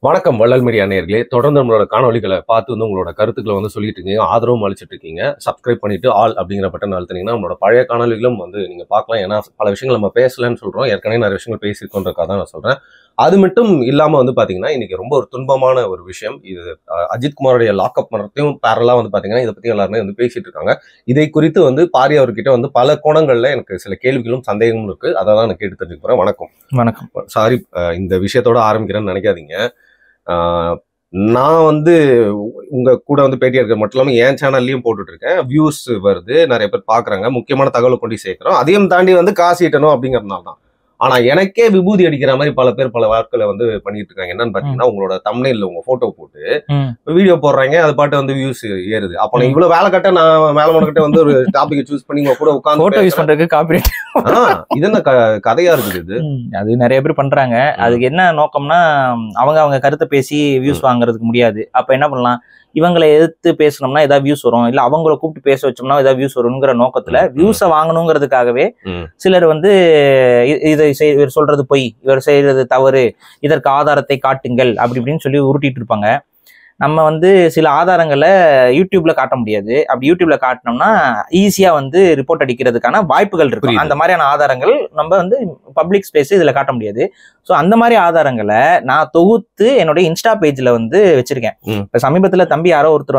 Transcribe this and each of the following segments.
வணக்கம் வள்ளல் மீடியா நேயர்களே, தொடர்ந்து நம்மளோட காணொலிகளை பார்த்து உங்களோட கருத்துக்களை சொல்லிட்டு இருக்கீங்க, ஆதரவும் அளிச்சிட்டு இருக்கீங்க. சப்ஸ்கிரைப் பண்ணிட்டு ஆல் அப்படிங்கிற பட்டன் அழுத்தினீங்கன்னா நம்மளோட பழைய காணொலிகளும் நீங்க பார்க்கலாம். ஏன்னா பல விஷயங்கள் நம்ம பேசலன்னு சொல்றோம், ஏற்கனவே நிறைய விஷயங்கள் பேசியிருக்கோன்றக்காக தான் நான் சொல்றேன். அது மட்டும் இல்லாம பாத்தீங்கன்னா இன்னைக்கு ரொம்ப ஒரு துன்பமான ஒரு விஷயம். இது அஜித் குமாரோடைய லாக்அப் மரத்தையும் பேரலா பாத்தீங்கன்னா இதை பத்தி எல்லாருமே பேசிட்டு இருக்காங்க. இதை குறித்து பாரி அவர்கிட்ட பல கோணங்கள்ல எனக்கு சில கேள்விகளும் சந்தேகங்களும் இருக்கு. அதை தான் நான் கேட்டு தெரிஞ்சுக்க போறேன். வணக்கம். வணக்கம். சாரி, இந்த விஷயத்தோட ஆரம்பிக்கிறேன்னு நினைக்காதீங்க. நான் உங்க கூட பேட்டியா இருக்க மட்டும் இல்லாம என் சேனல்லையும் போட்டுட்டு இருக்கேன். வியூஸ் வருது, நிறைய பேர் பாக்குறாங்க, முக்கியமான தகவலை கொண்டு சேர்க்கிறோம். அதையும் தாண்டி காசு ஈட்டணும் அப்படிங்கறதுனால தான். ஆனா எனக்கே விபூதி அடிக்கிற மாதிரி பல பேர் பல வார்த்தைகளை பண்ணிட்டு இருக்காங்க. என்னன்னு பாத்தீங்கன்னா, உங்களோட தம்ப்நெயில்ல உங்க போட்டோ போட்டு வீடியோ போடுறாங்க, அது பாட்டு வியூஸ் ஏறுது. அப்ப நான் இவ்வளவு வேலை கட்ட நான் மேல கிட்ட ஒரு டாபிக் சூஸ் பண்ணி உங்க கூட உட்கார்ந்து போட்டோ யூஸ் பண்றதுக்கு காப்பிரைட் இது என்ன கதையா இருக்குது இது? அது நிறைய பேர் பண்றாங்க. அதுக்கு என்ன நோக்கம்னா, அவங்க கருத்தை பேசி வியூஸ் வாங்குறதுக்கு முடியாது. அப்ப என்ன பண்ணலாம், இவங்களை எதிர்த்து பேசணும்னா ஏதாவது வியூஸ் வரும், இல்ல அவங்கள கூப்பிட்டு பேச வச்சோம்னா ஏதாவது வியூஸ் வரும்ங்கிற நோக்கத்துல வியூஸை வாங்கணுங்கிறதுக்காகவே சிலர் இவர் சொல்றது பொய், இவர் செய்யறது தவறு, இதற்கு ஆதாரத்தை காட்டுங்கள் அப்படி இப்படின்னு சொல்லி உருட்டிட்டு இருப்பாங்க. நம்ம சில ஆதாரங்களை யூடியூப்ல காட்ட முடியாது. அப்படி யூடியூப்ல காட்டினோம்னா ஈஸியா ரிப்போர்ட் அடிக்கிறதுக்கான வாய்ப்புகள் இருக்கு. அந்த மாதிரியான ஆதாரங்கள் நம்ம பப்ளிக் ஸ்பேஸ் இதுல காட்ட முடியாது. ஸோ அந்த மாதிரி ஆதாரங்களை நான் தொகுத்து என்னுடைய இன்ஸ்டா பேஜ்ல வச்சிருக்கேன். இப்ப சமீபத்துல தம்பி யாரோ ஒருத்தர்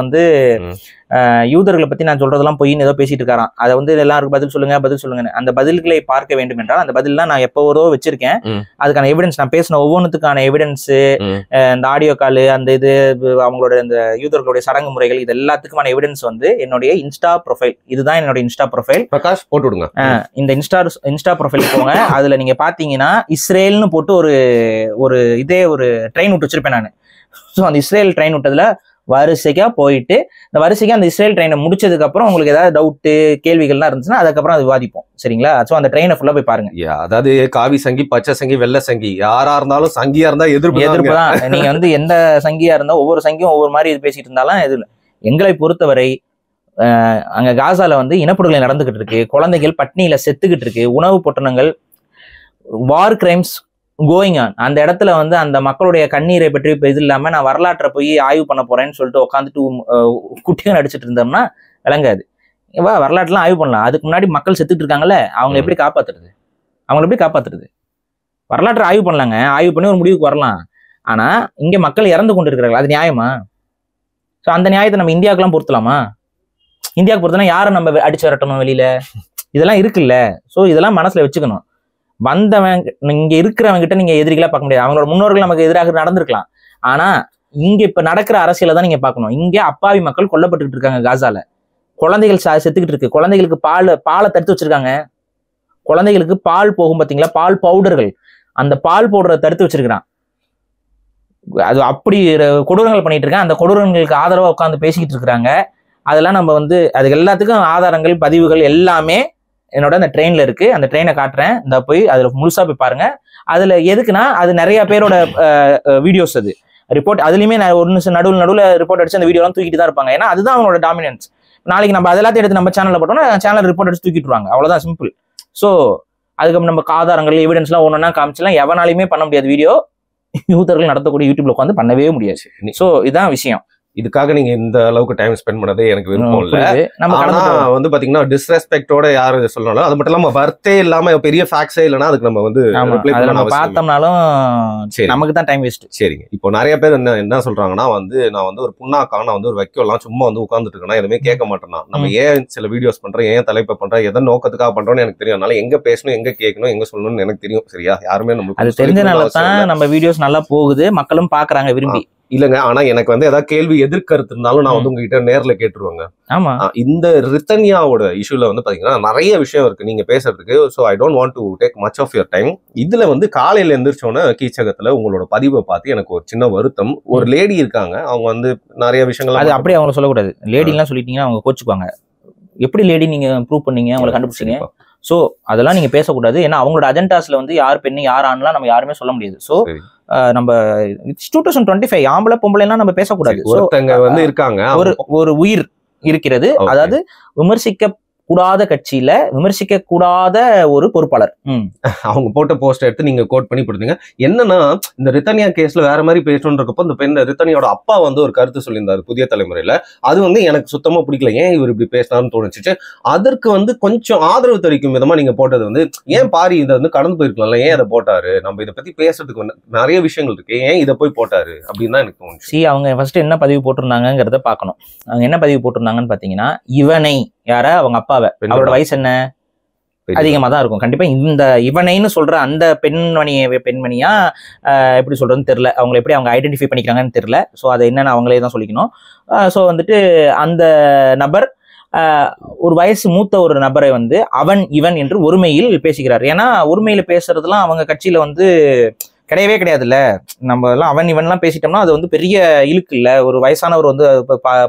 யூதர்களை பத்தி நான் சொல்றதெல்லாம் பொய்ன்னு ஏதோ பேசிட்டு இருக்காராம். அதை எல்லாருக்கும் பதில் சொல்லுங்க. அந்த பதில்களை பார்க்க வேண்டும் என்றால் அந்த பதில்லாம் நான் எப்போதோ வச்சிருக்கேன். அதுக்கான எவிடன்ஸ், நான் பேசின ஒவ்வொன்றுத்துக்கான எவிடன்ஸ், இந்த ஆடியோ கால், அந்த இது அவங்களோட இந்த யூதர்களுடைய சடங்கு முறைகள், இது எல்லாத்துக்குமான எவிடன்ஸ் என்னுடைய இன்ஸ்டா ப்ரொஃபைல். இதுதான் என்னோட இன்ஸ்டா ப்ரொஃபைல். பிரகாஷ் போட்டு விடுங்க. இந்த இன்ஸ்டா ப்ரொஃபைல் போங்க. அதுல நீங்க பாத்தீங்கன்னா இஸ்ரேல்னு போட்டு ஒரு ட்ரெயின் விட்டு வச்சிருப்பேன் நான். ஸோ அந்த இஸ்ரேல் ட்ரெயின் விட்டதுல வரிசைக்கா போயிட்டு இந்த வரிசைக்கு அந்த இஸ்ரேல் ட்ரெயினை முடிச்சதுக்கு அப்புறம் உங்களுக்கு ஏதாவது டவுட்டு கேள்விகள்லாம் இருந்துச்சுன்னா அதுக்கப்புறம் அது விவாதிப்போம். சரிங்களா? ஸோ அந்த ட்ரெயினை ஃபுல்லா போய் பாருங்க. அதாவது காவி சங்கி, பச்சை சங்கி, வெள்ளை சங்கி, யாரா இருந்தாலும் சங்கியா இருந்தா எதிர்ப்பு தான். நீங்க எந்த சங்கியா இருந்தா ஒவ்வொரு சங்கியும் ஒவ்வொரு மாதிரி இது பேசிட்டு இருந்தாலும் எது எங்களை பொறுத்தவரை அங்க காசால இனப்படுகொலை நடந்துகிட்டு இருக்கு, குழந்தைகள் பட்னியில செத்துக்கிட்டு இருக்கு, உணவு பொட்டணங்கள், வார் கிரைம்ஸ் கோயிங் ஆன். அந்த இடத்துல அந்த மக்களுடைய கண்ணீரை பற்றி இப்போ இது இல்லாம நான் வரலாற்றை போய் ஆய்வு பண்ண போறேன்னு சொல்லிட்டு உட்காந்துட்டு குட்டிகள் அடிச்சுட்டு இருந்தோம்னா விளங்காது. வரலாற்றுலாம் ஆய்வு பண்ணலாம். அதுக்கு முன்னாடி மக்கள் செத்துட்டு இருக்காங்கல்ல, அவங்க எப்படி காப்பாத்துறது? வரலாற்றை ஆய்வு பண்ணலாங்க, ஆய்வு பண்ணி ஒரு முடிவுக்கு வரலாம். ஆனா இங்க மக்கள் இறந்து கொண்டு இருக்கிறாங்க, அது நியாயமா? ஸோ அந்த நியாயத்தை நம்ம இந்தியாவுக்குலாம் பொறுத்தலாமா? இந்தியாவுக்கு பொறுத்தனா யாரை நம்ம அடிச்சு விரட்டணும் வெளியில? இதெல்லாம் இருக்குல்ல. ஸோ இதெல்லாம் மனசுல வச்சுக்கணும். இங்க இருக்கிறவங்க கிட்ட நீங்க எதிரிகளா பார்க்க முடியாது. அவங்களோட முன்னோர்கள் நமக்கு எதிராக நடந்திருக்கலாம். ஆனா இங்க இப்ப நடக்கிற அரசியலை தான் நீங்க பார்க்கணும். இங்க அப்பாவி மக்கள் கொல்லப்பட்டு இருக்காங்க. காசால குழந்தைகள் செத்துக்கிட்டு இருக்கு. குழந்தைகளுக்கு பாலை தடுத்து வச்சிருக்காங்க. குழந்தைகளுக்கு பால் போகும் பாத்தீங்களா, பால் பவுடர்கள், அந்த பால் பவுடரை தடுத்து வச்சிருக்கான். அது அப்படி கொடூரங்கள் பண்ணிட்டு இருக்காங்க. அந்த கொடூரங்களுக்கு ஆதரவா உட்காந்து பேசிக்கிட்டு இருக்கிறாங்க. அதெல்லாம் நம்ம அதுக்கு எல்லாத்துக்கும் ஆதாரங்கள், பதிவுகள் எல்லாமே என்னோட அந்த ட்ரெயின்ல இருக்கு. அந்த ட்ரெயினை காட்டுறேன், இந்த போய் அதுல முழுசா போய் பாருங்க. அதுல எதுக்குன்னா அது நிறைய பேரோட வீடியோஸ், அது ரிப்போர்ட். அதுலயுமே நடுவில் ரிப்போர்ட் அடிச்சு அந்த வீடியோலாம் தூக்கிட்டு தான் இருப்பாங்க. ஏன்னா அதுதான் அவங்களோட டாமினன்ஸ். நாளைக்கு நம்ம அதெல்லாத்தையும் எடுத்து நம்ம சேனல்ல போட்டோம்னா சேனல் ரிப்போர்ட் அடிச்சு தூக்கிட்டுருவாங்க. அவ்வளவுதான், சிம்பிள். ஸோ அதுக்கு நம்ம ஆதாரங்கள், எவிடன்ஸ்லாம் ஒன்னொன்னா காமிச்சுலாம் எவனாலையுமே பண்ண முடியாது. வீடியோ யூதர்கள் நடத்தக்கூடிய யூடியூப்ல உட்காந்து பண்ணவே முடியாது. ஸோ இதுதான் விஷயம். இதுக்காக நீங்க இந்த அளவுக்கு டைம் ஸ்பெண்ட் பண்ணதே எனக்கு விருப்பம் இல்ல. ஆனா பாத்தீங்கன்னா டிஸ்ரெஸ்பெக்டோட யாரு சொல்லணும், அது மட்டும் இல்லாம வர்த்தே இல்லாம பெரிய ஃபேக்ட்ஸே இல்லைன்னா அதுக்கு நம்ம பார்த்தோம்னாலும் நமக்கு தான் டைம் வேஸ்ட். சரிங்க. இப்போ நிறைய பேர் என்ன சொல்றாங்கன்னா நான் ஒரு புண்ணாக்கா, நான் ஒரு வைக்கலாம் சும்மா உட்காந்துட்டு இருக்கேன்னா எதுவுமே கேட்க மாட்டேன்னா, நம்ம ஏன் சில வீடியோஸ் பண்றோம், ஏன் தலைப்பை பண்றோம், எதன் நோக்கத்துக்காக பண்றோம்னு எனக்கு தெரியும். அதனால எங்க பேசணும், எங்க கேட்கணும், எங்க சொல்லணும்னு எனக்கு தெரியும். சரியா? யாருமே நம்மளுக்கு அது தெரிஞ்சனால தான் நம்ம வீடியோஸ் நல்லா போகுது, மக்களும் பாக்குறாங்க விரும்பி. இல்லங்க, ஆனா எனக்கு ஏதாவது கேள்வி எதிர்கருத்து இருந்தாலும் நான் உங்ககிட்ட நேர்ல கேட்டுருவாங்க. ஆமா, இந்த ரித்தன்யாவோட இஷ்யூல பாத்தீங்கன்னா நிறைய விஷயம் இருக்கு நீங்க பேசுறதுக்கு. So I don't want to take much of your time. இதுல காலையில எந்திரிச்சோன்னே கீச்சகத்துல உங்களோட பதிவை பார்த்து எனக்கு ஒரு சின்ன வருத்தம். ஒரு லேடி இருக்காங்க, அவங்க நிறைய விஷயங்கள் அது அப்படியே அவங்க சொல்லக்கூடாது. லேடி எல்லாம் சொல்லிட்டீங்கன்னா அவங்க கோச்சுக்குவாங்க. எப்படி லேடி நீங்க ப்ரூவ் பண்ணீங்க, அவங்களை கண்டுபிடிச்சீங்க? ஸோ அதெல்லாம் நீங்க பேசக்கூடாது. ஏன்னா அவங்களோட அஜெண்டாஸ்ல யார் பெண்ணு யார் ஆண்லாம் நம்ம யாருமே சொல்ல முடியாது. ஸோ நம்ம 2025 ஆம்பளை பொம்பளை எல்லாம் நம்ம பேசக்கூடாது. இருக்காங்க, ஒரு உயிர் இருக்கிறது. அதாவது விமர்சிக்க கூடாத கட்சியில விமர்சிக்க கூடாத ஒரு பொறுப்பாளர். அவங்க போட்ட போஸ்ட் எடுத்து நீங்க கோட் பண்ணி கொடுத்தீங்க. என்னன்னா இந்த ரித்தனியா கேஸ்ல வேற மாதிரி பேசணுன்றப்போ இந்த பெண் ரித்தனியோட அப்பா வந்து ஒரு கருத்து சொல்லியிருந்தாரு புதிய தலைமுறையில. அது வந்து எனக்கு சுத்தமா பிடிக்கல, ஏன் இவர் இப்படி பேசினார்னு தோணுச்சு. அதற்கு வந்து கொஞ்சம் ஆதரவு தெரிவிக்கும் விதமா நீங்க போட்டது வந்து ஏன் பாரி இதை வந்து கடந்து போயிருக்கலாம்ல, ஏன் இதை போட்டாரு, நம்ம இதை பத்தி பேசுறதுக்கு வந்து நிறைய விஷயங்கள் இருக்கு, ஏன் இதை போய் போட்டாரு அப்படின்னு தான் எனக்கு தோணுச்சு. அவங்க ஃபர்ஸ்ட் என்ன பதிவு போட்டிருந்தாங்கிறத பார்க்கணும். அவங்க என்ன பதிவு போட்டிருந்தாங்கன்னு பாத்தீங்கன்னா, இவனை யார அவங்க அப்பாவை, அவரோட வயசு என்ன அதிகமா தான் இருக்கும் கண்டிப்பா. இந்த இவனைன்னு சொல்ற அந்த பெண்மணியா எப்படி சொல்றதுன்னு தெரியல, அவங்களை எப்படி அவங்க ஐடென்டிஃபை பண்ணிக்கிறாங்கன்னு தெரியல. ஸோ அதை என்னன்னு அவங்களே தான் சொல்லிக்கணும். ஸோ வந்துட்டு அந்த நபர் ஒரு வயசு மூத்த ஒரு நபரை வந்து அவன் இவன் என்று ஒருமையில் பேசுகிறார். ஏன்னா ஒருமையில பேசுறதுலாம் அவங்க கட்சியில வந்து கிடையவே கிடையாதுல்ல. நம்ம எல்லாம் அவன் இவன்லாம் பேசிட்டோம்னா அது வந்து பெரிய இழுக்கு இல்லை. ஒரு வயசானவர் வந்து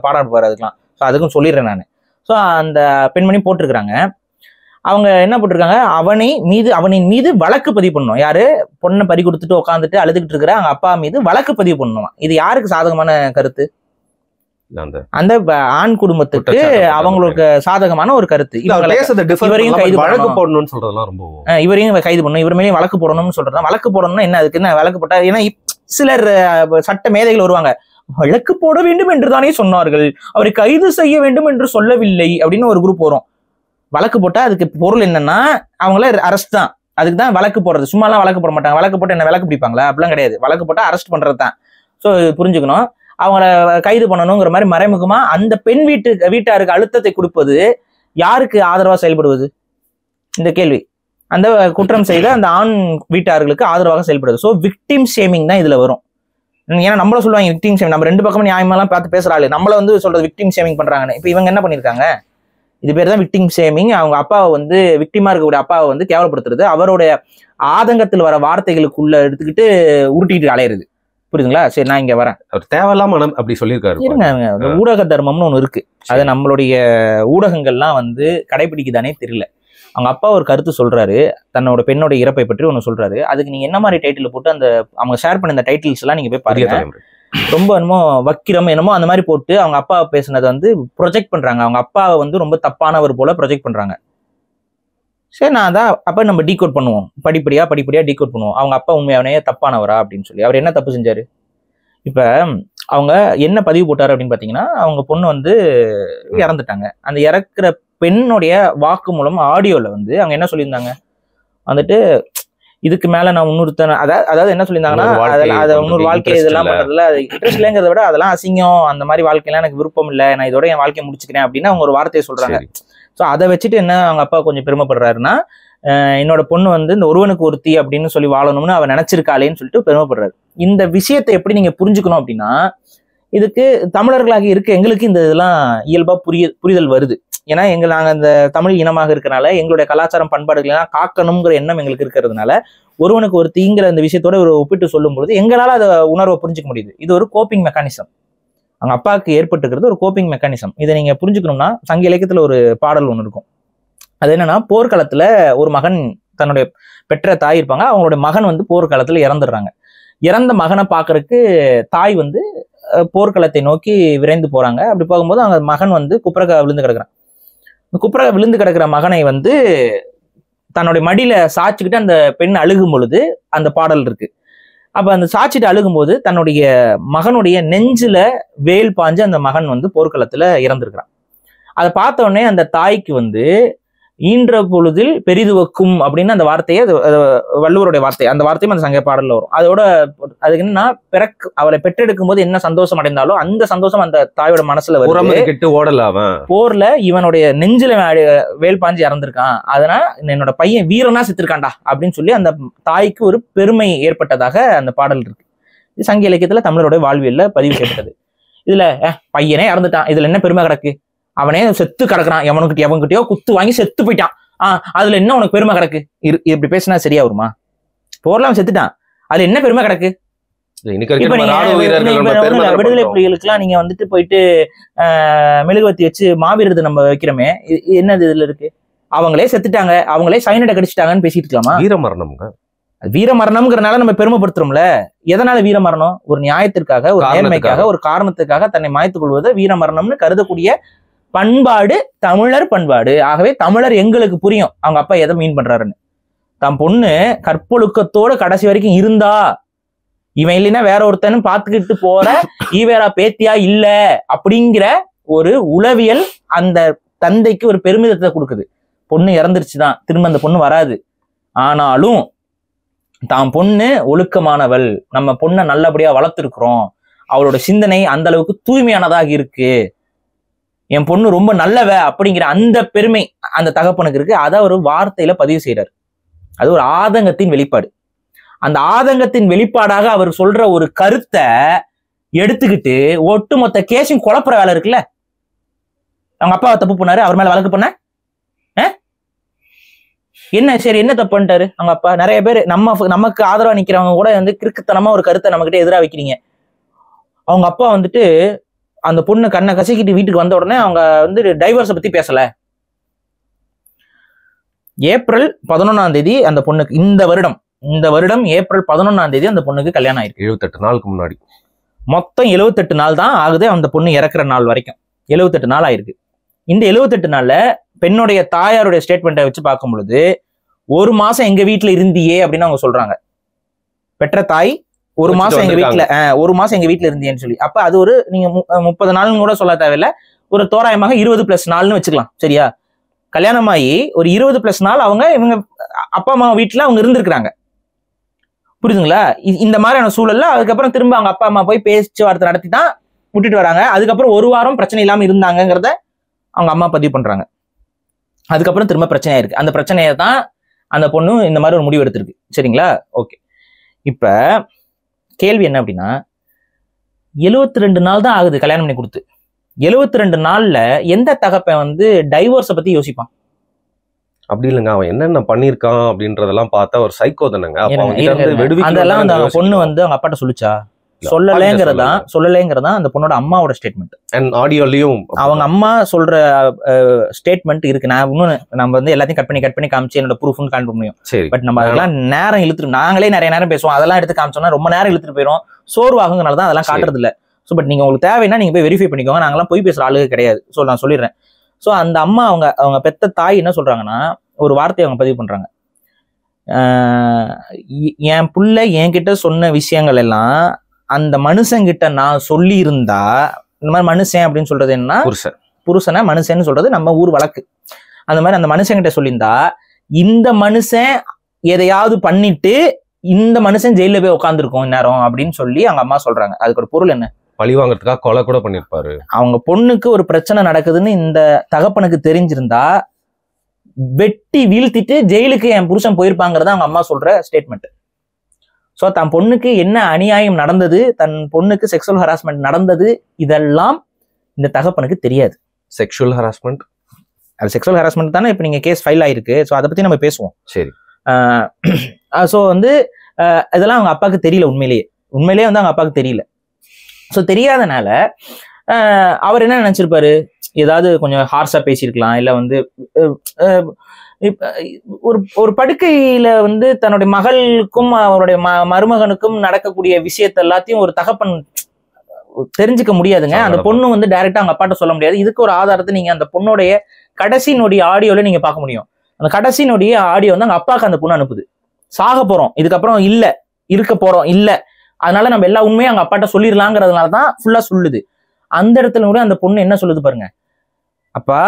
பாடாடுவார் அதுக்கெல்லாம். ஸோ அதுக்கும் சொல்லிடுறேன் நான். ஸோ அந்த பெண்மணி போட்டிருக்கிறாங்க. அவங்க என்ன போட்டிருக்காங்க, அவனின் மீது வழக்கு பதிவு பண்ணணும். யாரு பொண்ணை பறி கொடுத்துட்டு உட்காந்துட்டு அழுதுகிட்டு இருக்கிற அவங்க அப்பா மீது வழக்கு பதிவு பண்ணணும். இது யாருக்கு சாதகமான கருத்து? அந்த ஆண் குடும்பத்துக்கு அவங்களுக்கு சாதகமான ஒரு கருத்து. இவரையும் கைது போடணும்னு சொல்றதெல்லாம் ரொம்ப, இவரையும் கைது பண்ணணும், இவர் மேலேயும் வழக்கு போடணும்னு சொல்றதா. வழக்கு போடணும்னா என்ன, அதுக்கு என்ன வழக்கு போட்டா? ஏன்னா சிலர் சட்ட மேதைகள் வருவாங்க, வழக்கு போட வேண்டும் என்று தானே சொன்னார்கள், அவரை கைது செய்ய வேண்டும் என்று சொல்லவில்லை அப்படின்னு ஒரு குரூப் வரும். வழக்கு போட்டா அதுக்கு பொருள் என்னன்னா அவங்கள அரெஸ்ட் தான். அதுக்கு தான் வழக்கு போடுறது. சும்மாலாம் வழக்கு போட மாட்டாங்க. வழக்கு போட்டு என்ன வழக்கு பிடிப்பாங்களா? அப்படிலாம் கிடையாது. வழக்கு போட்டா அரெஸ்ட் பண்றது தான். ஸோ புரிஞ்சுக்கணும். அவங்கள கைது பண்ணணுங்கிற மாதிரி மறைமுகமா அந்த பெண் வீட்டாருக்கு அழுத்தத்தை கொடுப்பது யாருக்கு ஆதரவா செயல்படுவது? இந்த கேள்வி அந்த குற்றம் செய்த அந்த ஆண் வீட்டார்களுக்கு ஆதரவாக செயல்படுது. ஸோ விக்டிம் ஷேமிங் தான் இதுல வரும். ஏன்னா நம்மள சொல்லுவாங்க விக்டிம் ஷேமிங், நம்ம ரெண்டு பக்கமும் நியாயமெல்லாம் பார்த்து பேசுறாள், நம்மள வந்து சொல்றது விக்டிம் ஷேமிங் பண்றாங்கன்னு. இப்போ இவங்க என்ன பண்ணிருக்காங்க, இது பேர் தான் விக்டிம் ஷேமிங். அவங்க அப்பாவை வந்து விக்டிமா இருக்கக்கூடிய அப்பாவை வந்து கேவலப்படுத்துறது, அவருடைய ஆதங்கத்தில் வர வார்த்தைகளுக்குள்ள எடுத்துக்கிட்டு உருட்டிட்டு அலையிறது. புரியுதுங்களா? சரி, நான் இங்க வரேன். அவர் தேவையில்லாம அப்படி சொல்லியிருக்காரு. இருங்க, ஊடக தர்மம்னு ஒண்ணு இருக்கு. அதை நம்மளுடைய ஊடகங்கள்லாம் வந்து கடைபிடிக்குதானே தெரியல. அவங்க அப்பா ஒரு கருத்து சொல்றாரு, தன்னோட பெண்ணோட இறப்பை பற்றி ஒண்ணு சொல்றாரு. அதுக்கு நீங்க என்ன மாதிரி டைட்டில் போட்டு அந்த அவங்க ஷேர் பண்ண இந்த டைட்டில்ஸ் எல்லாம் நீங்க போய் பாருங்க. ரொம்ப என்னமோ வக்கிரம் என்னமோ அந்த மாதிரி போட்டு அவங்க அப்பா பேசுனதை வந்து ப்ரொஜெக்ட் பண்றாங்க. அவங்க அப்பாவை வந்து ரொம்ப தப்பானவர் போல ப்ரொஜெக்ட் பண்றாங்க. சரி, நான் தான் அப்ப நம்ம டீகோட் பண்ணுவோம், படிப்படியா டீகோட் பண்ணுவோம். அவங்க அப்பா உண்மையானே தப்பானவரா அப்படின்னு சொல்லி. அவர் என்ன தப்பு செஞ்சாரு? இப்ப அவங்க என்ன பதிவு போட்டாரு அப்படின்னு பாத்தீங்கன்னா, அவங்க பொண்ணு வந்து இறந்துட்டாங்க. அந்த இறக்குற பெண்ணுடைய வாக்கு மூலம் ஆடியோல வந்து அவங்க என்ன சொல்லியிருந்தாங்க, வந்துட்டு இதுக்கு மேல நான் இன்னொருத்தன அதாவது என்ன சொல்லியிருந்தாங்கன்னா, அதை இன்னொரு வாழ்க்கை இதெல்லாம் பண்றதுல இன்ட்ரெஸ்ட் இல்லைங்கிறத விட அதெல்லாம் அசிங்கம், அந்த மாதிரி வாழ்க்கையெல்லாம் எனக்கு விருப்பம் இல்லை, நான் இதோட என் வாழ்க்கையை முடிச்சுக்கிறேன் அப்படின்னு அவங்க ஒரு வார்த்தையை சொல்றாங்க. ஸோ அதை வச்சுட்டு என்ன அவங்க அப்பா கொஞ்சம் பெருமைப்படுறாருன்னா, என்னோட பொண்ணு வந்து இந்த ஒருவனுக்கு ஒருத்தி அப்படின்னு சொல்லி வாழணும்னு அவன் நினைச்சிருக்காளேன்னு சொல்லிட்டு பெருமைப்படுறாரு. இந்த விஷயத்தை எப்படி நீங்க புரிஞ்சுக்கணும் அப்படின்னா, இதுக்கு தமிழர்களாக இருக்க எங்களுக்கு இந்த இதெல்லாம் இயல்பா புரிதல் வருது. ஏன்னா நாங்கள் இந்த தமிழ் இனமாக இருக்கிறனால எங்களுடைய கலாச்சாரம் பண்பாடுகள் எல்லாம் காக்கணுங்கிற எண்ணம் எங்களுக்கு இருக்கிறதுனால ஒருவனுக்கு ஒரு தீங்கிற அந்த விஷயத்தோட ஒரு ஒப்பிட்டு சொல்லும் பொழுது எங்களால் அதை உணர்வை புரிஞ்சுக்க முடியுது. இது ஒரு கோப்பிங் மெக்கானிசம், அவங்க அப்பாவுக்கு ஏற்பட்டுக்கிறது ஒரு கோப்பிங் மெக்கானிசம். இதை நீங்க புரிஞ்சுக்கணும்னா சங்க இலக்கியத்துல ஒரு பாடல் ஒன்று இருக்கும். அது என்னன்னா, போர்க்களத்துல ஒரு மகன் தன்னுடைய பெற்ற தாய் இருப்பாங்க, அவங்களுடைய மகன் வந்து போர்க்களத்துல இறந்துடுறாங்க. இறந்த மகனை பார்க்கறதுக்கு தாய் வந்து போர்க்களத்தை நோக்கி விரைந்து போறாங்க. அப்படி போகும்போது அவங்க மகன் வந்து குப்புறக விழுந்து கிடக்குறான். குப்புறக விழுந்து கிடக்கிற மகனை வந்து தன்னுடைய மடியில சாய்ச்சிக்கிட்டு அந்த பெண் அழுகும் பொழுது அந்த பாடல் இருக்கு. அப்ப அந்த சாய்ச்சிட்டு அழுகும்போது தன்னுடைய மகனுடைய நெஞ்சில வேல் பாஞ்சு அந்த மகன் வந்து போர்க்களத்துல இறந்துருக்கிறான். அதை பார்த்த உடனே அந்த தாய்க்கு வந்து ஈன்ற பொழுதில் பெரிதுவக்கும் அப்படின்னு அந்த வார்த்தையை, வள்ளுவருடைய வார்த்தை, அந்த வார்த்தையும் அந்த சங்க பாடல்ல வரும். அதோட அதுக்கு என்னன்னா, அவளை பெற்றெடுக்கும் போது என்ன சந்தோஷம் அடைந்தாலோ அந்த சந்தோஷம் அந்த தாயோட மனசுல வருது. போர்ல இவனுடைய நெஞ்சில வேல் பாஞ்சு இறந்திருக்கான், அதனால என்னோட பையன் வீரனா செத்துருக்காண்டா அப்படின்னு சொல்லி அந்த தாய்க்கு ஒரு பெருமை ஏற்பட்டதாக அந்த பாடல் இருக்கு. இது சங்க இலக்கியத்துல தமிழருடைய வாழ்வியல்ல பதிவு செய்யப்பட்டது. இதுல பையனே இறந்துட்டான், இதுல என்ன பெருமை கிடக்கு, அவனே செத்து கிடக்குறான், எவன்கிட்டயோ குத்து வாங்கி செத்து போயிட்டான், அதுல என்ன உனக்கு பெருமை கிடக்கு, இப்படி பேசினா சரியா வருமா? போர்லாம் செத்துட்டான், அதுல என்ன பெருமை கிடக்கு? விடுதலை புலிகளுக்கெல்லாம் நீங்க வந்துட்டு போயிட்டு மெழுகுவத்தி வச்சு மாவீரத்தை நம்ம வைக்கிறோமே, என்னது இதுல இருக்கு? அவங்களே செத்துட்டாங்க, அவங்களே சைனடை கடிச்சிட்டாங்கன்னு பேசிட்டு இருக்கலாமா? வீரமரணம்ங்கிறனால நம்ம பெருமைப்படுத்துறோம்ல. எதனால வீரமரணம்? ஒரு நியாயத்திற்காக, ஒரு நேர்மைக்காக, ஒரு காரணத்துக்காக தன்னை மாய்த்துக் கொள்வதை வீரமரணம்னு கருதக்கூடிய பண்பாடு தமிழர் பண்பாடு. ஆகவே தமிழர் எங்களுக்கு புரியும் அவங்க அப்பா எதை மீன் பண்றாருன்னு. தம் பொண்ணு கற்பொழுக்கத்தோட கடைசி வரைக்கும் இருந்தா, இவன் இல்லைன்னா வேற ஒருத்தனும் பார்த்துக்கிட்டு போற ஈவேரா பேத்தியா இல்ல அப்படிங்கிற ஒரு உளவியல் அந்த தந்தைக்கு ஒரு பெருமிதத்தை கொடுக்குது. பொண்ணு இறந்துருச்சுதான், திரும்ப அந்த பொண்ணு வராது. ஆனாலும் தான் பொண்ணு ஒழுக்கமானவள், நம்ம பொண்ணை நல்லபடியா வளர்த்துருக்குறோம், அவளோட சிந்தனை அந்த அளவுக்கு தூய்மையானதாக இருக்கு, என் பொண்ணு ரொம்ப நல்லவ அப்படிங்கிற அந்த பெருமை அந்த தகப்பனுக்கு இருக்கு. அதை ஒரு வார்த்தையில பதிவு செய்யறாரு. அது ஒரு ஆதங்கத்தின் வெளிப்பாடு. அந்த ஆதங்கத்தின் வெளிப்பாடாக அவர் சொல்ற ஒரு கருத்தை எடுத்துக்கிட்டு ஒட்டுமொத்த கேஸையும் குழப்புற வேலை இருக்குல்ல. அவங்க அப்பாவை தப்பு பண்ணாரு, அவர் மேல வழக்கு பண்ண என்ன, சரி என்ன தப்பு பண்ணிட்டாரு அவங்க அப்பா? நிறைய பேர் நமக்கு ஆதரவா நிக்கிறவங்க கூட வந்து கிறுக்குத்தனமா ஒரு கருத்தை நம்ம கிட்ட எதிராக வைக்கிறீங்க. அவங்க அப்பா வந்துட்டு அந்த பொண்ணு கண்ணை கசக்கிட்டு வீட்டுக்கு வந்த உடனே அவங்க வந்து டைவர்ஸை பத்தி பேசல. ஏப்ரல் 11 அந்த பொண்ணுக்கு இந்த வருடம் ஏப்ரல் 11 அந்த பொண்ணுக்கு கல்யாணம் ஆயிருக்கு. 78 நாளுக்கு முன்னாடி. மொத்தம் 78 நாள் தான் ஆகுது அந்த பொண்ணு இறக்குற நாள் வரைக்கும். 78 நாள் ஆயிருக்கு. இந்த 78 நாள்ல பெண்ணுடைய தாயாருடைய ஸ்டேட்மெண்ட்டை வச்சு பார்க்கும் பொழுது 1 மாசம் எங்க வீட்டுல இருந்தியே அப்படின்னு அவங்க சொல்றாங்க. பெற்ற தாய் 1 மாசம் எங்க வீட்டுல 1 மாசம் எங்க வீட்டுல இருந்தியேன்னு சொல்லி. அப்ப அது ஒரு நீங்க 30 நாள்னு கூட சொல்ல தேவையில்லை, ஒரு தோராயமாக 20+ நாள்னு வச்சுக்கலாம். சரியா? கல்யாணமாகி ஒரு 20+ நாள் இவங்க அப்பா அம்மா வீட்டுல அவங்க இருந்திருக்கிறாங்க. புரியுதுங்களா? இந்த மாதிரியான சூழல்ல அதுக்கப்புறம் திரும்ப அவங்க அப்பா அம்மா போய் பேச்சுவார்த்தை நடத்தி தான் விட்டுட்டு வராங்க. அதுக்கப்புறம் 1 வாரம் பிரச்சனை இல்லாம இருந்தாங்கிறத அவங்க அம்மா பதிவு பண்றாங்க. அதுக்கப்புறம் திரும்ப பிரச்சனை ஆயிருக்கு. அந்த பிரச்சனையை தான் அந்த பொண்ணு இந்த மாதிரி ஒரு முடிவு எடுத்திருக்கு. சரிங்களா? ஓகே. இப்ப கேள்வி என்ன அப்படின்னா, 72 நாள் தான் ஆகுது கல்யாணம் பண்ணி கொடுத்து. 72 நாள்ல எந்த தகப்பன் வந்து டைவோர்ஸை பத்தி யோசிப்பான்? அப்படி இல்லைங்க, அவன் என்னென்ன பண்ணிருக்கான் அப்படின்றதெல்லாம் பார்த்தா ஒரு சைக்கோ தானங்க. அதெல்லாம் அந்த பொண்ணு வந்து அவங்க அப்பாட்ட சொல்லுச்சா? சொல்லலேங்கிறதா அந்த பொண்ணோட அம்மாவோட ஸ்டேட்மெண்ட். ஆடியோலயும் அவங்க அம்மா சொல்ற ஸ்டேட்மெண்ட் இருக்கு. நான் இன்னொன்னு நம்ம வந்து எல்லாத்தையும் கட் பண்ணி காமிச்சு என்னோட ப்ரூஃப்னு காட்ட முடியும். பட் நம்ம அதெல்லாம் நேரம் இழுத்துட்டு, நாங்களே நிறைய நேரம் பேசுவோம், அதெல்லாம் எடுத்து காமிச்சோம்னா ரொம்ப நேரம் இழுத்துட்டு போயிடும், சோர்வாகுங்கிறனால தான் அதெல்லாம் காட்டுறது இல்லை. ஸோ பட் நீங்க உங்களுக்கு தேவைன்னா நீங்க போய் வெரிஃபை பண்ணிக்கோங்க, நாங்களாம் போய் பேசுற ஆளுக கிடையாது. ஸோ நான் சொல்லிடுறேன். ஸோ அந்த அம்மா அவங்க பெத்த தாய் என்ன சொல்றாங்கன்னா, ஒரு வார்த்தையை அவங்க பதிவு பண்றாங்க. என் புள்ள என்கிட்ட சொன்ன விஷயங்கள் எல்லாம் அந்த மனுஷங்கிட்ட நான் சொல்லி இருந்தா, இந்த மாதிரி மனுஷன் அப்படின்னு சொல்றது என்ன, புருஷனை மனுஷன்னு சொல்றது நம்ம ஊர் வழக்கு. அந்த மாதிரி அந்த மனுஷங்கிட்ட சொல்லியிருந்தா, இந்த மனுஷன் எதையாவது பண்ணிட்டு இந்த மனுஷன் ஜெயில போய் உட்காந்துருக்கும் இந்நேரம் அப்படின்னு சொல்லி அவங்க அம்மா சொல்றாங்க. அதுக்கு ஒரு பொருள் என்ன? பழி வாங்கறதுக்காக கொலை கூட பண்ணிருப்பாரு. அவங்க பொண்ணுக்கு ஒரு பிரச்சனை நடக்குதுன்னு இந்த தகப்பனுக்கு தெரிஞ்சிருந்தா வெட்டி வீழ்த்திட்டு ஜெயிலுக்கு என் புருஷன் போயிருப்பாங்கிறத அவங்க அம்மா சொல்ற ஸ்டேட்மெண்ட். ஸோ தன் பொண்ணுக்கு என்ன அநியாயம் நடந்தது, தன் பொண்ணுக்கு செக்ஷுவல் ஹராஸ்மெண்ட் நடந்தது, இதெல்லாம் இந்த தகப்பனுக்கு தெரியாது. செக்ஷுவல் ஹராஸ்மெண்ட், அது செக்ஷுவல் ஹராஸ்மெண்ட் தானே இப்போ நீங்க கேஸ் ஃபைல் ஆயிருக்கு. ஸோ அதை பத்தி நம்ம பேசுவோம். சரி. ஸோ வந்து இதெல்லாம் அவங்க அப்பாவுக்கு தெரியல. உண்மையிலேயே வந்து அவங்க அப்பாவுக்கு தெரியல. ஸோ தெரியாதனால அவர் என்ன நினைச்சிருப்பாரு, ஏதாவது கொஞ்சம் ஹார்ஷா பேசியிருக்கலாம், இல்லை வந்து ஒரு படுக்கையில வந்து தன்னுடைய மகளுக்கும் அவருடைய மருமகனுக்கும் நடக்கக்கூடிய விஷயத்த எல்லாத்தையும் ஒரு தகப்பன் தெரிஞ்சுக்க முடியாதுங்க. அந்த பொண்ணு வந்து டைரக்டா அவங்க அப்பாட்ட சொல்ல முடியாது. இதுக்கு ஒரு ஆதாரத்தை நீங்க அந்த பொண்ணுடைய கடைசி நொடி ஆடியோல நீங்க பார்க்க முடியும். அந்த கடைசி நொடிய ஆடியோ வந்து அவங்க அப்பாவுக்கு அந்த பொண்ணு அனுப்புது. சாக போறோம், இதுக்கப்புறம் இல்ல, இருக்க போறோம் இல்ல, அதனால நம்ம எல்லா உண்மையும் அவங்க அப்பாட்ட சொல்லிடலாங்கிறதுனாலதான் ஃபுல்லா சொல்லுது. அந்த இடத்துல கூட அந்த பொண்ணு என்ன சொல்லுது பாருங்க, அப்பா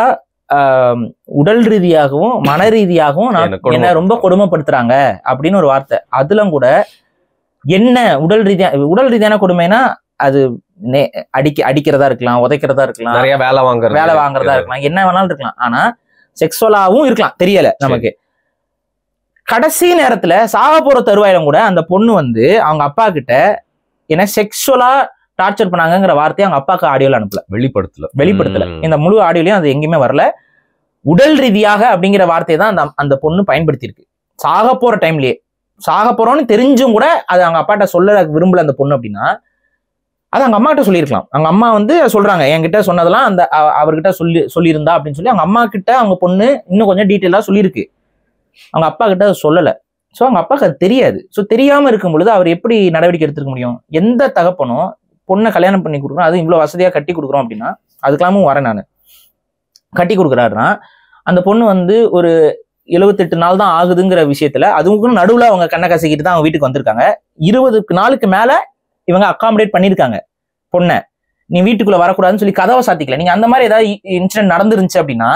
உடல் ரீதியாகவும் மன ரீதியாகவும் என்ன ரொம்ப கொடுமைப்படுத்துறாங்க அப்படின்னு ஒரு வார்த்தை. அதுல கூட என்ன உடல் ரீதியான கொடுமைனா அது அடிக்கிறதா இருக்கலாம், உதைக்கிறதா இருக்கலாம், நிறைய வேலை வாங்குறதா இருக்கலாம், என்ன வேணாலும் இருக்கலாம். ஆனா செக்ஸுவலாவும் இருக்கலாம், தெரியல நமக்கு. கடைசி நேரத்துல சாக போற தருவாயிலும் கூட அந்த பொண்ணு வந்து அவங்க அப்பா கிட்ட என்ன செக்ஷுவலா டார்ச்சர் பண்ணாங்கிற வார்த்தையை அவங்க அப்பாவுக்கு ஆடியோல அனுப்பல, வெளிப்படுத்தல. இந்த முழு ஆடியோலயும் அது எங்கேயுமே வரல. உடல் ரீதியாக அப்படிங்கிற வார்த்தையை தான் அந்த பொண்ணு பயன்படுத்தி இருக்கு. சாக போற டைம்லயே, சாக போறோம்னு தெரிஞ்சும் கூட அது அவங்க அப்பாட்ட சொல்ல விரும்பல அந்த பொண்ணு அப்படின்னா, அது அவங்க அம்மா கிட்ட சொல்லியிருக்கலாம். அவங்க அம்மா வந்து சொல்றாங்க, என்கிட்ட சொன்னதெல்லாம் அந்த அவர்கிட்ட சொல்லியிருந்தா அப்படின்னு சொல்லி அவங்க அம்மா கிட்ட அவங்க பொண்ணு இன்னும் கொஞ்சம் டீட்டெயிலா சொல்லியிருக்கு. அவங்க அப்பா கிட்ட அதை சொல்லலை. ஸோ அவங்க அப்பாவுக்கு அது தெரியாது. ஸோ தெரியாம இருக்கும் பொழுது அவர் எப்படி நடவடிக்கை எடுத்துக்க முடியும்? எந்த தகப்பனும் பொண்ணை கல்யாணம் பண்ணி கொடுக்குறோம், அது இவ்வளவு வசதியா கட்டி கொடுக்குறோம் அப்படின்னா அதுக்கெல்லாமும் வரேன் நான். கட்டி கொடுக்குறாருன்னா அந்த பொண்ணு வந்து ஒரு 78 நாள் தான் ஆகுதுங்கிற விஷயத்துல அதுவும் நடுவுல அவங்க கண்ணை கசக்கிட்டு தான் அவங்க வீட்டுக்கு வந்திருக்காங்க. 20 நாளுக்கு மேல இவங்க அகாமடேட் பண்ணிருக்காங்க பொண்ணை. நீ வீட்டுக்குள்ள வரக்கூடாதுன்னு சொல்லி கதவை சாத்திக்கல. நீங்க அந்த மாதிரி ஏதாவது இன்சிடென்ட் நடந்துருந்துச்சு அப்படின்னா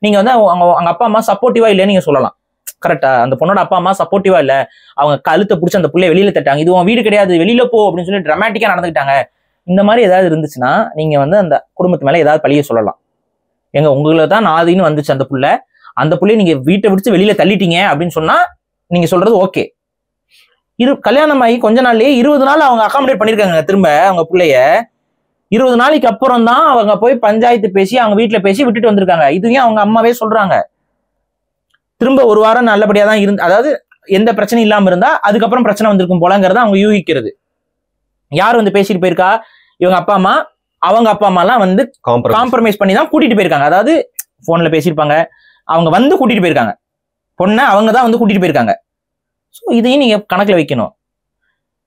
நீங்க வந்து அவங்க அப்பா அம்மா சப்போர்ட்டிவா இல்லைன்னு நீங்க சொல்லலாம். கரெக்டா? அந்த பொண்ணோட அப்பா அம்மா சப்போர்ட்டிவா இல்ல, அவங்க கழுத்தை பிடிச்சி அந்த பிள்ளைய வெளியில தட்டாங்க, இது உன் வீடு கிடையாது வெளியில போ அப்படின்னு சொல்லி டிராமாட்டிக்கா நடந்துக்கிட்டாங்க. இந்த மாதிரி ஏதாவது இருந்துச்சுன்னா நீங்க வந்து அந்த குடும்பத்து மேல ஏதாவது பழிய சொல்லலாம். எங்க உங்களை தான் நாதின்னு வந்துச்சு அந்த புள்ள, அந்த புள்ளைய நீங்க வீட்டை விட்டு வெளியில தள்ளிட்டீங்க அப்படின்னு சொன்னா நீங்க சொல்றது ஓகே. கல்யாணம் ஆகி கொஞ்ச நாள்லயே 20 நாள் அவங்க அகாமடேட் பண்ணிருக்காங்க திரும்ப அவங்க பிள்ளைய. 20 நாளைக்கு அப்புறம் தான் அவங்க போய் பஞ்சாயத்து பேசி அவங்க வீட்டுல பேசி விட்டுட்டு வந்திருக்காங்க. இதுவும் அவங்க அம்மாவே சொல்றாங்க. திரும்ப ஒரு வாரம் நல்லபடியா தான் இருந்து, அதாவது எந்த பிரச்சனையும் இல்லாம இருந்தா அதுக்கப்புறம் பிரச்சனை வந்திருக்கும் போலங்கிறத அவங்க யூகிக்கிறது. யார் வந்து பேசிட்டு போயிருக்கா? இவங்க அப்பா அம்மா, அவங்க அப்பா அம்மா எல்லாம் வந்து காம்ப்ரமைஸ் பண்ணி தான் கூட்டிட்டு போயிருக்காங்க. அதாவது போன்ல பேசியிருப்பாங்க, அவங்க வந்து கூட்டிட்டு போயிருக்காங்க பொண்ணை, அவங்க தான் வந்து கூட்டிட்டு போயிருக்காங்க. ஸோ இதையும் நீங்க கணக்குல வைக்கணும்.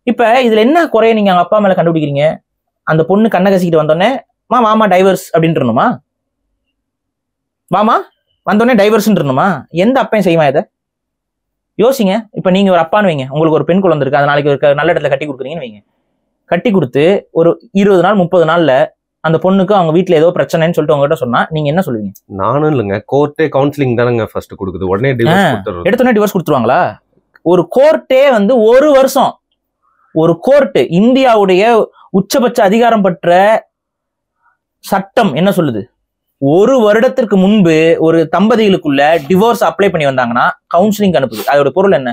இப்ப இதுல என்ன குறைய நீங்க அவங்க அப்பா மேல கண்டுபிடிக்கிறீங்க? அந்த பொண்ணு கண்ணை கசிக்கிட்டு வந்தோடனே வாமா டைவர்ஸ் அப்படின்ட்டுணுமா? வாமா வந்தோடனே டைவர்ஸ்ன்றணுமா? எந்த அப்பையும் செய்வான் இதை? யோசிங்க. இப்ப நீங்க ஒரு அப்பான்னு வைங்க, உங்களுக்கு ஒரு பெண் குழந்தை இருக்கு, அது நாளைக்கு ஒரு நல்ல இடத்துல கட்டி கொடுக்குறீங்கன்னு வைங்க. கட்டி கொடுத்து ஒரு 20 நாள் 30 நாள்ல அந்த பொண்ணுக்கு அவங்க வீட்டுல ஏதோ பிரச்சனைன்னு சொல்லிட்டு உங்ககிட்ட சொன்னா நீங்க என்ன சொல்லுவீங்க? நானும் இல்லைங்க, கோர்ட்டே கவுன்சிலிங் தானங்க ஃபர்ஸ்ட் கொடுக்குது, உடனே எடுத்தோடனே டிவோர்ஸ் கொடுத்துருவாங்களா? ஒரு கோர்ட்டே வந்து ஒரு வருஷம், ஒரு கோர்ட் இந்தியாவுடைய உச்சபட்ச அதிகாரம் பெற்ற சட்டம் என்ன சொல்லுது? 1 வருடத்திற்கு முன்பு ஒரு தம்பதிகளுக்குள்ள டிவோர்ஸ் அப்ளை பண்ணி வந்தாங்கன்னா கவுன்சிலிங் அனுப்புது. அதோட பொருள் என்ன?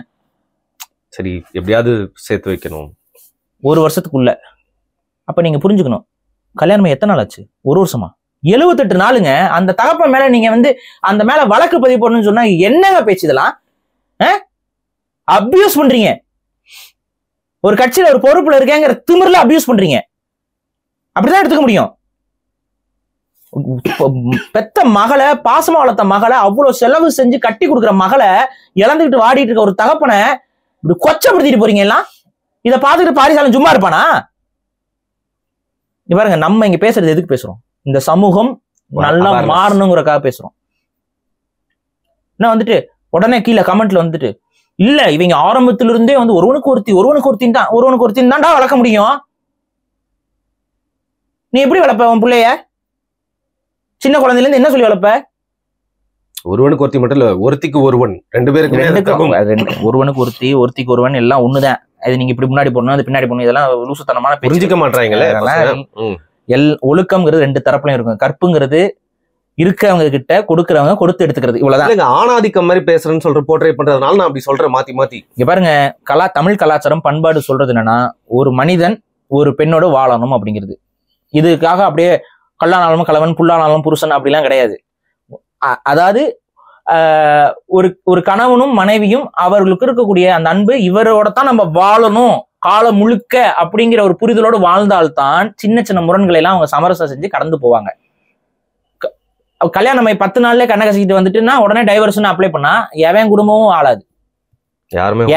சரி, எப்படியாவது சேர்த்து வைக்கணும் 1 வருஷத்துக்குள்ள. அப்ப நீங்க புரிஞ்சுக்கணும், கல்யாணம் எத்தனை நாள் ஆச்சு? 1 வருஷமா? 78 நாளுங்க. அந்த தகப்பன் மேல நீங்க வந்து அந்த மேல வழக்கு பதிவு பண்ணணும்னு சொன்னா என்னங்க பேச்சு இதெல்லாம்? அபியூஸ் பண்றீங்க. ஒரு கட்சியில ஒரு பொறுப்புல இருக்கேங்கிற திமிர்ல அபியூஸ் பண்றீங்க. அப்படிதான் எடுத்துக்க முடியும். பெத்த மகளை, பாசமா வளர்த்த மகளை, அவ்வளவு செலவு செஞ்சு கட்டி கொடுக்குற மகளை இழந்துகிட்டு வாடிட்டு இருக்க ஒரு தகப்பனை இப்படி கொச்சப்படுத்திட்டு போறீங்க எல்லாம். இதை பார்த்துட்டு பாரிசாலன் சும்மா இருப்பானா? பாருங்க, நம்ம இங்க பேசுறது எதுக்கு பேசுறோம்? இந்த சமூகம் நல்லா மாறணுங்கிறக்காக பேசுறோம். நான் வந்துட்டு உடனே கீழே கமெண்ட்ல வந்துட்டு இல்ல இவங்க ஆரம்பத்துல இருந்தே வந்து ஒருவனுக்கு ஒருத்தின் தான்டா வளர்க்க முடியும். நீ எப்படி வளர்ப்ப உன் பிள்ளைய? சின்ன குழந்தையில இருந்து என்ன சொல்லி வளர்ப்ப? ஒருவனுக்கு ஒருத்தி மட்டும் இல்ல, ஒருத்திக்கு ஒருவன், 2 பேருக்கு ஒருவனுக்கு ஒருத்தி, ஒருத்திக்கு ஒருவன், எல்லாம் ஒண்ணுதான். அது நீங்க இப்படி முன்னாடி போடணும், அது பின்னாடி போடணும், இதெல்லாம் லூசுத்தனமான புரிஞ்சுக்க மாட்டாங்களே. ஒழுக்கம்ங்கிறது 2 தரப்புலையும் இருக்கும். கற்புங்கிறது இருக்கவங்க கிட்ட, கொடுக்கறவங்க கொடுத்து எடுத்துக்கிறது, இவ்வளவுதான். ஆணாதிக்கம் மாதிரி பேசுறேன்னு சொல்ற போர்ட்ரே பண்றதுனால நான் அப்படி சொல்றேன் மாத்தி. இங்க பாருங்க, தமிழ் கலாச்சாரம் பண்பாடு சொல்றது என்னன்னா, ஒரு மனிதன் ஒரு பெண்ணோட வாழணும் அப்படிங்கிறது. இதுக்காக அப்படியே கல்லானாலும் கலவன், புல்லானாலும் புருஷன் அப்படிலாம் கிடையாது. அதாவது ஒரு கணவனும் மனைவியும் அவர்களுக்கு இருக்கக்கூடிய அந்த அன்பு, இவரோட தான் நம்ம வாழணும் காலம் முழுக்க அப்படிங்கிற ஒரு புரிதலோடு வாழ்ந்தால்தான் சின்ன சின்ன முரண்களை எல்லாம் அவங்க சமரசம் செஞ்சு கடந்து போவாங்க. கல்யாணம் 10 நாள்ல கண்ணை கசிக்கிட்டு வந்துட்டுன்னா உடனே டைவர்ஸ்னு அப்ளை பண்ணா எவன் குடும்பமும் ஆளாது,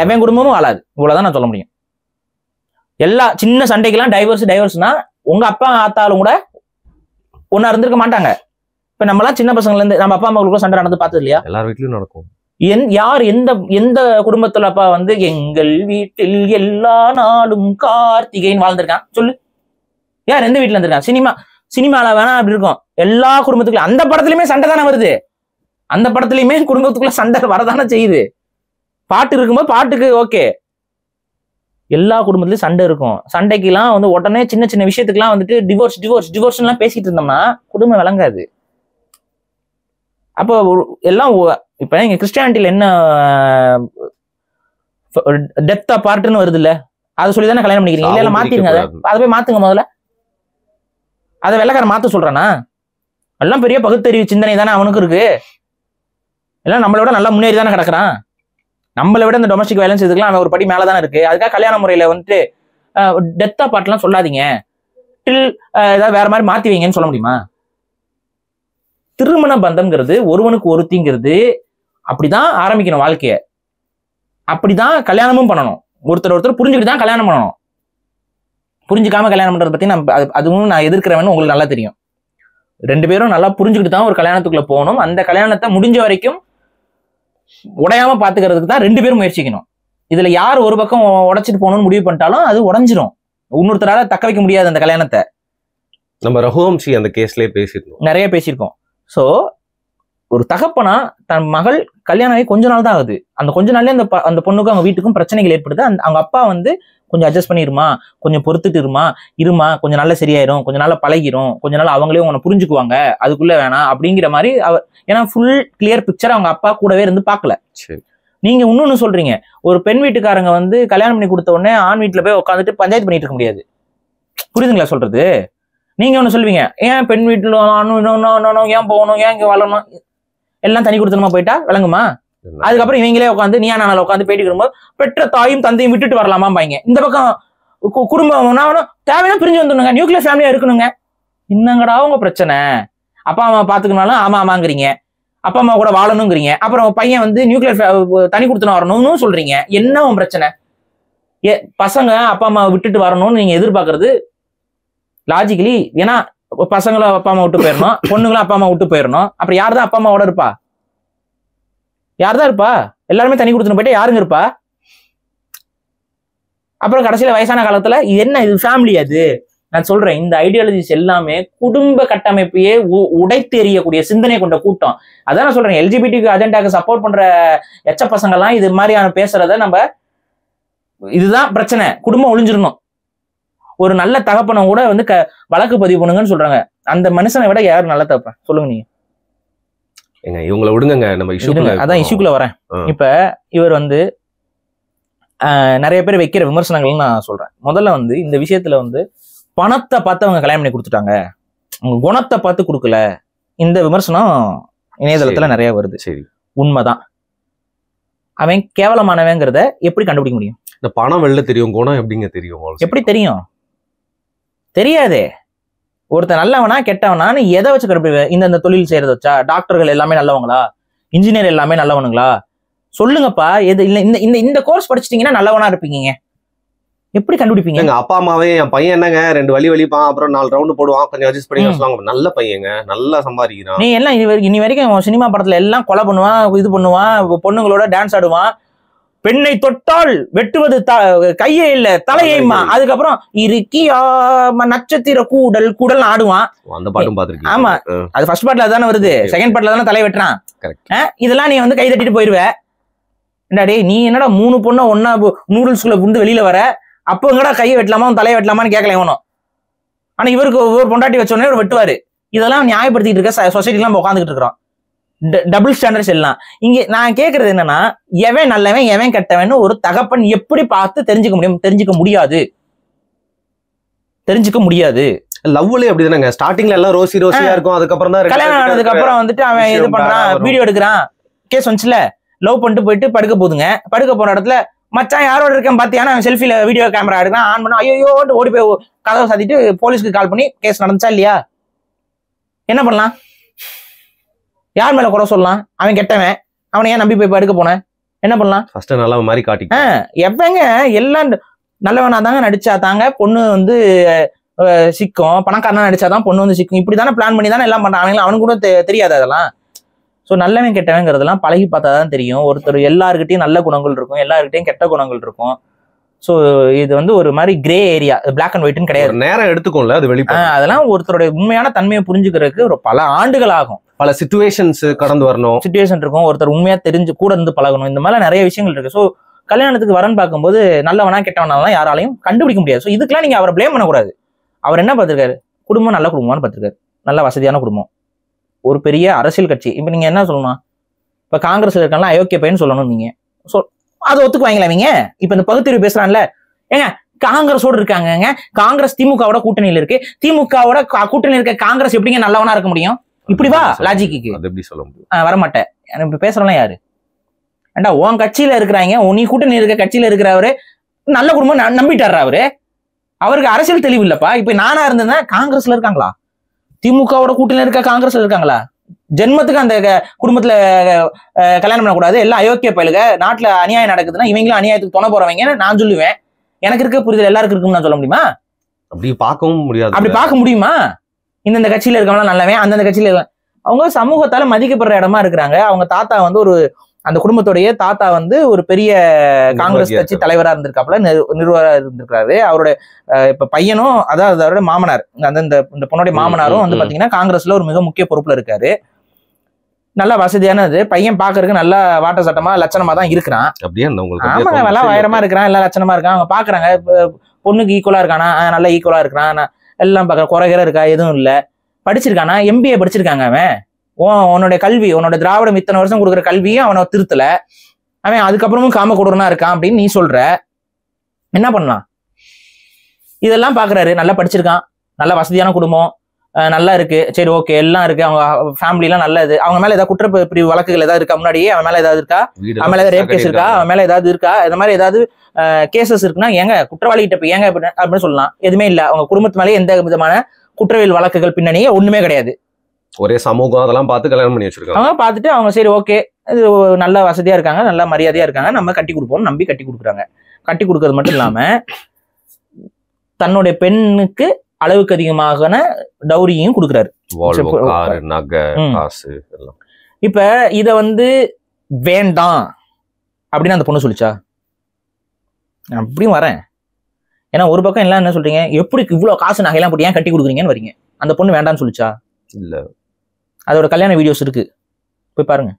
எவன் குடும்பமும் ஆளாது. இவ்வளவுதான் நான் சொல்ல முடியும். எல்லா சின்ன சண்டைக்கெல்லாம் டைவர்ஸ்னா உங்க அப்பா ஆத்தாலும் கூட ஒன்னா இருந்திருக்க மாட்டாங்க. இப்ப நம்மளாம் சின்ன பசங்கள்ல இருந்து நம்ம அப்பா அம்மாவுக்கு சண்டை நடந்து பார்த்தது இல்லையா? எல்லார் வீட்லயும் நடக்கும். யார் எந்த குடும்பத்துல அப்பா வந்து எங்கள் வீட்டில் எல்லா நாளும் கார்த்திகைன்னு வாழ்ந்திருக்கான் சொல்லு? யார் எந்த வீட்டுல இருந்திருக்கான்? சினிமால வேணா அப்படி இருக்கும். எல்லா குடும்பத்துக்குள்ள அந்த படத்துலயுமே சண்டை தானே வருது. அந்த படத்துலயுமே குடும்பத்துக்குள்ள சண்டை வரதானே செய்யுது. பாட்டு இருக்கும்போது பாட்டுக்கு ஓகே, எல்லா குடும்பத்திலயும் சண்டை இருக்கும். சண்டைக்கெல்லாம் வந்து உடனே சின்ன சின்ன விஷயத்துக்குலாம் வந்துட்டு டிவோர்ஸ் எல்லாம் பேசிட்டு இருந்தோம்னா குடும்பம் விளங்காது. அப்போ எல்லாம் இப்ப இங்க கிறிஸ்டியானிட்டியில என்ன டெப்த் பார்ட்னு வருது இல்ல, அதை சொல்லிதானே கல்யாணம் பண்ணிக்கிறீங்க. இல்ல மாத்திருங்க, அதை போய் மாத்துங்க முதல்ல. அதை வெள்ளைக்காரன் மாத்த சொல்றானா? எல்லாம் பெரிய பகுத்தறிவு சிந்தனை தானே அவனுக்கு இருக்கு. எல்லாம் நம்மளை விட நல்லா முன்னேறி தானே கிடக்குறான். நம்மளை விட இந்த டொமஸ்டிக் வயலன்ஸ் இதுக்கெல்லாம் அவன் ஒரு படி மேலதானே இருக்கு. அதுக்காக கல்யாண முறையில வந்துட்டு டெத்தா பாட்டுலாம் சொல்லாதீங்க, ஏதாவது வேற மாதிரி மாத்தி வைங்கன்னு சொல்ல முடியுமா? திருமண பந்தம்ங்கிறது ஒருவனுக்கு ஒருத்திங்கிறது அப்படிதான் ஆரம்பிக்கணும் வாழ்க்கைய. அப்படிதான் கல்யாணமும் பண்ணணும். ஒருத்தர் புரிஞ்சுக்கிட்டு தான் கல்யாணம் பண்ணணும். புரிஞ்சுக்காம கல்யாணம் பண்றதை பத்தி அதுவும் நான் எதிர்க்கிறவன்னு உங்களுக்கு நல்லா தெரியும். 2 பேரும் நல்லா புரிஞ்சுக்கிட்டு தான் ஒரு கல்யாணத்துக்குள்ள போகணும். அந்த கல்யாணத்தை முடிஞ்ச வரைக்கும் உடையாம பாத்துக்கிறதுக்கு தான் 2 பேரும் முயற்சிக்கணும். இதுல யார் ஒரு பக்கம் உடைச்சிட்டு போகணும்னு முடிவு பண்ணிட்டாலும் அது உடஞ்சிரும். இன்னொருத்தரால தக்க வைக்க முடியாது அந்த கல்யாணத்தை. நம்ம ரகுவம்சி அந்த கேஸ்லயே பேசிருக்கோம், நிறைய பேசியிருக்கோம். சோ ஒரு தகப்பனா தன் மகள் கல்யாணம் ஆகி கொஞ்ச நாள் தான் ஆகுது. அந்த கொஞ்ச நாள்லயே அந்த பொண்ணுக்கும் அவங்க வீட்டுக்கும் பிரச்சனைகள் ஏற்படுது. அவங்க அப்பா வந்து கொஞ்சம் அட்ஜஸ்ட் பண்ணிருமா, கொஞ்சம் பொறுத்துட்டு இருமா, கொஞ்சம் நாள்ல சரியாயிரும், கொஞ்ச நாள்ல பழகிரும், கொஞ்ச நாள் அவங்களே உன்னை புரிஞ்சுக்குவாங்க, அதுக்குள்ள வேணாம் அப்படிங்கிற மாதிரி ஏன்னா ஃபுல் கிளியர் பிக்சர் அவங்க அப்பா கூடவே இருந்து பாக்கல. நீங்க இன்னொன்னு சொல்றீங்க, ஒரு பெண் வீட்டுக்காரங்க வந்து கல்யாணம் பண்ணி கொடுத்த உடனே ஆண் வீட்டுல போய் உட்காந்துட்டு பஞ்சாயத்து பண்ணிட்டு இருக்க முடியாது. புரியுதுங்களா சொல்றது? நீங்க ஒண்ணு சொல்லுவீங்க, ஏன் பெண் வீட்டுல ஏன் போகணும், ஏன் இங்க வளரணும், எல்லாம் தனி கொடுத்தனமா போயிட்டா விளங்குமா? அதுக்கப்புறம் இவங்களே உட்காந்து நீயா நானால உட்காந்து பேட்டிக்கிறோம், பெற்ற தாயும் தந்தையும் விட்டுட்டு வரலாமா பாங்க. இந்த பக்கம் குடும்பம் தேவையான பிரிஞ்சு வந்துடுங்க, நியூக்ளியர் ஃபேமிலியா இருக்கணுங்க. என்னங்கடா உங்க பிரச்சனை? அப்பா அம்மா பாத்துக்கனாலும் ஆமாங்கிறீங்க, அப்பா அம்மா கூட வாழணுங்கிறீங்க, அப்புறம் பையன் வந்து நியூக்ளியர் தனி கொடுத்தன வரணும்னு சொல்றீங்க. என்ன உன் பிரச்சனை? பசங்க அப்பா அம்மா விட்டுட்டு வரணும்னு நீங்க எதிர்பார்க்கறது லாஜிக்கலி, ஏன்னா பசங்களும் அப்பா அம்மா விட்டு போயிடணும், பொண்ணுங்களும் அப்பா அம்மா விட்டு போயிடணும். அப்புறம் யார் தான் அப்பா அம்மாவோட இருப்பா? யார் தான் இருப்பா? எல்லாருமே தனி கொடுத்துட்டு போயிட்டா யாருங்க இருப்பா? அப்புறம் கடைசியில வயசான காலத்துல என்ன இது ஃபேமிலி? அது நான் சொல்றேன், இந்த ஐடியாலஜிஸ் எல்லாமே குடும்ப கட்டமைப்பையே உடைத்து எறியக்கூடிய சிந்தனை கொண்ட கூட்டம். அதான் நான் சொல்றேன், எல்ஜிபிடி அஜெண்டாக்கு சப்போர்ட் பண்ற எச்ச பசங்க எல்லாம் இது மாதிரியான பேசுறத நம்ம, இதுதான் பிரச்சனை, குடும்பம் ஒளிஞ்சிடணும். ஒரு நல்ல தகப்பனை கூட வந்து வழக்கு பதிவு பண்ணுங்கன்னு சொல்றாங்க. அந்த மனுஷனை விட யாரு நல்ல தகப்பன் சொல்லுங்க நீங்க? இவங்களை விடுங்க, நம்ம இஷ்யூக்குள்ள, அதான் இஷ்யூக்குள்ள வரேன். இப்ப இவர் வந்து நிறைய பேர் வைக்கிற விமர்சனங்கள் நான் சொல்றேன். முதல்ல வந்து இந்த விஷயத்துல வந்து பணத்தை பார்த்து அவங்க கல்யாணம் பண்ணி கொடுத்துட்டாங்க, குணத்தை பார்த்து கொடுக்கல, இந்த விமர்சனம் இணையதளத்துல நிறைய வருது. சரி, உண்மைதான். அவன் கேவலமானவங்கிறத எப்படி கண்டுபிடிக்க முடியும்? இந்த பணம் வெளில தெரியும், குணம் எப்படிங்க தெரியும்? எப்படி தெரியும்? தெரியாதே. ஒருத்தர் நல்லவனா கெட்டவனான்னு எதை வச்சு கண்டுபிடிப்ப? இந்த தொழில் செய்யறத வச்சா? டாக்டர்கள் எல்லாமே நல்லவங்களா, இன்ஜினியர் எல்லாமே நல்லவனுங்களா? சொல்லுங்கப்பா. எது இல்ல, இந்த கோர்ஸ் படிச்சிட்டீங்கன்னா நல்லவனா இருப்பீங்க, எப்படி கண்டுபிடிப்பீங்க? எங்க அப்பா அம்மாவே என் பையன் என்னங்க 2 வழி வலிப்பான், அப்புறம் 4 ரவுண்டு போடுவான், கொஞ்சம் அட்ஜஸ்ட் பண்ணி சொல்லுவாங்க, நல்ல பையங்க, நல்லா சம்பாதிக்கிறான். நீ எல்லாம் இனி வரைக்கும் சினிமா படத்துல எல்லாம் கொலை பண்ணுவான், இது பண்ணுவான், பொண்ணுங்களோட டான்ஸ் ஆடுவான், பெண்ணை தொட்டால் வெட்டுவது கையே இல்ல தலையைமா, அதுக்கப்புறம் இருக்கியா நட்சத்திர குடல் ஆடுவான். அந்த பாட்டும் பாத்துருக்கீங்க? ஆமா, அது ஃபர்ஸ்ட் பார்ட்ல தானே வருது, செகண்ட் பார்ட்ல தானே தலை வெட்டுறான். இதெல்லாம் நீ வந்து கை தட்டிட்டு போயிருவ. என்னடா நீ என்னடா 3 பொண்ணு ஒன்னா நூடுல்ஸ்குள்ள புந்து வெளியில வர, அப்போ எங்கடா கையை வெட்டலாமா தலையை வெட்டலாமான்னு கேட்கல இவனும். ஆனா இவருக்கு ஒவ்வொரு பொண்டாட்டி வச்சோடனே இவர் வெட்டுவாரு. இதெல்லாம் நியாயப்படுத்திட்டு இருக்க சொசைட்டிலாம் உட்காந்துக்கிட்டு இருக்கிறோம். டபுள் ஸ்டாண்டர்ட்ஸ் எல்லாம். இங்க நான் கேட்கறது என்னன்னா, எவன் நல்லவன் எவன் கெட்டவன் ஒரு தகப்பன் எப்படி பார்த்து தெரிஞ்சுக்க முடியும்? தெரிஞ்சுக்க முடியாது. லவ்லயே அப்படிதானங்க, ஸ்டார்டிங்ல எல்லாம் ரோசியா இருக்கும், அதுக்கப்புறம் தான் கல்யாணம் ஆனதுக்கு அப்புறம் வந்துட்டு அவன் இது பண்றான், வீடியோ எடுக்கிறான், கேஸ் வந்துச்சுல, லவ் பண்ணிட்டு போயிட்டு படுக்க போதுங்க. படுக்க போன இடத்துல மச்சான் யாரோட இருக்கேன் பாத்தியானா, அவன் செல்ஃபில வீடியோ கேமரா எடுக்கிறான், ஆன் பண்ணா ஐயோ ஓடி போய் கதவை சாத்திட்டு போலீஸ்க்கு கால் பண்ணி கேஸ் நடந்துச்சா இல்லையா? என்ன பண்ணலாம்? யார் மேல குறை சொல்லலாம்? அவன் கெட்டவன், அவனை ஏன் நம்பி போய் படுக்க போன? என்ன பண்ணலாம்? ஃபர்ஸ்ட் நல்ல மாதிரி காட்டி எப்பங்க எல்லாம் நல்லவனா தாங்க நடிச்சா தாங்க பொண்ணு வந்து சிக்கும், பணக்காரனா நடிச்சாதான் பொண்ணு வந்து சிக்கும், இப்படிதானே பிளான் பண்ணி தானே எல்லாம் பண்றாங்க. அவனுக்கு கூட தெரியாது அதெல்லாம். ஸோ நல்லவன் கெட்டவங்கிறதெல்லாம் பழகி பார்த்தா தான் தெரியும். ஒருத்தர் எல்லாருக்கிட்டையும் நல்ல குணங்கள் இருக்கும், எல்லாருக்கிட்டையும் கெட்ட குணங்கள் இருக்கும். ஸோ இது வந்து ஒரு மாதிரி கிரே ஏரியா, பிளாக் அண்ட் ஒயிட்னு கிடையாது. நேரம் எடுத்துக்கோல அது வெளியே. அதெல்லாம் ஒருத்தருடைய உண்மையான தன்மையை புரிஞ்சுக்கிறதுக்கு ஒரு பல ஆண்டுகள் ஆகும், பல சிச்சுவேஷன்ஸ் கடந்து வரணும், சிச்சுவேஷன் இருக்கும், ஒருத்தர் உண்மையா தெரிஞ்சு கூட இருந்து பழகணும், இந்த மாதிரி நிறைய விஷயங்கள் இருக்கு. ஸோ கல்யாணத்துக்கு வரன்னு பார்க்கும்போது நல்லவனா கெட்டவனாலாம் யாராலையும் கண்டுபிடிக்க முடியாது. ஸோ இதுக்கெல்லாம் நீங்க அவரை பிளேம் பண்ணக்கூடாது. அவர் என்ன பார்த்திருக்காரு? குடும்பம் நல்ல குடும்பம்னு பார்த்திருக்காரு, நல்ல வசதியான குடும்பம், ஒரு பெரிய அரசியல் கட்சி. இப்ப நீங்க என்ன சொல்லணும்? இப்ப காங்கிரஸ் இருக்கலாம் அயோக்கிய பையன்னு சொல்லணும் நீங்க. அதை ஒத்துக்குவாங்களா நீங்க? இப்ப இந்த பகுத்தறிவு பேசுறான்ல, ஏங்க காங்கிரஸோட இருக்காங்க, காங்கிரஸ் திமுகவோட கூட்டணியில இருக்கு, திமுகவோட கூட்டணி இருக்க காங்கிரஸ் எப்படிங்க நல்லவனா இருக்க முடியும்? இப்படி வா லாஜிக்கு. வரமாட்டேன். இப்ப பேசுறலாம் யாரு? ஏண்டா உன் கட்சியில இருக்கிறாங்க, நீ கூட்டணி இருக்க கட்சியில இருக்கிறவரு நல்ல குடும்பம் நம்பிட்டாரு. அவருக்கு அரசியல் தெளிவு இல்லப்பா. இப்ப நானா இருந்தேன்னா காங்கிரஸ்ல இருக்காங்களா, திமுகவோட கூட்டணியில இருக்க காங்கிரஸ்ல இருக்காங்களா? ஜென்மத்துக்கு அந்த குடும்பத்துல கல்யாணம் பண்ணக்கூடாது, எல்லாம் அயோக்கிய பயலுக, நாட்டுல அநியாயம் நடக்குதுன்னா இவங்களும் அநியாயத்துக்கு துணை போறவங்க நான் சொல்லுவேன். எனக்கு இருக்க புரிதல் எல்லாருக்கும் இருக்குன்னு நான் சொல்ல முடியுமா? அப்படி பார்க்கவும் முடியாது. அப்படி பார்க்க முடியுமா? இந்தந்த கட்சியில இருக்கவங்களாம் நல்லவன், அந்தந்த கட்சியில இருக்க அவங்க சமூகத்தால மதிக்கப்படுற இடமா இருக்கிறாங்க. அவங்க தாத்தா வந்து ஒரு அந்த குடும்பத்துடைய தாத்தா வந்து ஒரு பெரிய காங்கிரஸ் கட்சி தலைவரா இருந்திருக்காப்புல, நிறுவனரா இருந்திருக்காரு. அவரோட இப்ப பையனும் அதாவது அவரோட மாமனார், அந்த இந்த பொண்ணுடைய மாமனாரும் வந்து பாத்தீங்கன்னா காங்கிரஸ்ல ஒரு மிக முக்கிய பொறுப்புல இருக்காரு. நல்லா வசதியானது பையன் பாக்குறதுக்கு நல்லா வாட்ட சட்டமா லட்சணமா தான் இருக்கிறான். ஆமாங்க, நல்லா உயரமா இருக்கிறான், எல்லாம் லட்சணமா இருக்கான். அவங்க பாக்குறாங்க பொண்ணுக்கு ஈக்குவலா இருக்கானா, நல்லா ஈக்குவலா இருக்கிறான், எல்லாம் பாக்குற குறைகிற இருக்கா, எதுவும் இல்ல. படிச்சிருக்கானா, MBA படிச்சிருக்காங்க. அவன் உன்னோட கல்வி, உன்னோட திராவிடம் இத்தனை வருஷம் கொடுக்குற கல்வியும் அவனை திருத்தல, அவன் அதுக்கப்புறமும் காம கொடூரனா இருக்கான் அப்படின்னு நீ சொல்ற. என்ன பண்ணலாம்? இதெல்லாம் பாக்குறாரு, நல்லா படிச்சிருக்கான், நல்ல வசதியான குடும்பம், நல்லா இருக்கு, சரி ஓகே எல்லாம் இருக்கு, அவங்க ஃபேமிலி எல்லாம் நல்லது. அவங்க மேல ஏதாவது குற்றப்பிரிவு வழக்குகள் ஏதாவது இருக்கா, முன்னாடியே அவன் மேல ஏதாவது இருக்கா, அவன் மேல ஏதாவது ரேப் கேஸ் இருக்கா, அவன் மேல ஏதாவது இருக்கா, இந்த மாதிரி ஏதாவது கேசஸ் இருக்குன்னா ஏங்க குற்றவாளி கிட்ட போய் ஏங்க அப்படின்னு சொல்லலாம். எதுவுமே இல்ல, அவங்க குடும்பத்து மேலே எந்த விதமான குற்றவியல் வழக்குகள் பின்னணியே ஒண்ணுமே கிடையாது. ஒரே சமூகம் அதெல்லாம் பார்த்து கல்யாணம் பண்ணி வச்சிருக்காங்க. அவங்க பார்த்துட்டு அவங்க சரி ஓகே இது நல்ல வசதியா இருக்காங்க, நல்ல மரியாதையா இருக்காங்க, நம்ம கட்டி கொடுப்போம் நம்பி கட்டி கொடுக்குறாங்க. கட்டி கொடுக்கறது மட்டும் இல்லாம தன்னுடைய பெண்ணுக்கு அளவுக்கு அதிகமான டௌரியும் கொடுக்குறாரு. இப்ப இத வந்து வேண்டாம் அப்படின்னு அந்த பொண்ணு சொல்லிச்சா? அப்படியும் வரேன். ஏன்னா ஒரு பக்கம் எல்லாம் என்ன சொல்றீங்க, எப்படி இவ்வளவு காசு நகையெல்லாம் போட்டு ஏன் கட்டி கொடுக்குறீங்கன்னு வரீங்க. அந்த பொண்ணு வேண்டாம்னு சொல்லிச்சா? இல்ல, அதோட கல்யாண வீடியோஸ் இருக்கு, போய் பாருங்க.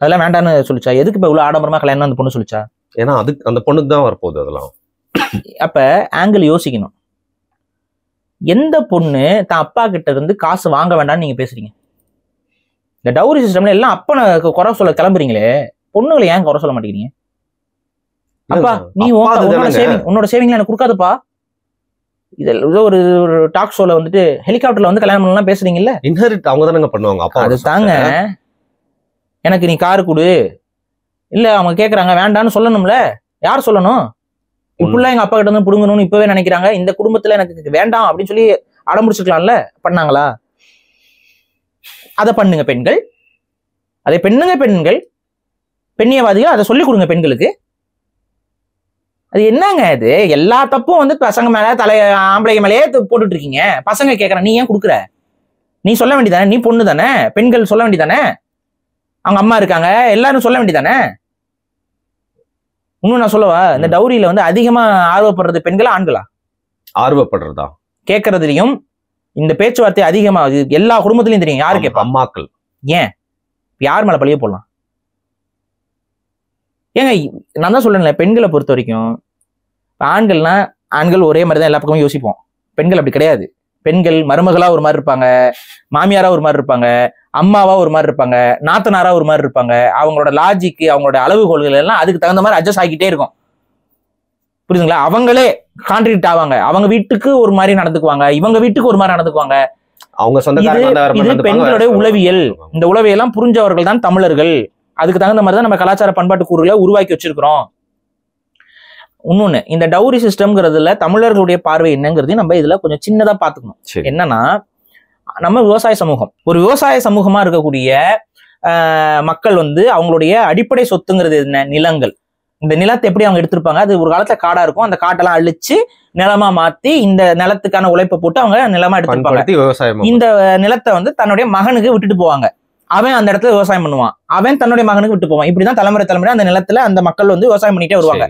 அதெல்லாம் வேண்டான்னு சொல்லிச்சா? எதுக்கு இப்ப இவ்வளவு ஆடம்பரமா கல்யாணம் அந்த பொண்ணு சொல்லிச்சா? ஏன்னா அதுக்கு அந்த பொண்ணுக்கு தான் வரப்போகுது அதெல்லாம். அப்ப ஆங்கிள் யோசிக்கணும். எந்த பொண்ணு தான் அப்பா கிட்ட இருந்து காசு வாங்க வேண்டாம்னு நீங்க பேசுறீங்க? இந்த டவுரி சிஸ்டம்ல எல்லாம் அப்பனை குறை சொல்ல கிளம்புறீங்களே, பொண்ணுகளை ஏன் குறை சொல்ல மாட்டேங்கிறீங்க? அப்பா நீ உன்னோட சேவிங்ல எனக்கு கொடுக்காதப்பா. இதுல ஒரு டாக் ஷோல வந்துட்டு ஹெலிகாப்டர்ல வந்து கல்யாணம் பண்ணலாம் பேசுறீங்கல்ல, இன்ஹெரிட் அவங்க தானங்க பண்ணுவாங்க. அப்பா அது தாங்க, எனக்கு நீ காரு கொடு இல்ல அவங்க கேக்குறாங்க வேண்டான்னு சொல்லணும்ல. யார் சொல்லணும்? இப்படிலாம் எங்க அப்பா கிட்ட இருந்து புடுங்கணும்னு இப்பவே நினைக்கிறாங்க. இந்த குடும்பத்துல எனக்கு வேண்டாம் அப்படின்னு சொல்லி அடம்பிடிச்சிருக்கலாம்ல, பண்ணாங்களா? அதை பண்ணுங்க பெண்கள், அதை பெண்கள் பெண்ணியவாதிகள், அதை சொல்லிக் கொடுங்க பெண்களுக்கு. அது என்னங்க இது? எல்லா தப்பும் வந்து பசங்க மேல ஆம்பளை மேலேயே போட்டுட்டு இருக்கீங்க. பசங்க கேட்கறான், நீ ஏன் கொடுக்குற? நீ சொல்ல வேண்டியதானே, நீ பொண்ணு தானே, பெண்கள் சொல்ல வேண்டியதானே, அவங்க அம்மா இருக்காங்க எல்லாரும் சொல்ல வேண்டியதானே. இன்னும் நான் சொல்லவா, இந்த டௌரியில வந்து அதிகமா ஆர்வப்படுறது பெண்களா ஆண்களா? ஆர்வப்படுறதா? கேட்கறதுலயும் இந்த பேச்சுவார்த்தை அதிகமா எல்லா குடும்பத்திலையும் தெரியும். யாரு கேட்பா? அம்மாக்கள். ஏன் யார் மேல பழிய போடலாம்? ஏங்க நான் தான் சொல்றேன்ல, பெண்களை பொறுத்த வரைக்கும் ஆண்கள் ஒரே மாதிரி தான் எல்லா பக்கமும் யோசிப்போம். பெண்கள் அப்படி கிடையாது. பெண்கள் மருமகளா ஒரு மாதிரி இருப்பாங்க, மாமியாரா ஒரு மாதிரி இருப்பாங்க, அம்மாவா ஒரு மாதிரி இருப்பாங்க, நாத்தனாரா ஒரு மாதிரி இருப்பாங்க. அவங்களோட லாஜிக்கு, அவங்களோட அளவுகோல்கள் எல்லாம் அதுக்கு தகுந்த மாதிரி அட்ஜஸ்ட் ஆகிட்டே இருக்கும். புரியுதுங்களா? அவங்களே கான்ட்ரிபியூட் ஆவாங்க. அவங்க வீட்டுக்கு ஒரு மாதிரி நடந்துக்குவாங்க, இவங்க வீட்டுக்கு ஒரு மாதிரி நடந்துக்குவாங்க. அவங்க இது பெண்களுடைய உளவியல். இந்த உளவியெல்லாம் புரிஞ்சவர்கள் தான் தமிழர்கள். அதுக்கு தகுந்த மாதிரி தான் நம்ம கலாச்சார பண்பாட்டு கூறுகளை உருவாக்கி வச்சிருக்கிறோம். இன்னொன்னு, இந்த டௌரி சிஸ்டம்ங்கிறதுல தமிழர்களுடைய பார்வை என்னங்கிறதையும் நம்ம இதுல கொஞ்சம் சின்னதா பாத்துக்கணும். என்னன்னா, நம்ம விவசாய சமூகம், ஒரு விவசாய சமூகமா இருக்கக்கூடிய மக்கள் வந்து அவங்களுடைய அடிப்படை சொத்துங்கிறது என்ன? நிலங்கள். இந்த நிலத்தை எப்படி அவங்க எடுத்திருப்பாங்க? அது ஒரு காலத்துல காடா இருக்கும், அந்த காட்டெல்லாம் அழிச்சு நிலமா மாத்தி இந்த நிலத்துக்கான உழைப்பை போட்டு அவங்க நிலமா எடுத்திருப்பாங்க. இந்த நிலத்தை வந்து தன்னுடைய மகனுக்கு விட்டுட்டு போவாங்க. அவன் அந்த இடத்துல விவசாயம் பண்ணுவான், அவன் தன்னுடைய மகனுக்கு விட்டு போவான். இப்படிதான் தலைமுறை அந்த நிலத்துல அந்த மக்கள் வந்து விவசாயம் பண்ணிட்டே வருவாங்க.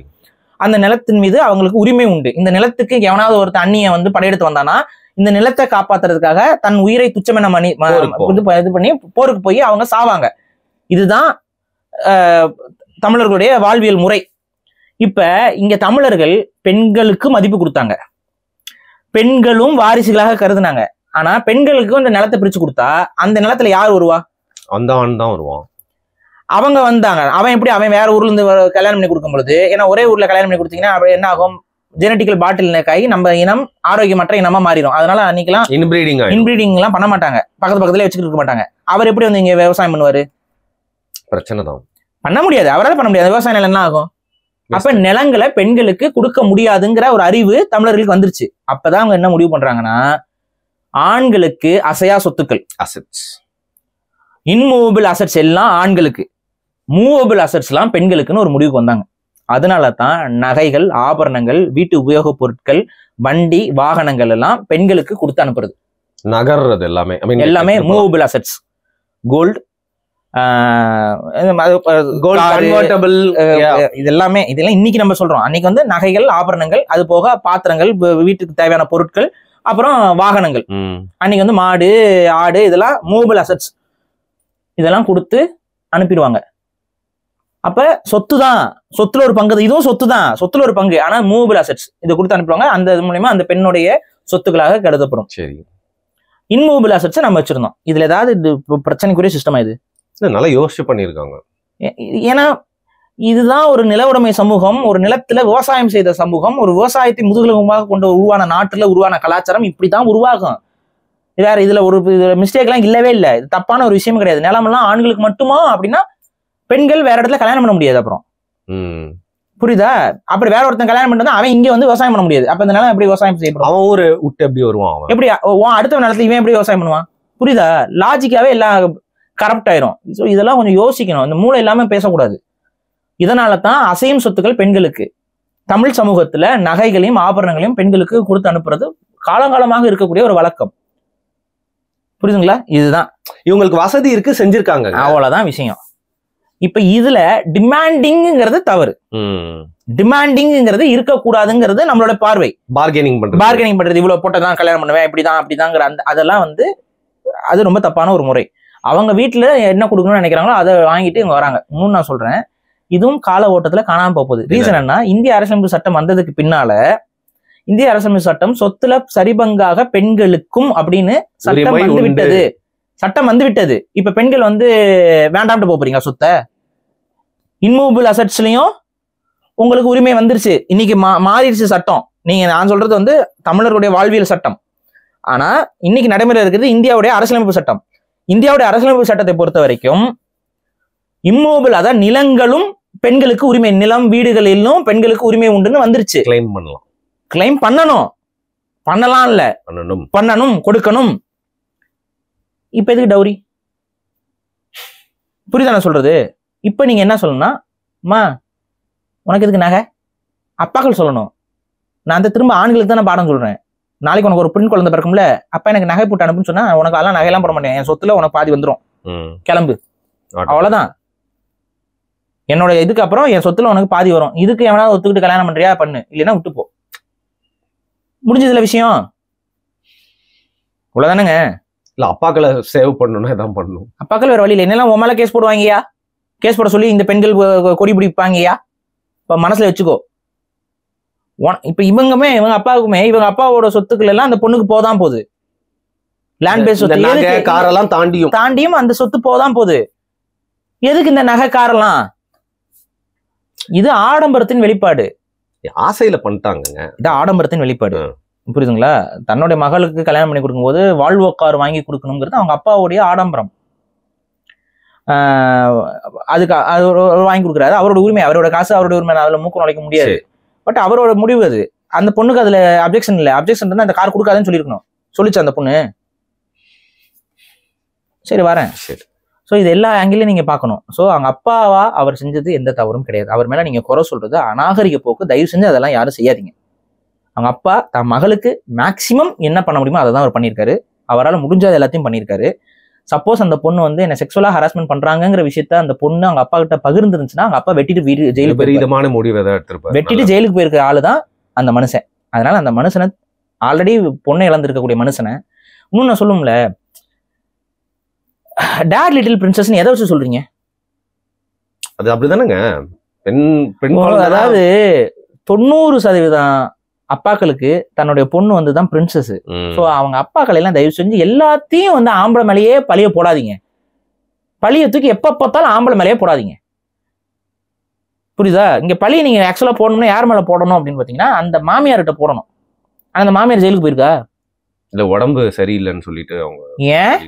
அந்த நிலத்தின் மீது அவங்களுக்கு உரிமை உண்டு. இந்த நிலத்துக்கு எவனாவது ஒருத்தர் அந்நிய வந்து படையெடுத்து வந்தானா இந்த நிலத்தை காப்பாத்துறதுக்காக தன் உயிரை துச்சமென இது பண்ணி போருக்கு போய் அவங்க சாவாங்க. இதுதான் தமிழர்களுடைய வாழ்வியல் முறை. இப்ப இங்க தமிழர்கள் பெண்களுக்கு மதிப்பு கொடுத்தாங்க, பெண்களும் வாரிசுகளாக கருதுனாங்க. ஆனா பெண்களுக்கும் இந்த நிலத்தை பிரிச்சு கொடுத்தா அந்த நிலத்துல யார் வருவா? அந்த ஆண் தான் வருவான். அவங்க வந்தாங்க. அவன் எப்படி? அவன் வேற ஊர்ல இருந்து கல்யாணம் பண்ணி கொடுக்கும் பொழுது, ஏன்னா ஒரே ஊர்ல கல்யாணம் பண்ணி கொடுத்தீங்கன்னா என்ன ஆகும்? ஜெனட்டிக்கல் பாட்டில் ஆகி நம்ம இனம் ஆரோக்கியமற்ற இனமா மாறிடும். அதனால அன்னைக்கெல்லாம் இன்பிரீடிங் எல்லாம் பண்ண மாட்டாங்க, பக்கத்துல வச்சுக்கிட்டு இருக்க மாட்டாங்க. அவர் எப்படி வந்து இங்க விவசாயம் பண்ணுவாரு? பிரச்சனை தான், பண்ண முடியாது, அவரால் பண்ண முடியாது. விவசாய நிலம் என்ன ஆகும்? அப்ப நிலங்களை பெண்களுக்கு கொடுக்க முடியாதுங்கிற ஒரு அறிவு தமிழர்களுக்கு வந்துருச்சு. அப்பதான் அவங்க என்ன முடிவு பண்றாங்கன்னா, ஆண்களுக்கு அசையா சொத்துக்கள், அசெட்ஸ், இன்மூவபிள் அசெட்ஸ் எல்லாம் ஆண்களுக்கு, மூவபிள் அசெட்ஸ் எல்லாம் பெண்களுக்குன்னு ஒரு முடிவுக்கு வந்தாங்க. அதனால தான் நகைகள், ஆபரணங்கள், வீட்டு உபயோகப் பொருட்கள், வண்டி, வாகனங்கள் எல்லாம் பெண்களுக்கு கொடுத்து அனுப்புறது. நகர்றது எல்லாமே எல்லாமே மூவபிள் அசெட்ஸ். கோல்டு, கன்வெர்ட்டபிள், இதெல்லாம் இன்னைக்கு நம்ம சொல்றோம். அன்னைக்கு வந்து நகைகள், ஆபரணங்கள், அது போக பாத்திரங்கள், வீட்டுக்கு தேவையான பொருட்கள், அப்புறம் வாகனங்கள். அன்னைக்கு வந்து மாடு, ஆடு, இதெல்லாம் மூவபிள் அசெட்ஸ். இதெல்லாம் கொடுத்து அனுப்பிடுவாங்க. அப்ப சொத்து தான், சொத்துல ஒரு பங்கு, இதுவும் சொத்து தான், சொத்துல ஒரு பங்கு. ஆனா மூவபிள் அசெட்ஸ் இதை கொடுத்து அனுப்பிடுவாங்க. அந்த இது மூலமா அந்த பெண்ணுடைய சொத்துக்களாக கருதப்படும். சரி, இன்மூவபிள் அசெட்ஸ் நம்ம வச்சிருந்தோம். இதுல ஏதாவது பிரச்சனைக்குரிய சிஸ்டமா இது? நல்லா யோசிச்சு பண்ணிருக்காங்க. ஏன்னா இதுதான் ஒரு நில உடைமை சமூகம், ஒரு நிலத்துல விவசாயம் செய்த சமூகம், ஒரு விவசாயத்தை முதுகெலும்பாக கொண்ட உருவான நாட்டுல உருவான கலாச்சாரம் இப்படிதான் உருவாகும். வேற இதுல ஒரு மிஸ்டேக் எல்லாம் இல்லவே இல்லை. இது தப்பான ஒரு விஷயம் கிடையாது. நிலமெல்லாம் ஆண்களுக்கு மட்டுமா அப்படின்னா பெண்கள் வேற இடத்துல கல்யாணம் பண்ண முடியாது. அப்புறம் புரியுதா? அப்படி வேற ஒருத்தன் கல்யாணம் பண்ணா அவன் இங்க வந்து விவசாயம் பண்ண முடியாது. அப்ப இந்த நிலம் எப்படி விவசாயம் செய்யப்படும்? அவன் ஊரு விட்டு எப்படி வருவான்? எப்படி அடுத்த நிலத்துல இவன் எப்படி விவசாயம் பண்ணுவான்? புரியுதா? லாஜிக்காவே எல்லாம் கரப்ட் ஆயிரும். இதெல்லாம் கொஞ்சம் யோசிக்கணும். இந்த மூளை இல்லாம பேசக்கூடாது. இதனால தான் அசையும் சொத்துக்கள் பெண்களுக்கு தமிழ் சமூகத்துல நகைகளையும் ஆபரணங்களையும் பெண்களுக்கு கொடுத்து அனுப்புறது காலங்காலமாக இருக்கக்கூடிய ஒரு வழக்கம். புரியுதுங்களா? இதுதான் இவங்களுக்கு வசதி இருக்கு, செஞ்சிருக்காங்க, அவ்வளவுதான் விஷயம். இப்ப இதுல டிமாண்டிங்கிறது தவறு. டிமாண்டிங்கிறது இருக்கக்கூடாதுங்கிறது நம்மளோட பார்வை. பார்கெனிங் பண்றது, இவ்வளவு போட்டதான் கல்யாணம் பண்ணுவேன், இப்படிதான் அப்படிதாங்கிற அதெல்லாம் வந்து அது ரொம்ப தப்பான ஒரு முறை. அவங்க வீட்டுல என்ன கொடுக்கணும்னு நினைக்கிறாங்களோ அதை வாங்கிட்டு இவங்க வராங்க. இன்னும் நான் சொல்றேன், இதுவும் கால ஓட்டத்துல காணாம போகுது. ரீசன் என்ன? இந்திய அரசியலமைப்பு சட்டம் வந்ததுக்கு பின்னால இந்திய அரசியலமைப்பு சட்டம் சொத்துல சரிபங்காக பெண்களுக்கும் அப்படின்னு சட்டம் வந்து விட்டது. சட்டம் வந்து விட்டது. இப்ப பெண்கள் வந்து வேண்டாம்ட்டு போறீங்க சொத்தை. இன்மூவபிள் அசெட்ஸ்லயும் உங்களுக்கு உரிமை வந்துருச்சு. இன்னைக்கு மாறிடுச்சு சட்டம். நீங்க நான் சொல்றது வந்து தமிழர்களுடைய வாழ்வியல் சட்டம். ஆனா இன்னைக்கு நடைமுறை இருக்கிறது இந்தியாவுடைய அரசியலமைப்பு சட்டம். இந்தியாவுடைய அரசியலமைப்பு சட்டத்தை பொறுத்த வரைக்கும் இம்மூவபிள், அதாவது நிலங்களும் பெண்களுக்கு உரிமை, நிலம் வீடுகளிலும் பெண்களுக்கு உரிமை உண்டுன்னு வந்துருச்சு. கிளைம் பண்ணலாம், கிளைம் பண்ணணும், பண்ணலாம் இல்ல, பண்ணணும், கொடுக்கணும். இப்ப எதுக்கு டவுரி? புரியுதா நான் சொல்றது? இப்ப நீங்க என்ன சொல்லணும்னா, அம்மா உனக்கு எதுக்கு நகை? அப்பாக்கள் சொல்லணும். நான் அந்த திரும்ப ஆண்களுக்கு தான் நான் பாடம் சொல்றேன். நாளைக்கு உனக்கு ஒரு பெண் குழந்தை பிறக்கும்ல, அப்பா எனக்கு நகை போட்டு அனுப்புன்னு சொன்னா உனக்கு அதெல்லாம் நகையெல்லாம் போட மாட்டேன், என் சொத்துல உனக்கு பாதி வந்துடும், கிளம்பு, அவ்வளவுதான். என்னோட இதுக்கு அப்புறம் என் சொத்துல உனக்கு பாதி வரும். இதுக்கு எவனாவது ஒத்துக்கிட்டு கல்யாணம் பண்றியா பண்ணு, இல்லைன்னா விட்டு போ. முடிஞ்சதுல விஷயம் இவ்வளவுதானங்க. இல்ல அப்பாக்களை சேவ் பண்ணணும்னா இதான் பண்ணணும். அப்பாக்கள் வேற வழியில் என்னெல்லாம் உன் மேல கேஸ் போடுவாங்கயா, கேஸ் போட சொல்லி இந்த பெண்கள் கொடி பிடிப்பாங்கயா. இப்ப மனசுல வச்சுக்கோ. இப்ப இவங்க அப்பாவுக்குமே இவங்க அப்பாவோட சொத்துக்கள் எல்லாம் அந்த பொண்ணுக்கு போதான் போகுது. லேண்ட் பேஸ் சொத்து, காரெல்லாம் தாண்டியும் அந்த சொத்து போதான் போகுது. எதுக்கு இந்த நகை காரெல்லாம்? இது ஆடம்பரத்தின் வெளிப்பாடு. ஆசையில பண்ணிட்டாங்க. இது ஆடம்பரத்தின் வெளிப்பாடு. புரியுதுங்களா? தன்னுடைய மகளுக்கு கல்யாணம் பண்ணி கொடுக்கும்போது வால்வோ கார் வாங்கி கொடுக்கணுங்கிறது அவங்க அப்பாவுடைய ஆடம்பரம். அதுக்கு வாங்கி கொடுக்குறாரு, அவரோட உரிமை, அவரோட காசு, அவரோட உரிமை. அதுல மூக்கு நுழைக்க முடியாது. பட் அவரோட முடிவு அது. அந்த பொண்ணுக்கு அதுல அப்ஜெக்ஷன் இல்லை. அப்ஜெக்ஷன் இருந்தா அந்த கார் கொடுக்காதுன்னு சொல்லியிருக்கணும். சொல்லிச்சு அந்த பொண்ணு. சரி வரேன். ஸோ இது எல்லா ஆங்கிலையும் நீங்க பார்க்கணும். ஸோ அவங்க அப்பாவா அவர் செஞ்சது எந்த தவறும் கிடையாது. அவர் மேல நீங்க குறை சொல்றது அநாகரிக போக்கு. தயவு செஞ்சு அதெல்லாம் யாரும் செய்யாதீங்க. அவங்க அப்பா தன் மகளுக்கு மேக்சிமம் என்ன பண்ண முடியுமோ அதை தான் அவர் பண்ணியிருக்காரு. அவரால் முடிஞ்சது எல்லாத்தையும் பண்ணியிருக்காரு. சப்போஸ் அந்த பொண்ணு வந்து என்ன செக்ஷுவலா ஹராஸ்மெண்ட் பண்றாங்கிற விஷயத்த அந்த பொண்ணு அவங்க அப்பா கிட்ட பகிர்ந்துருந்துச்சுன்னா அவங்க அப்பா வெட்டிட்டு ஜெயிலுக்கு முடிவு வெட்டிட்டு ஜெயிலுக்கு போயிருக்கிற ஆளுதான் அந்த மனுஷன். அதனால அந்த மனுஷனை, ஆல்ரெடி பொண்ணை இழந்திருக்கக்கூடிய மனுஷனை, இன்னும் நான் சொல்லும்ல, டேட் லிட்டில் பிரின்சஸ்ன்னு எதை வச்சு சொல்றீங்க? அது அப்படிதானங்க. அதாவது 90% அப்பாக்களுக்கு தன்னுடைய பொண்ணு வந்துதான் பிரின்சஸ். சோ அவங்க அப்பாக்கள் எல்லாம் தயவு செஞ்சு எல்லாத்தையும் வந்து ஆம்பளை மேலேயே பழிய போடாதீங்க. பழிய தூக்கி எப்ப பார்த்தாலும் ஆம்பளை மேலேயே போடாதீங்க. புரியுதா? இங்க பழிய நீங்க ஆக்சுவலா போடணும்னா யார் மேல போடணும் அப்படின்னு பாத்தீங்கன்னா அந்த மாமியார்கிட்ட போடணும். அந்த மாமியார் ஜெயிலுக்கு போயிருக்கா? இல்ல உடம்பு சரியில்லைன்னு சொல்லிட்டு அவங்க ஏன்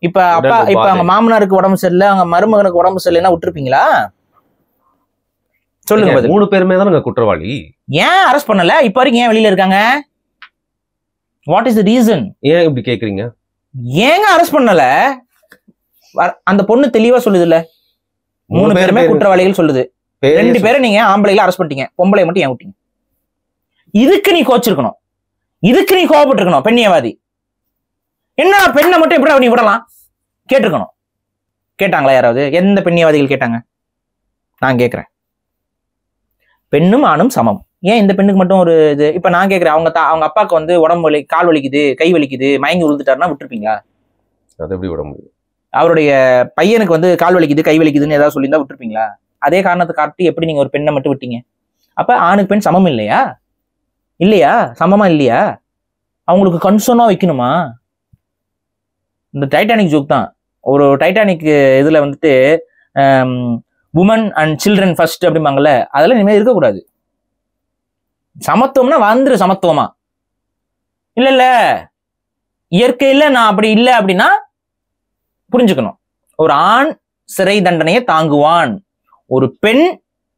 இப்ப அப்பா இப்ப அவங்க மாமனாருக்கு உடம்பு சரியில்லை, அவங்க மருமகனுக்கு உடம்பு சரியில்லைன்னா விட்டுருப்பீங்களா? சொல்லுங்க. 3 பேருமே தானங்க குற்றவாளி. ஏன் அரெஸ்ட் பண்ணல? இப்ப வரைக்கும் ஏன் வெளியில இருக்காங்க? What is the reason? ஏன் இப்படி கேக்குறீங்க? ஏங்க அரெஸ்ட் பண்ணல? அந்த பொண்ணு தெளிவா சொல்லுது இல்ல, 3 பேருமே குற்றவாளிகள் சொல்லுது. 2 பேரை நீங்க ஆம்பளைகளை அரெஸ்ட் பண்ணிட்டீங்க, பொம்பளை மட்டும் ஏன் விட்டீங்க? இதுக்கு நீ கோச்சிருக்கணும், இதுக்கு நீ கோபப்பட்டிருக்கணும். பெண்ணியவாதி என்ன பெண்ணை மட்டும் எப்படி நீ விடலாம் கேட்டிருக்கணும். கேட்டாங்களா யாராவது? எந்த பெண்ணியவாதிகள் கேட்டாங்க? நான் கேட்கிறேன். பெண்ணும் ஆணும் சமம். ஏன் இந்த பெண்ணுக்கு மட்டும் ஒரு இது? இப்ப நான் கேட்கிறேன், அவங்க அப்பாவுக்கு வந்து உடம்பு வலி, கால் வலிக்குது, கை வலிக்குது, மயங்கி விழுந்துட்டாருன்னா விட்டுருப்பீங்களா? அது எப்படி விட முடியும்? அவருடைய பையனுக்கு வந்து கால் வலிக்குது, கை வலிக்குதுன்னு ஏதாவது சொல்லியிருந்தா விட்டுருப்பீங்களா? அதே காரணத்தை காட்டி எப்படி நீங்க ஒரு பெண்ணை மட்டும் விட்டீங்க? அப்ப ஆணுக்கு பெண் சமம் இல்லையா? இல்லையா? சமமா இல்லையா? அவங்களுக்கு கன்சர்னா வைக்கணுமா? இந்த டைட்டானிக் ஜோக் தான். ஒரு டைட்டானிக் இதுல வந்துட்டு உமன் அண்ட் சில்ட்ரன் ஃபர்ஸ்ட் அப்படிம்பாங்கல்ல, அதெல்லாம் இனிமேல் இருக்கக்கூடாது. சமத்துவம்னா வந்துரு சமத்துவமா? இல்ல இயற்கையில நான் அப்படி இல்லை அப்படின்னா புரிஞ்சுக்கணும். ஒரு ஆண் சிறை தண்டனையை தாங்குவான். ஒரு பெண்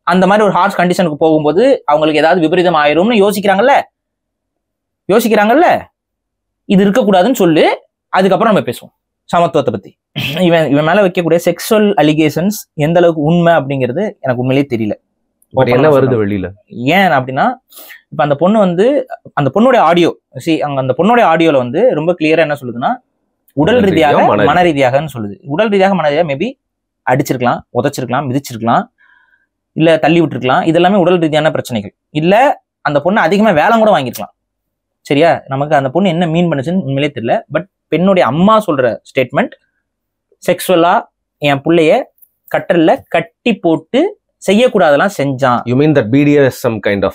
அந்த மாதிரி ஒரு ஹார்ஷ் கண்டிஷனுக்கு போகும்போது அவங்களுக்கு ஏதாவது விபரீதம் ஆயிரும்னு யோசிக்கிறாங்கல்ல. இது இருக்கக்கூடாதுன்னு சொல்லு, அதுக்கப்புறம் நம்ம பேசுவோம் சமத்துவத்தை பத்தி. இவன் மேல வைக்கக்கூடிய செக்ஷுவல் அலிகேஷன்ஸ் எந்த அளவுக்கு உண்மை அப்படிங்கிறது எனக்கு உண்மையிலேயே தெரியல. என்ன வருது வெளியில? ஏன் அப்படின்னா, இப்ப அந்த பொண்ணு வந்து அந்த பொண்ணுடைய ஆடியோ அந்த பொண்ணுடைய ஆடியோல வந்து ரொம்ப கிளியரா என்ன சொல்லுதுன்னா, உடல் ரீதியாக மன ரீதியாகன்னு சொல்லுது. உடல் ரீதியாக மன ரீதியாக மேபி அடிச்சிருக்கலாம், உதைச்சிருக்கலாம், மிதிச்சிருக்கலாம், இல்ல தள்ளி விட்டுருக்கலாம். இதெல்லாமே உடல் ரீதியான பிரச்சனைகள். இல்ல அந்த பொண்ணு அதிகமா வேலை கூட வாங்கிருக்கலாம். சரியா? நமக்கு அந்த பொண்ணு என்ன மீன் பண்ணுச்சுன்னு உண்மையிலே தெரியல. பட் பெண்ணுடைய அம்மா சொல்ற ஸ்டேட்மெண்ட், செக்ஷுவலா என் பிள்ளைய கட்டல்ல கட்டி போட்டு செய்யக்கூடாதெல்லாம் செஞ்சான். You mean that BDSM kind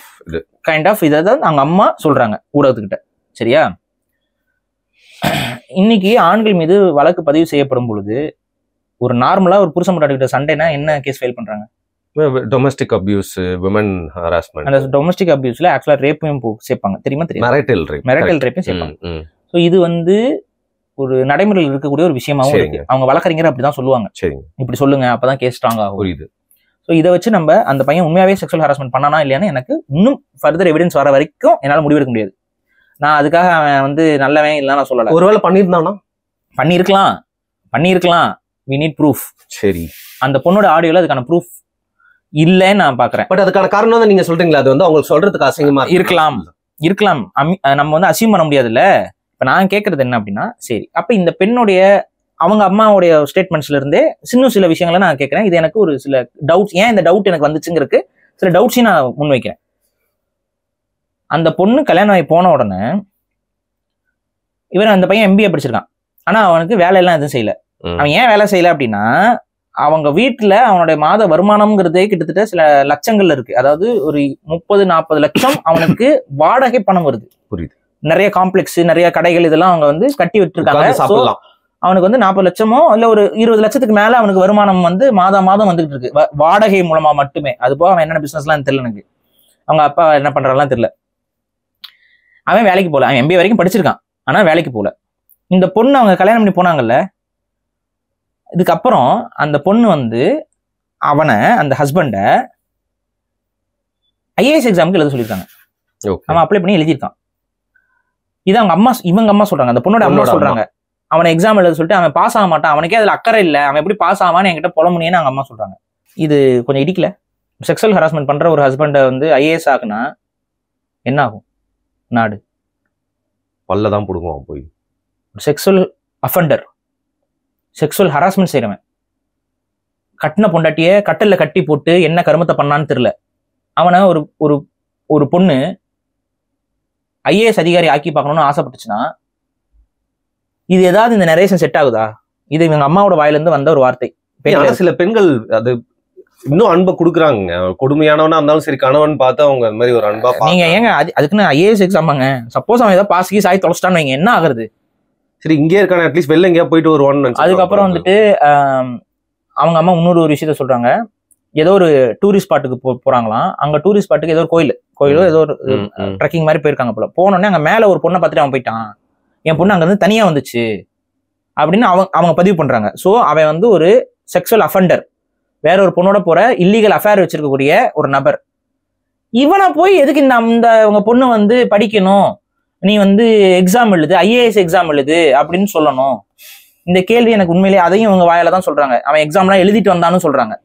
of இதை தான் அவங்க அம்மா சொல்றாங்க ஊடகத்துக்கிட்ட. சரியா? இன்னைக்கு ஆண்கள் மீது வழக்கு பதிவு செய்யப்படும் பொழுது ஒரு நார்மலா ஒரு புருஷன் பொண்டாட்டிகிட்ட சண்டைனா என்ன கேஸ் ஃபைல் பண்றாங்க? Domestic abuse, women harassment. அந்த டொமஸ்டிக் அபியூஸ்ல ஆக்சுவலா ரேப்பையும் சேர்ப்பாங்க. தெரியுமா? தெரியும். மெரைட்டல் ரேப்பையும் சேர்ப்பாங்க. ஸோ இது வந்து ஒரு நடைமுறையில் இருக்கக்கூடிய ஒரு விஷயமாவும் இருக்கு. அவங்க வழக்கறிஞர் அப்படிதான் சொல்லுவாங்க. இப்படி சொல்லுங்க, அப்பதான் கேஸ் ஸ்ட்ராங் ஆகும். புரியுது. ஸோ இதை வச்சு நம்ம அந்த பையன் உண்மையாவே செக்ஷுவல் ஹராஸ்மெண்ட் பண்ணானா இல்லையான்னு எனக்கு இன்னும் ஃபர்தர் எவிடன்ஸ் வர வரைக்கும் என்னால் முடிவெடுக்க முடியாது. நான் அதுக்காக அவன் வந்து நல்லவன் இல்லை நான் சொல்லலை. ஒருவேளை பண்ணியிருந்தானா? பண்ணியிருக்கலாம். we need proof. சரி, அந்த பொண்ணோட ஆடியோல அதுக்கான ப்ரூஃப் இல்லைன்னு நான் பாக்குறேன். பட் அதுக்கான காரணம் தான் நீங்க சொல்றீங்களா? அது வந்து அவங்களுக்கு சொல்றதுக்கு அசிங்கமா இருக்கலாம். நம்ம வந்து அசியம் பண்ண முடியாது இல்ல. இப்ப நான் கேட்கறது என்ன அப்படின்னா, சரி அப்ப இந்த பெண்ணுடைய அவங்க அம்மாவுடைய ஸ்டேட்மெண்ட்ஸ்ல இருந்தே சில விஷயங்களை நான் கேட்கிறேன். இது எனக்கு ஒரு சில டவுட்ஸ். ஏன் இந்த டவுட் எனக்கு வந்துச்சுங்கிறதுக்கு சில டவுட்ஸையும் நான் முன்வைக்கிறேன். அந்த பொண்ணு கல்யாணம் ஆகி போன உடனே அந்த பையன் MBA படிச்சிருக்கான். ஆனா அவனுக்கு வேலை எல்லாம் எதுவும் செய்யல. அவன் ஏன் வேலை செய்யல அப்படின்னா, அவங்க வீட்டுல அவனுடைய மாத வருமானம்ங்கிறதே கிட்டத்தட்ட சில லட்சங்கள்ல இருக்கு. அதாவது ஒரு 30-40 லட்சம் அவனுக்கு வாடகை பணம் வருது. புரியுது. நிறைய காம்ப்ளெக்ஸ், நிறைய கடைகள் இதெல்லாம் அவங்க வந்து கட்டி விட்டுருக்காங்க. அவனுக்கு வந்து 40 லட்சமோ இல்ல ஒரு 20 லட்சத்துக்கு மேல அவனுக்கு வருமானம் வந்து மாதம் வந்துகிட்டு இருக்கு, வாடகை மூலமா மட்டுமே. அது போக அவன் என்னென்ன பிசினஸ் எல்லாம் தெரியல எனக்கு. அவங்க அப்பா என்ன பண்றாங்கலாம் தெரியல. அவன் வேலைக்கு போல. அவன் MBA வரைக்கும் படிச்சிருக்கான், ஆனா வேலைக்கு போல. இந்த பொண்ணு அவங்க கல்யாணம் பண்ணி போனாங்கல்ல, இதுக்கப்புறம் அந்த பொண்ணு வந்து அவனை, அந்த ஹஸ்பண்ட IAS எக்ஸாமுக்கு எழுத சொல்லியிருக்காங்க. அவன் அப்ளை பண்ணி எழுதியிருக்கான். இது இவங்க அம்மா சொல்றாங்க, அந்த பொண்ணோட அம்மா சொல்றாங்க. அவனை எக்ஸாம் எழுத சொல்லிட்டு அவன் பாஸ் ஆக மாட்டான், அவனுக்கே அதுல அக்கறை இல்லை, அவன் எப்படி பாஸ் ஆவான்னு என்கிட்ட புலமுனியன்னு அவங்க அம்மா சொல்றாங்க. இது கொஞ்சம் இடிக்கல? செக்ஷுவல் ஹராஸ்மெண்ட் பண்ற ஒரு ஹஸ்பண்டை வந்து IAS ஆகுனா என்ன ஆகும் நாடு? பல்லதான் போடுவான். போய் செக்ஷுவல் அஃபண்டர், செக்ஷுவல் ஹராஸ்மெண்ட் செய்யறவன், கட்டின பொண்டாட்டிய கட்டல்ல கட்டி போட்டு என்ன கருமத்தை பண்ணான்னு தெரியல, அவனை ஒரு பொண்ணு IAS அதிகாரி ஆக்கி பார்க்கணும்னு ஆசைப்பட்டுச்சுன்னா இது ஏதாவது இந்த நரேஷன் செட் ஆகுதா? இது இவங்க அம்மாவோட வாயிலிருந்து வந்த ஒரு வார்த்தை. சில பெண்கள் அது இன்னும் அன்பை கொடுக்குறாங்க. கொடுமையானவனா இருந்தாலும் சரி, கணவன் பார்த்து அவங்க அந்த மாதிரி ஒரு அன்பா. நீங்க ஏங்க அதுக்குன்னு IAS எக்ஸாமாங்க? சப்போஸ் அவன் ஏதாவது பாஸ் கீஸ் ஆகி தொலைச்சிட்டான்னு வைங்க, என்ன ஆகுறது? சரி, இங்கே இருக்கான அட்லீஸ்ட் வெளில எங்கேயா போயிட்டு வருவான்னு. அதுக்கப்புறம் வந்துட்டு அவங்க அம்மா இன்னொரு விஷயத்த சொல்றாங்க. ஏதோ ஒரு டூரிஸ்ட் ஸ்பாட்டுக்கு போறாங்களாம். அங்க டூரிஸ்ட் ஸ்பாட்டுக்கு ஏதோ ஒரு கோயிலோ ஏதோ ஒரு ட்ரெக்கிங் மாதிரி போயிருக்காங்க போல. போனோடனே அங்க மேல ஒரு பொண்ணை பார்த்துட்டு அவன் போயிட்டான், என் பொண்ணு அங்க இருந்து தனியா வந்துச்சு அப்படின்னு அவங்க பதிவு பண்றாங்க. ஸோ அவன் வந்து ஒரு செக்ஷுவல் அஃபண்டர், வேற ஒரு பொண்ணோட போற இல்லீகல் அஃபேர் வச்சிருக்கக்கூடிய ஒரு நபர். இவனை போய் எதுக்கு இந்த உங்க பொண்ணு வந்து படிக்கணும், நீ வந்து எக்ஸாம் எழுது, IAS எக்ஸாம் எழுது அப்படின்னு சொல்லணும்? இந்த கேள்வி எனக்கு உண்மையிலேயே, அதையும் இவங்க வாயில தான் சொல்றாங்க. அவன் எக்ஸாம்லாம் எழுதிட்டு வந்தான்னு சொல்றாங்க.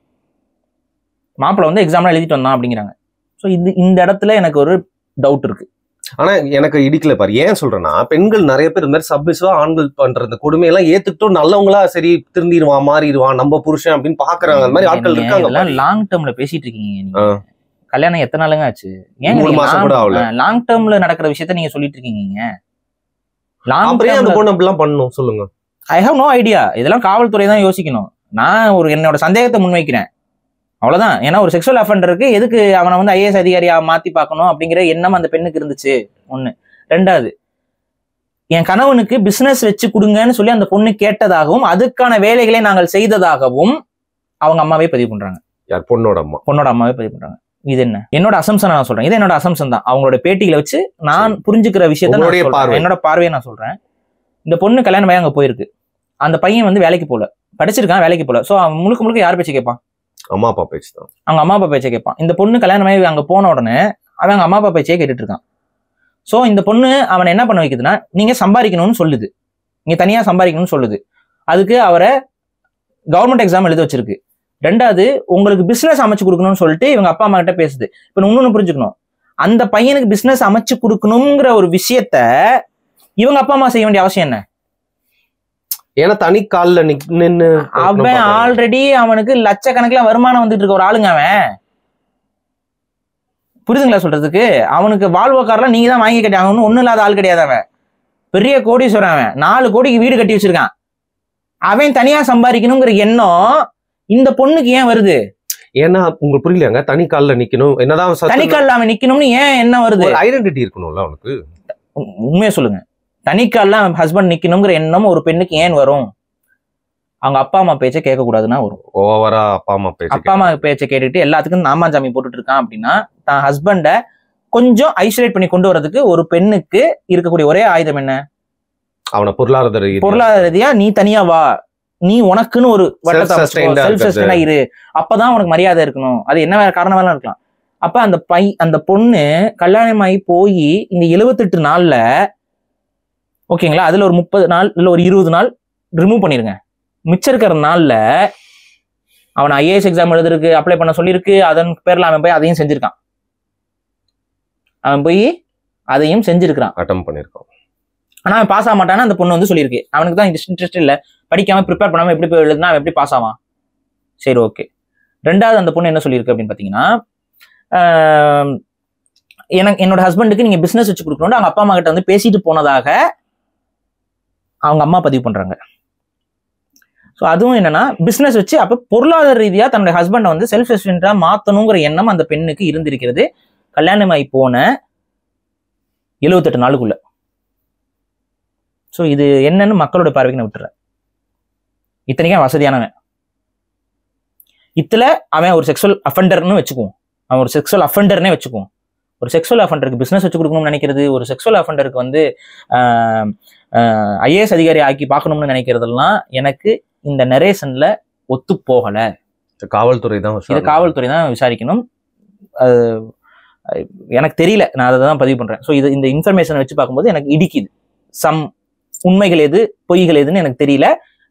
மாப்பிள்ள வந்து எக்ஸாம்லாம் எழுதிட்டு வந்தான் அப்படிங்கிறாங்க. ஸோ இந்த இடத்துல எனக்கு ஒரு டவுட் இருக்கு. ஆனா எனக்கு இடிக்கல பாரு. ஏன் சொல்றேன்னா, பெண்கள் நிறைய பேர் இந்த மாதிரி சப்மிசிவா ஆண்கள் பண்ற இந்த கொடுமையெல்லாம் ஏத்துக்கிட்டும் நல்லவங்களா சரி திருந்திடுவான் மாறிடுவான் நம்ம புருஷன் அப்படின்னு பாக்குறாங்க. அந்த மாதிரி ஆட்கள் இருக்காங்க. லாங் டேர்ம்ல பேசிட்டு இருக்கீங்க நீங்க. கல்யாணம் எத்தனை நாளுங்க ஆச்சு? ஏன் 3 மாசம் கூட ஆகல. லாங் டேர்ம்ல நடக்கிற விஷயத்த நீங்க சொல்லிட்டு இருக்கீங்க. அந்த பொண்ணு அப்படிலாம் பண்ணணும் சொல்லுங்க. I have no idea. இதெல்லாம் காவல்துறை தான் யோசிக்கணும். நான் என்னோட சந்தேகத்தை முன்வைக்கிறேன், அவ்வளவுதான். ஏன்னா ஒரு செக்ஷுவல் அஃபெண்டருக்கு எதுக்கு அவனை வந்து ஐஏஎஸ் அதிகாரியா மாத்தி பார்க்கணும் அப்படிங்கிற எண்ணம் அந்த பெண்ணுக்கு இருந்துச்சு. ஒண்ணு. ரெண்டாவது, என் கணவனுக்கு பிசினஸ் வச்சு கொடுங்கன்னு சொல்லி அந்த பொண்ணு கேட்டதாகவும் அதுக்கான வேலைகளை நாங்கள் செய்ததாகவும் அவங்க அம்மாவே பதிவு பண்றாங்க. யார்? பொண்ணோட அம்மா. பொண்ணோட அம்மாவே பதிவு பண்றாங்க. இது என்ன? என்னோட அசம்சன் நான் சொல்றேன். இது என்னோட அசம்சன் தான். அவங்களோட பேட்டிகளை வச்சு நான் புரிஞ்சுக்கிற விஷயத்த என்னோட பார்வையை நான் சொல்றேன். இந்த பொண்ணு கல்யாணம் ஆகி அங்க போயிருக்கு. அந்த பையன் வந்து வேலைக்கு போல, படிச்சிருக்கான், வேலைக்கு போல. சோ அவன் முழுக்க முழுக்க யார் பேச்சு கேட்பான்? அம்மா அப்பா பேச்சு தான். அவங்க அம்மா அப்பா பேச்சை கேட்பான். இந்த பொண்ணு கல்யாணம் ஆகி அங்க போன உடனே அவன் அவங்க அம்மா அப்பா பேச்சையே கேட்டுட்டு இருக்கான். சோ இந்த பொண்ணு அவனை என்ன பண்ண வைக்குதுன்னா, நீங்க சம்பாதிக்கணும்னு சொல்லுது, நீங்க தனியா சம்பாதிக்கணும்னு சொல்லுது. அதுக்கு அவரை கவர்மெண்ட் எக்ஸாம் எழுத வச்சிருக்கு. ரெண்டாவது, உங்களுக்கு பிசினஸ் அமைச்சு கொடுக்கணும்னு சொல்லிட்டு இவங்க அப்பா அம்மா கிட்ட பேசுது. இப்ப இன்னொன்னு புரிஞ்சுக்கணும், அந்த பையனுக்கு பிசினஸ் அமைச்சு கொடுக்கணுங்கிற ஒரு விஷயத்த இவங்க அப்பா அம்மா செய்ய வேண்டிய அவசியம் என்ன? ஏன்னா தனி கால்ல நின்னு அவன் ஆல்ரெடி அவனுக்கு லட்சக்கணக்கில் வருமானம் வந்துட்டு இருக்க ஒரு ஆளுங்க. அவன் புரியுதுங்களா சொல்றதுக்கு? அவனுக்கு வால்வோ கார்லாம் நீங்க தான் வாங்கி கட்டி, அவன் ஒன்னும் இல்லாத ஆள் கிடையாது. அவன் பெரிய கோடீஸ்வரன். அவன் 4 கோடிக்கு வீடு கட்டி வச்சிருக்கான். அவன் தனியா சம்பாதிக்கணுங்கிற எண்ணம் இந்த பொண்ணுக்கு ஏன் வருது? ஏன்னா உங்களுக்கு புரியலங்க, தனி கால்ல நிக்கணும். என்னதான் தனி கால்ல அவன் நிக்கணும்னு ஏன் என்ன வருது? ஐடென்டிட்டி இருக்கணும்ல அவனுக்கு. உண்மையை சொல்லுங்க, தனிக்கால ஹஸ்பண்ட் நிக்கணுங்கிற எண்ணம் ஒரு பெண்ணுக்கு ஏன் வரும்? அவங்க அப்பா அம்மா பேச்சை கேட்க கூடாதுன்னா வரும். ஓவரா அப்பா அம்மா பேச்சை கேட்டுட்டு எல்லாத்துக்கும் நாமாஞ்சாமி போட்டுட்டு இருக்கான் அப்படின்னா, தான் ஹஸ்பண்ட கொஞ்சம் ஐசோலேட் பண்ணி கொண்டு வரதுக்கு ஒரு பெண்ணுக்கு இருக்கக்கூடிய ஒரே ஆயுதம் என்ன? அவனை பொருளாதார ரீதியா நீ தனியா வா, நீ உனக்குன்னு ஒரு வட்டத்தை இரு, அப்பதான் உனக்கு மரியாதை இருக்கணும். அது என்ன வேற காரணம் வேலை இருக்கலாம். அப்ப அந்த பொண்ணு கல்யாணமாயி போய் இந்த 78 நாள்ல, ஓகேங்களா, அதுல ஒரு 30 நாள் இல்ல ஒரு 20 நாள் ரிமூவ் பண்ணிருங்க. மிச்சம் இருக்கிற நாள்ல அவன் ஐஏஎஸ் எக்ஸாம் எழுதுறதுக்கு அப்ளை பண்ண சொல்லியிருக்கு. அதன் பேர்ல அவன் போய் அதையும் செஞ்சிருக்கான். அட்டெம்ப்ட் பண்ணிருக்கான். ஆனா அவன் பாஸ் ஆக மாட்டான்னு அந்த பொண்ணு வந்து சொல்லியிருக்கு. அவனுக்கு தான் இன்ட்ரெஸ்ட் இல்ல, படிக்காம ப்ரிப்பேர் பண்ணாம எப்படி போய் எழுதுனா அவன் எப்படி பாஸ் ஆவான்? சரி, ஓகே. ரெண்டாவது, அந்த பொண்ணு என்ன சொல்லியிருக்கு அப்படின்னு பாத்தீங்கன்னா, என்னோட ஹஸ்பண்டுக்கு நீங்க பிசினஸ் வச்சு கொடுக்கணும் அவங்க அப்பா அம்மா கிட்ட வந்து பேசிட்டு போனதாக அவங்க அம்மா பதிவு பண்றாங்க. ஸோ அதுவும் என்னன்னா, பிசினஸ் வச்சு அப்ப பொருளாதார ரீதியா தன்னுடைய ஹஸ்பண்டை வந்து செல்ஃப் சஸ்டெயின்டா மாத்தணுங்கிற எண்ணம் அந்த பெண்ணுக்கு இருந்திருக்கிறது கல்யாணமாயி போன 78 நாளுக்குள்ள. ஸோ இது என்னன்னு மக்களோட பார்வைக்கு நான் விட்டுறேன். இத்தனைக்கும் வசதியானவன், அவன் ஒரு செக்ஷுவல் அஃபெண்டர்னு வச்சுக்குவோம். அவன் ஒரு செக்ஷுவல் அஃபெண்டர்னே வச்சுக்குவோம். ஒரு செக்ஷுவல் அஃபெண்டருக்கு பிசினஸ் வச்சு கொடுக்கணும்னு நினைக்கிறது, ஒரு செக்ஷுவல் அஃபெண்டருக்கு வந்து ஐஏஎஸ் அதிகாரி ஆக்கி பார்க்கணும்னு நினைக்கிறதெல்லாம் எனக்கு இந்த நரேஷன்ல ஒத்து போகல. காவல்துறை தான் விசாரிக்கணும். எனக்கு தெரியல, நான் அதை தான் பதிவு பண்றேன். ஸோ இந்த இன்ஃபர்மேஷனை வச்சு பார்க்கும்போது எனக்கு இடிக்குது. உண்மைகள் எது பொய்கள் எதுன்னு எனக்கு தெரியல,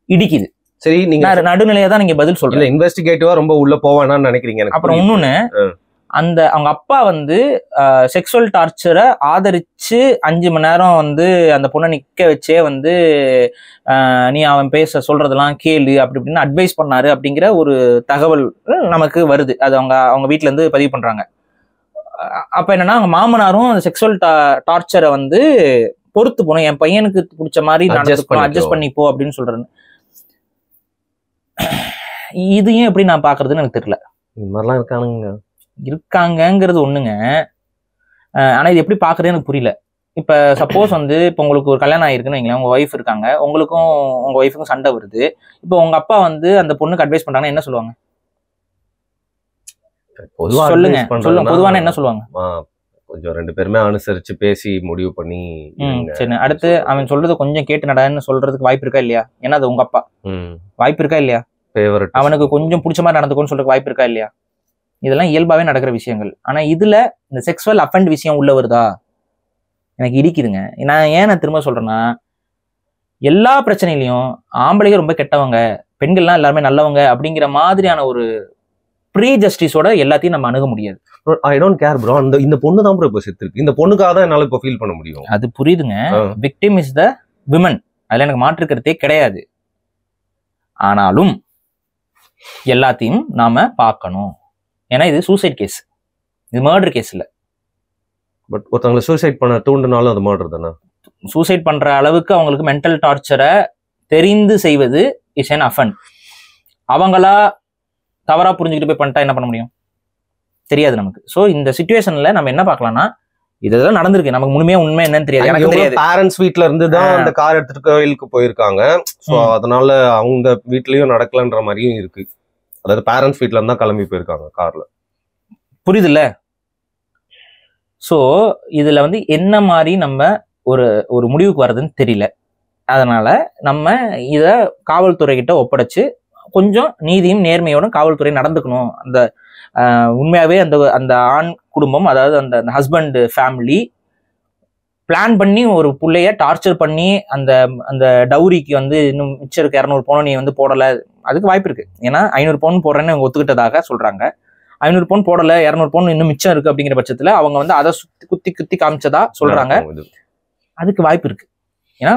இடிக்குது. சரி, நீங்க நடுநிலையா தான் நீங்க பதில் சொல்றீங்க. இன்வெஸ்டிகேட்டிவா ரொம்ப உள்ள போவானான்னு நினைக்கிறீங்க. அப்புறம் இன்னொன்னு, அவங்க அப்பா வந்து செக்ஷுவல் டார்ச்சரை ஆதரிச்சு 5 மணி நேரம் வந்து அந்த பொண்ணை நிக்க வச்சே வந்து நீ அவன் சொல்றதெல்லாம் கேளு அப்படி இப்படின்னு அட்வைஸ் பண்ணாரு அப்படிங்கிற ஒரு தகவல் நமக்கு வருது. அது அவங்க வீட்டுல இருந்து பதிவு பண்றாங்க. அப்ப என்னன்னா, அவங்க மாமனாரும் அந்த செக்ஷுவல் டார்ச்சரை வந்து பொறுத்து போனோம், என் பையனுக்கு பிடிச்ச மாதிரி அட்ஜஸ்ட் பண்ணிப்போ அப்படின்னு சொல்றேன். இதையும் எப்படி நான் பாக்குறதுன்னு எனக்கு தெரியல. இந்த மாதிரிலாம் இருக்காங்கிறது ஒண்ணுங்க. ஆனா இது எப்படி பாக்குறதுன்னு எனக்கு புரியல. இப்ப சப்போஸ் வந்து இப்ப உங்களுக்கு ஒரு கல்யாணம் ஆயிருக்குன்னு வைங்களேன், உங்க ஒய்ஃப் இருக்காங்க, உங்களுக்கும் உங்க ஒய்ஃபுக்கும் சண்டை வருது. இப்போ உங்க அப்பா வந்து அந்த பொண்ணுக்கு அட்வைஸ் பண்றாங்கன்னா என்ன சொல்லுவாங்க? சொல்லுங்க, பொதுவான என்ன சொல்லுவாங்க? கொஞ்சம் 2 பேருமே அனுசரிச்சு பேசி முடிவு பண்ணி. சரி, அடுத்து அவன் சொல்றது கொஞ்சம் கேட்டு நடன்னு சொல்றதுக்கு வாய்ப்பு இருக்கா இல்லையா? ஏன்னா அது உங்க அப்பா, வாய்ப்பு இருக்கா இல்லையா? அவனுக்கு கொஞ்சம் பிடிச்ச மாதிரி நடந்துக்கோன்னு சொல்றதுக்கு வாய்ப்பு இருக்கா இல்லையா? இதெல்லாம் இயல்பாவே நடக்கிற விஷயங்கள். ஆனா இதுல இந்த செக்ஸுவல் அஃபெண்ட் விஷயம் உள்ள வருதா, எனக்கு இடிக்குதுங்க. நான் திரும்ப சொல்றேன்னா, எல்லா பிரச்சனையிலையும் ஆம்பளைங்க ரொம்ப கெட்டவங்க, பெண்கள்லாம் எல்லாருமே நல்லவங்க அப்படிங்கிற மாதிரியான ஒரு ப்ரீ ஜஸ்டிஸோட எல்லாத்தையும் நம்ம அணுக முடியாது. I don't care bro. இந்த பொண்ணு தான் ப்ரோ இப்போ செத்துருக்கு. இந்த பொண்ணுக்காக தான் என்னால இப்போ ஃபீல் பண்ண முடியும். அது புரியுதுங்க. விக்டிம் இஸ் த விமன், அதுல எனக்கு மாற்றுக்கிறதே கிடையாது. ஆனாலும் எல்லாத்தையும் நாம பார்க்கணும். ஏன்னா இது சூசைட் கேஸ், இது மர்டர் கேஸ் இல்ல. பட் ஒருத்தவங்களை சூசைட் பண்ண தூண்டினாலும் அது மர்டர் தானே. சூசைட் பண்ற அளவுக்கு அவங்களுக்கு மென்டல் டார்ச்சரை தெரிந்து செய்வது இஸ் an offense. அவங்களா தவறா புரிஞ்சுக்கிட்டு போய் பண்ணிட்டா என்ன பண்ண முடியும்? தெரியாது நமக்கு. ஸோ இந்த சிச்சுவேஷன்ல நம்ம என்ன பார்க்கலாம்னா, இதெல்லாம் நடந்திருக்கு, நமக்கு முழுமையா உண்மை என்னன்னு தெரியாது. எனக்கு தெரியாது. பேரண்ட்ஸ் வீட்ல இருந்து தான் அந்த கார் எடுத்துட்டு கோயிலுக்கு போயிருக்காங்க. ஸோ அதனால அவங்க வீட்லயும் நடக்கலன்ற மாதிரியும் இருக்கு. அதாவது பேரண்ட்ஸ் வீட்ல இருந்தா கிளம்பி போயிருக்காங்க கார்ல. புரியுது இல்ல? ஸோ இதுல வந்து என்ன மாதிரி நம்ம ஒரு முடிவுக்கு வர்றதுன்னு தெரியல. அதனால நம்ம இத காவல்துறை கிட்ட ஒப்படைச்சு கொஞ்சம் நீதியும் நேர்மையோடும் காவல்துறை நடந்துக்கணும். அந்த உண்மையாவே அந்த ஆண் குடும்பம், அதாவது அந்த ஹஸ்பண்ட் ஃபேமிலி பிளான் பண்ணி ஒரு பிள்ளைய டார்ச்சர் பண்ணி அந்த டவுரிக்கு வந்து இன்னும் மிச்சம் இருக்கு 200 பவுன் நீ வந்து போடலை, அதுக்கு வாய்ப்பு இருக்கு. ஏன்னா 500 பவுன் போடுறேன்னு அவங்க ஒத்துக்கிட்டதாக சொல்றாங்க. 500 பவுன் போடல, 200 பவுன் இன்னும் மிச்சம் இருக்கு அப்படிங்கிற பட்சத்துல அவங்க வந்து அதை குத்தி காமிச்சதா சொல்றாங்க. அதுக்கு வாய்ப்பு இருக்கு. ஏன்னா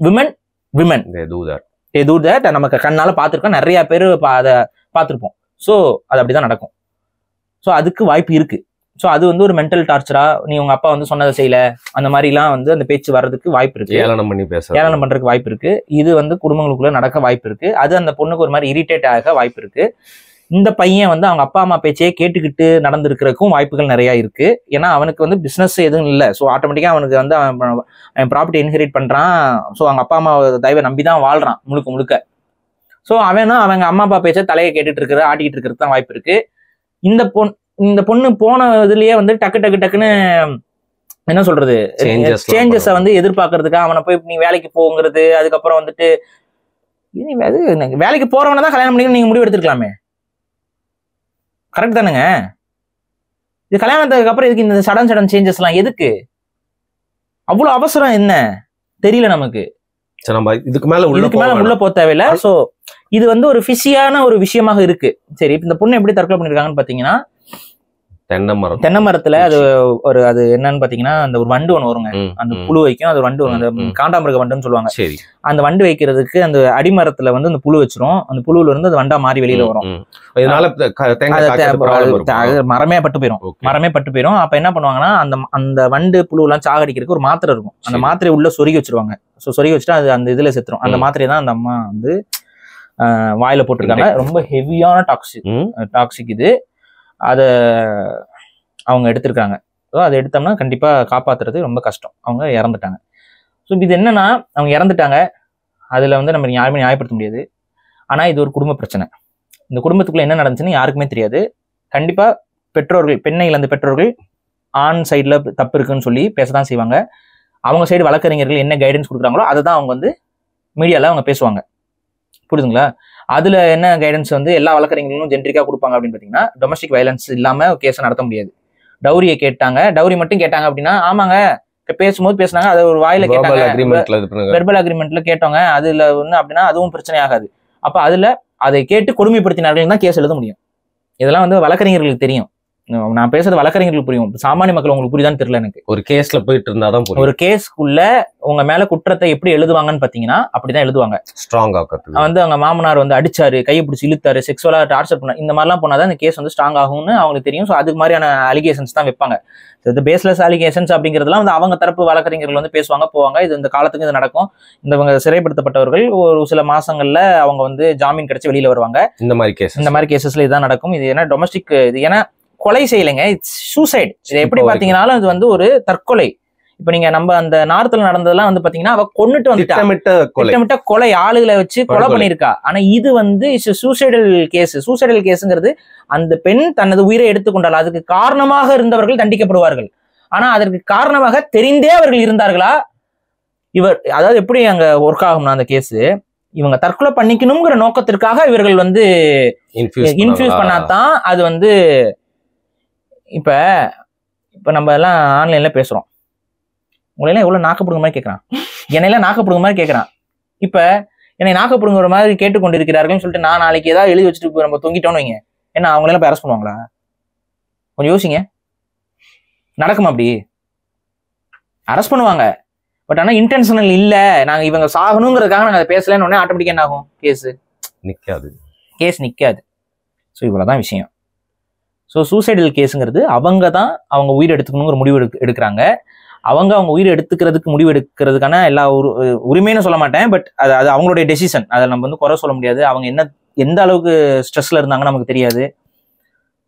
விமன் நமக்கு கண்ணால பார்த்துருக்கோம், நிறைய பேர் அதை பார்த்துருப்போம். ஸோ அது அப்படிதான் நடக்கும். ஸோ அதுக்கு வாய்ப்பு இருக்கு. ஸோ அது வந்து ஒரு மென்டல் டார்ச்சரா, நீ உங்க அப்பா வந்து சொன்னதை செய்யல, அந்த மாதிரிலாம் வந்து அந்த பேச்சு வர்றதுக்கு வாய்ப்பு இருக்கு. ஏளனம் பண்றதுக்கு வாய்ப்பு இருக்கு. இது வந்து குடும்பங்களுக்குள்ள நடக்க வாய்ப்பு இருக்கு. அது அந்த பொண்ணுக்கு ஒரு மாதிரி இரிட்டேட் ஆக வாய்ப்பு இருக்கு. இந்த பையன் வந்து அவங்க அப்பா அம்மா பேச்சையே கேட்டுக்கிட்டு நடந்திருக்கிறதுக்கும் வாய்ப்புகள் நிறைய இருக்கு. ஏன்னா அவனுக்கு வந்து பிசினஸ் எதுவும் இல்லை. ஸோ ஆட்டோமேட்டிக்கா அவனுக்கு வந்து அவன் ப்ராப்பர்ட்டி இன்ஹெரிட் பண்றான். ஸோ அவங்க அப்பா அம்மா தயவை நம்பிதான் வாழ்றான் முழுக்க. ஸோ அவங்க அம்மா அப்பா பேச்சை தலையை கேட்டுட்டு இருக்கிற ஆட்டிக்கிட்டு இருக்கிறது தான் வாய்ப்பு இருக்கு. இந்த பொண்ணு போன இதுலயே வந்து டக்குன்னு என்ன சொல்றது, சேஞ்சஸை வந்து எதிர்பார்க்கறதுக்காக அவனை போய் நீ வேலைக்கு போங்கிறது, அதுக்கப்புறம் வந்துட்டு வேலைக்கு போறவன தான் கல்யாணம் பண்ணிக்கணும் நீங்க முடிவு எடுத்துருக்கலாமே. கரெக்ட் தானுங்க? இது கல்யாணத்துக்கு அப்புறம் இதுக்கு இந்த சடன் சேஞ்சஸ் எல்லாம் எதுக்கு? அவ்வளவு அவசரம் என்ன தெரியல நமக்கு. இதுக்கு மேல உள்ள போக தேவையில்லை. சோ இது வந்து ஒரு பிஸியான ஒரு விஷயமாக இருக்கு. சரி, இந்த பொண்ணு எப்படி தற்கொலை பண்ணிருக்காங்கன்னு பாத்தீங்கன்னா, தென்னை மரத்துல அது என்னன்னு பாத்தீங்கன்னா, அந்த ஒரு வண்டு ஒண்ணு வருங்க, அந்த புழு வைக்கும். அது வண்டு வரும், அந்த காண்டாமிருக வண்டுன்னு சொல்லுவாங்க. அந்த வண்டு வைக்கிறதுக்கு அந்த அடிமரத்துல வந்து அந்த புழு வச்சிரும். அந்த புழுல இருந்து அது வண்டா மாறி வெளியில வரும். மரமே பட்டு போயிடும். அப்ப என்ன பண்ணுவாங்கன்னா, அந்த வண்டு புழு எல்லாம் சாகடிக்கிறதுக்கு ஒரு மாத்திரை இருக்கும். அந்த மாத்திரை உள்ள சொருகி வச்சிருவாங்க. சொருகி வச்சுட்டு அது அந்த இதுல செத்துரும். அந்த மாத்திரையை தான் அந்த அம்மா வந்து வாயில போட்டிருக்காங்க. ரொம்ப ஹெவியான டாக்ஸிக் இது. அதை அவங்க எடுத்திருக்காங்க. ஸோ அதை எடுத்தோம்னா கண்டிப்பா காப்பாத்துறது ரொம்ப கஷ்டம். அவங்க இறந்துட்டாங்க. ஸோ இது என்னன்னா, அவங்க இறந்துட்டாங்க, அதுல வந்து நம்ம யாருமே நியாயப்படுத்த முடியாது. ஆனா இது ஒரு குடும்ப பிரச்சனை. இந்த குடும்பத்துக்குள்ள என்ன நடந்துச்சுன்னு யாருக்குமே தெரியாது. கண்டிப்பா பெற்றோர்கள், பெண்ணை இழந்த பெற்றோர்கள் ஆண் சைட்ல தப்பு இருக்குன்னு சொல்லி பேசதான் செய்வாங்க. அவங்க சைடு வழக்கறிஞர்கள் என்ன கைடன்ஸ் கொடுக்குறாங்களோ அதை தான் அவங்க வந்து மீடியால அவங்க பேசுவாங்க. புரியுதுங்களா? அதுல என்ன கைடன்ஸ் வந்து எல்லா வழக்கறிஞர்களும் ஜென்ரிக்கா கொடுப்பாங்க அப்படின்னு பாத்தீங்கன்னா, டொமஸ்டிக் வயலன்ஸ் இல்லாம கேஸை நடத்த முடியாது. டவுரியை கேட்டாங்க, டவுரி மட்டும் கேட்டாங்க அப்படின்னா, ஆமாங்க பேசும்போது பேசினாங்க, அது ஒரு வாயில கேட்டாங்க, வெர்பல் அக்ரிமெண்ட்ல கேட்டோங்க, அதுல வந்து அப்படின்னா அதுவும் பிரச்சனை ஆகாது. அப்ப அதுல அதை கேட்டு கொடுமைப்படுத்தினார்கள் தான் கேஸ் எழுத முடியும். இதெல்லாம் வந்து வழக்கறிஞர்களுக்கு தெரியும். நான் பேசுறது வழக்கறிஞர்களுக்கு புரியும். சாமானிய மக்கள் உங்களுக்கு புரியுதான்னு தெரியல எனக்கு. ஒரு கேஸ்ல போயிட்டு இருந்தாதான் புரியும். ஒரு கேஸ்க்குள்ள உங்க மேல குற்றத்தை எப்படி எழுதுவாங்கன்னு பாத்தீங்கன்னா அப்படிதான் எழுதுவாங்க. ஸ்ட்ராங்கா வந்து அவங்க மாமனார் வந்து அடிச்சாரு, கையை பிடிச்சி இழுத்தாரு, செக்ஸுவலா டார்ச்சர் பண்ண, இந்த மாதிரிலாம் போனாதான் இந்த கேஸ் வந்து ஸ்ட்ராங் ஆகும்னு அவங்களுக்கு தெரியும். ஸோ அதுக்கு மாதிரியான அலிகேஷன்ஸ் தான் வைப்பாங்க. இது பேஸ்லெஸ் அலிகேஷன்ஸ் அப்படிங்கிறதுலாம் வந்து அவங்க தரப்பு வழக்கறிஞர்கள் வந்து பேசுவாங்க, போவாங்க. இது இந்த காலத்துக்கு இது நடக்கும். இவங்க சிறைப்படுத்தப்பட்டவர்கள் ஒரு சில மாசங்கள்ல அவங்க வந்து ஜாமீன் கிடைச்சி வெளியில வருவாங்க. இந்த மாதிரி கேசஸ்ல இதுதான் நடக்கும். இது ஏன்னா டொமஸ்டிக், இது ஏன்னா கொலை செய்யலைங்க, இட்ஸ் சூசைட். இது எப்படி பாத்தீங்கன்னாலும் அது வந்து ஒரு தற்கொலை. இப்ப நீங்க நம்ம அந்த நார்த்ல நடந்ததெல்லாம் வந்து பாத்தீங்கன்னா அவ கொன்னுட்டு வந்துட்டா, திட்டமிட்ட கொலை, ஆளுகளை வச்சு கொலை பண்ணிருக்கா. ஆனா இது வந்து சூசைடல் கேஸ். சூசைடல் கேஸ்ங்கிறது அந்த பெண் தனது உயிரை எடுத்துக்கொண்டால் அதுக்கு காரணமாக இருந்தவர்கள் தண்டிக்கப்படுவார்கள். ஆனா அதற்கு காரணமாக தெரிந்தே அவர்கள் இருந்தார்களா? அதாவது எப்படி அங்க ஒர்க் ஆகும்னா அந்த கேஸ், இவங்க தற்கொலை பண்ணிக்கணுங்கிற நோக்கத்திற்காக இவர்கள் வந்து இன்ஃபியூஸ் பண்ணாதான் அது வந்து. இப்ப நம்ம எல்லாம் ஆன்லைன்ல பேசுறோம், உங்களெல்லாம் எவ்வளவு நாக்கப்படுங்க மாதிரி கேட்கறான், என்னையெல்லாம் நாக்கப்படுங்க மாதிரி கேட்கறான். இப்ப என்னை நாக்கப்படுங்கிற மாதிரி கேட்டுக்கொண்டிருக்கிறார்கள் சொல்லிட்டு நான் நாளைக்கு ஏதாவது எழுதி வச்சுட்டு நம்ம தொங்கிட்டோம்னு வைங்க, என்ன அவங்களெல்லாம் போய் அரெஸ்ட் பண்ணுவாங்களா? கொஞ்சம் யோசிங்க. நடக்குமா அப்படி? அரெஸ்ட் பண்ணுவாங்க. பட் ஆனால் இன்டென்ஷனல் இல்லை, நாங்கள் இவங்க சாகணுங்கிறதுக்காக நாங்கள் அதை பேசலன்னு உடனே ஆட்டோமேட்டிக்காக என்ன ஆகும்? கேஸ் நிற்காது. ஸோ இவ்வளோதான் விஷயம். ஸோ சூசைடல் கேஸுங்கிறது அவங்க தான் அவங்க உயிர் எடுத்துக்கணுங்கிற முடிவு எடுக்கிறாங்க. அவங்க உயிர் எடுத்துக்கிறதுக்கு முடிவு எடுக்கிறதுக்கான எல்லா உரிமைன்னு சொல்ல மாட்டேன், பட் அது அவங்களுடைய டெசிஷன். அதை நம்ம வந்து குறை சொல்ல முடியாது. அவங்க எந்த அளவுக்கு ஸ்ட்ரெஸ்ல இருந்தாங்கன்னு நமக்கு தெரியாது.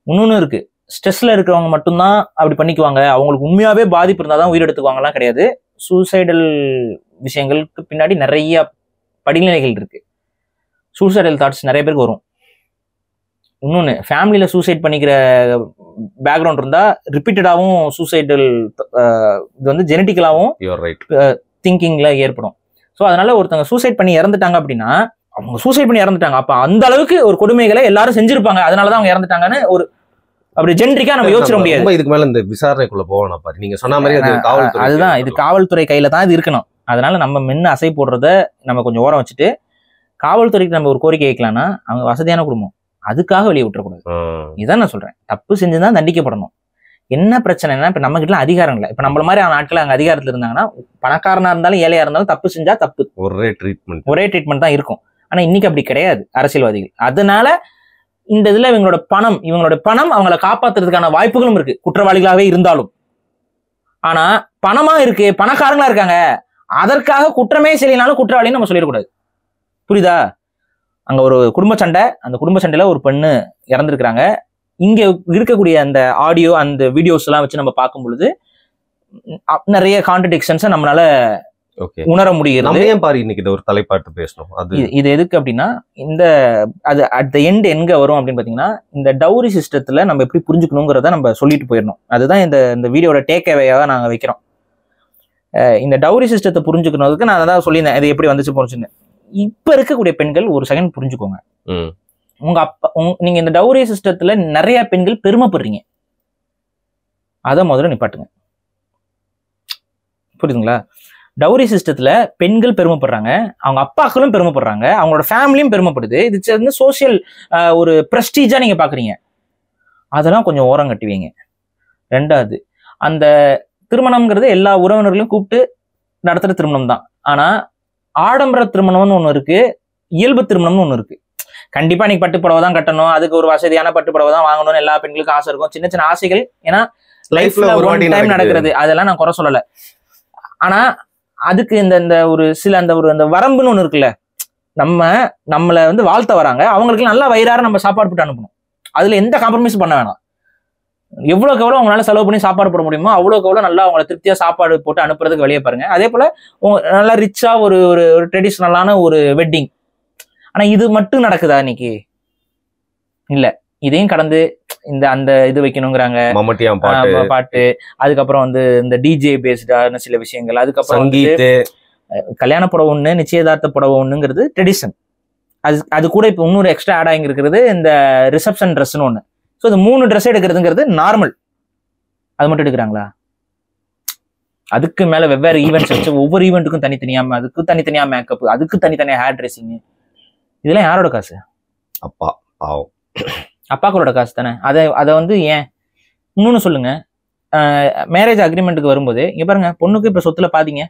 இன்னொன்று இருக்கு, ஸ்ட்ரெஸ்ல இருக்கிறவங்க மட்டும்தான் அப்படி பண்ணிக்குவாங்க, அவங்களுக்கு உண்மையாவே பாதிப்பு இருந்தால் தான் உயிர் எடுத்துக்குவாங்கலாம் கிடையாது. சூசைடல் விஷயங்களுக்கு பின்னாடி நிறைய படிநிலைகள் இருக்கு. சூசைடல் தாட்ஸ் நிறைய பேருக்கு வரும். இன்னொன்று, ஃபேமிலியில சூசைட் பண்ணிக்கிற பேக்ரவுண்ட் இருந்தா ரிப்பீட்டடாகவும் சூசைடல் இது வந்து ஜெனட்டிக்கலாகவும் திங்கிங்ல ஏற்படும். ஸோ அதனால ஒருத்தவங்க சூசைட் பண்ணி இறந்துட்டாங்க அப்படின்னா அவங்க சூசைட் பண்ணி இறந்துட்டாங்க, அப்ப அந்த அளவுக்கு ஒரு கொடுமைகளை எல்லாரும் செஞ்சிருப்பாங்க, அதனாலதான் அவங்க இறந்துட்டாங்கன்னு ஒரு அப்படி ஜென்ரிக்கா நம்ம யோசிக்க முடியாது. இதுக்கு மேல இந்த விசாரணைக்குள்ள போகணும் பாரு, நீங்க சொன்ன மாதிரி அதுதான், இது காவல்துறை கையில தான் இது இருக்கணும். அதனால நம்ம மென்னு அசை போடுறத நம்ம கொஞ்சம் ஓரம் வச்சுட்டு காவல்துறைக்கு நம்ம ஒரு கோரிக்கை வைக்கலாம்னா அவங்க வசதியான குடும்பம், அதுக்காக வெளியே விட்டுறக்கூடாது. இதான் நான் சொல்றேன், தப்பு செஞ்சுதான் தண்டிக்கப்படணும். என்ன பிரச்சனைனா, இப்ப நம்ம கிட்ட அதிகாரம் இல்லை. இப்ப நம்மள மாதிரி நாட்கள் அங்க அதிகாரத்துல இருந்தாங்கன்னா, பணக்காரனா இருந்தாலும் ஏழையா இருந்தாலும் தப்பு செஞ்சா தப்பு, ஒரே ட்ரீட்மெண்ட் தான் இருக்கும். ஆனா இன்னைக்கு அப்படி கிடையாது அரசியல்வாதிகள். அதனால இந்த இதுல இவங்களோட பணம் அவங்களை காப்பாத்துறதுக்கான வாய்ப்புகளும் இருக்கு, குற்றவாளிகளாகவே இருந்தாலும். ஆனா பணமா இருக்கு, பணக்காரங்களா இருக்காங்க, அதற்காக குற்றமே செய்யனாலும் குற்றவாளின்னு நம்ம சொல்லிடக்கூடாது. புரியுதா? அங்க ஒரு குடும்ப சண்டை, அந்த குடும்ப சண்டையில ஒரு பெண்ணு இறந்துருக்காங்க. இங்க இருக்கக்கூடிய அந்த ஆடியோ அந்த வீடியோஸ் எல்லாம் வச்சு நம்ம பார்க்கும் பொழுது நிறைய கான்ட்ரடிக்ஷன்ஸை நம்மளால உணர முடியுது. இன்னைக்கு ஒரு தலைப்பாட்டு பேசணும். இது எதுக்கு அப்படின்னா, அது அட் த எண்ட் எங்க வரும் அப்படின்னு பாத்தீங்கன்னா, இந்த டவுரி சிஸ்டத்துல நம்ம எப்படி புரிஞ்சுக்கணுங்கிறத நம்ம சொல்லிட்டு போயிடணும். அதுதான் இந்த வீடியோட டேக் அவேயாக நாங்க வைக்கிறோம். இந்த டவுரி சிஸ்டத்தை புரிஞ்சுக்கணுக்கு நான் அதான் சொல்லியிருந்தேன், இது எப்படி வந்துச்சு புரிஞ்சுன்னு. இப்ப இருக்கக்கூடிய பெண்கள் ஒரு செகண்ட் புரிஞ்சுக்கோங்க. உங்க அப்பா நீங்க இந்த டவுரி சிஸ்டத்துல நிறைய பெண்கள் பெருமைப்படுறீங்க, அதை முதல்ல நிப்பாட்டுங்க. புரியுதுங்களா? டவுரி சிஸ்டத்துல பெண்கள் பெருமைப்படுறாங்க, அவங்க அப்பாக்களும் பெருமைப்படுறாங்க, அவங்களோட ஃபேமிலியும் பெருமைப்படுது. இது வந்து சோசியல் ஒரு பிரஸ்டீஜா நீங்க பாக்குறீங்க, அதெல்லாம் கொஞ்சம் ஓரம் கட்டுவீங்க. ரெண்டாவது, அந்த திருமணம்ங்கிறது எல்லா உறவினர்களையும் கூப்பிட்டு நடத்துற திருமணம் தான். ஆனா ஆடம்பர திருமணம்னு ஒண்ணு இருக்கு, இயல்பு திருமணம்னு ஒண்ணு இருக்கு. கண்டிப்பா நீங்க பட்டுப்புடவை தான் கட்டணும், அதுக்கு ஒரு வசதியான பட்டுப்புடவை தான் வாங்கணும்னு எல்லா பெண்களுக்கும் ஆசை இருக்கும். சின்ன சின்ன ஆசைகள், ஏன்னா லைஃப்ல ஒரு டைம் நடக்கிறது, அதெல்லாம் நான் குறை சொல்லல. ஆனா அதுக்கு இந்த ஒரு சில அந்த வரம்புன்னு ஒண்ணு இருக்குல்ல, நம்மளை வந்து வாழ்த்த வராங்க, அவங்களுக்கு நல்லா வயிறார நம்ம சாப்பாடு போட்டு அனுப்பணும். அதுல எந்த காம்ப்ரமைஸும் பண்ண வேணாம். எவ்வளவுக்கு எவ்வளவு அவங்களால செலவு பண்ணி சாப்பாடு போட முடியுமோ அவ்வளவுக்கு எவ்வளவு நல்லா அவங்களை திருப்தியா சாப்பாடு போட்டு அனுப்புறதுக்கு வெளியே பாருங்க. அதே போல நல்லா ரிச்சா ஒரு ட்ரெடிஷ்னலான ஒரு வெட்டிங். ஆனா இது மட்டும் நடக்குதா இன்னைக்கு? இல்ல, இதையும் கடந்து அந்த இது வைக்கணுங்கிறாங்க, பாட்டு, அதுக்கப்புறம் வந்து இந்த டிஜே பேஸ்டான சில விஷயங்கள், அதுக்கப்புறம் கல்யாண புடவை ஒண்ணு, நிச்சயதார்த்த புடவை ஒண்ணுங்கிறது ட்ரெடிஷன். அது கூட இப்ப இன்னொரு எக்ஸ்ட்ரா ஆட் ஆகி இருக்கிறது இந்த ரிசப்ஷன் ட்ரெஸ்ன்னு ஒண்ணு. ஸோ இந்த 3 ட்ரெஸ் எடுக்கிறதுங்கிறது நார்மல். அது மட்டும் எடுக்கிறாங்களா? அதுக்கு மேல வெவ்வேறு ஈவெண்ட்ஸ் வச்சு ஒவ்வொரு ஈவெண்ட்டுக்கும் அதுக்கு தனித்தனியா மேக்கப், அதுக்கு தனித்தனியா ஹேர் ட்ரெஸ்ஸிங். இதெல்லாம் யாரோட காசு? அப்பாக்களோட காசு தானே. அதை வந்து ஏன் இன்னொன்னு சொல்லுங்க, மேரேஜ் அக்ரிமெண்ட்டுக்கு வரும்போது இங்க பாருங்க, பொண்ணுக்கு இப்ப சொத்துல பாத்தீங்க,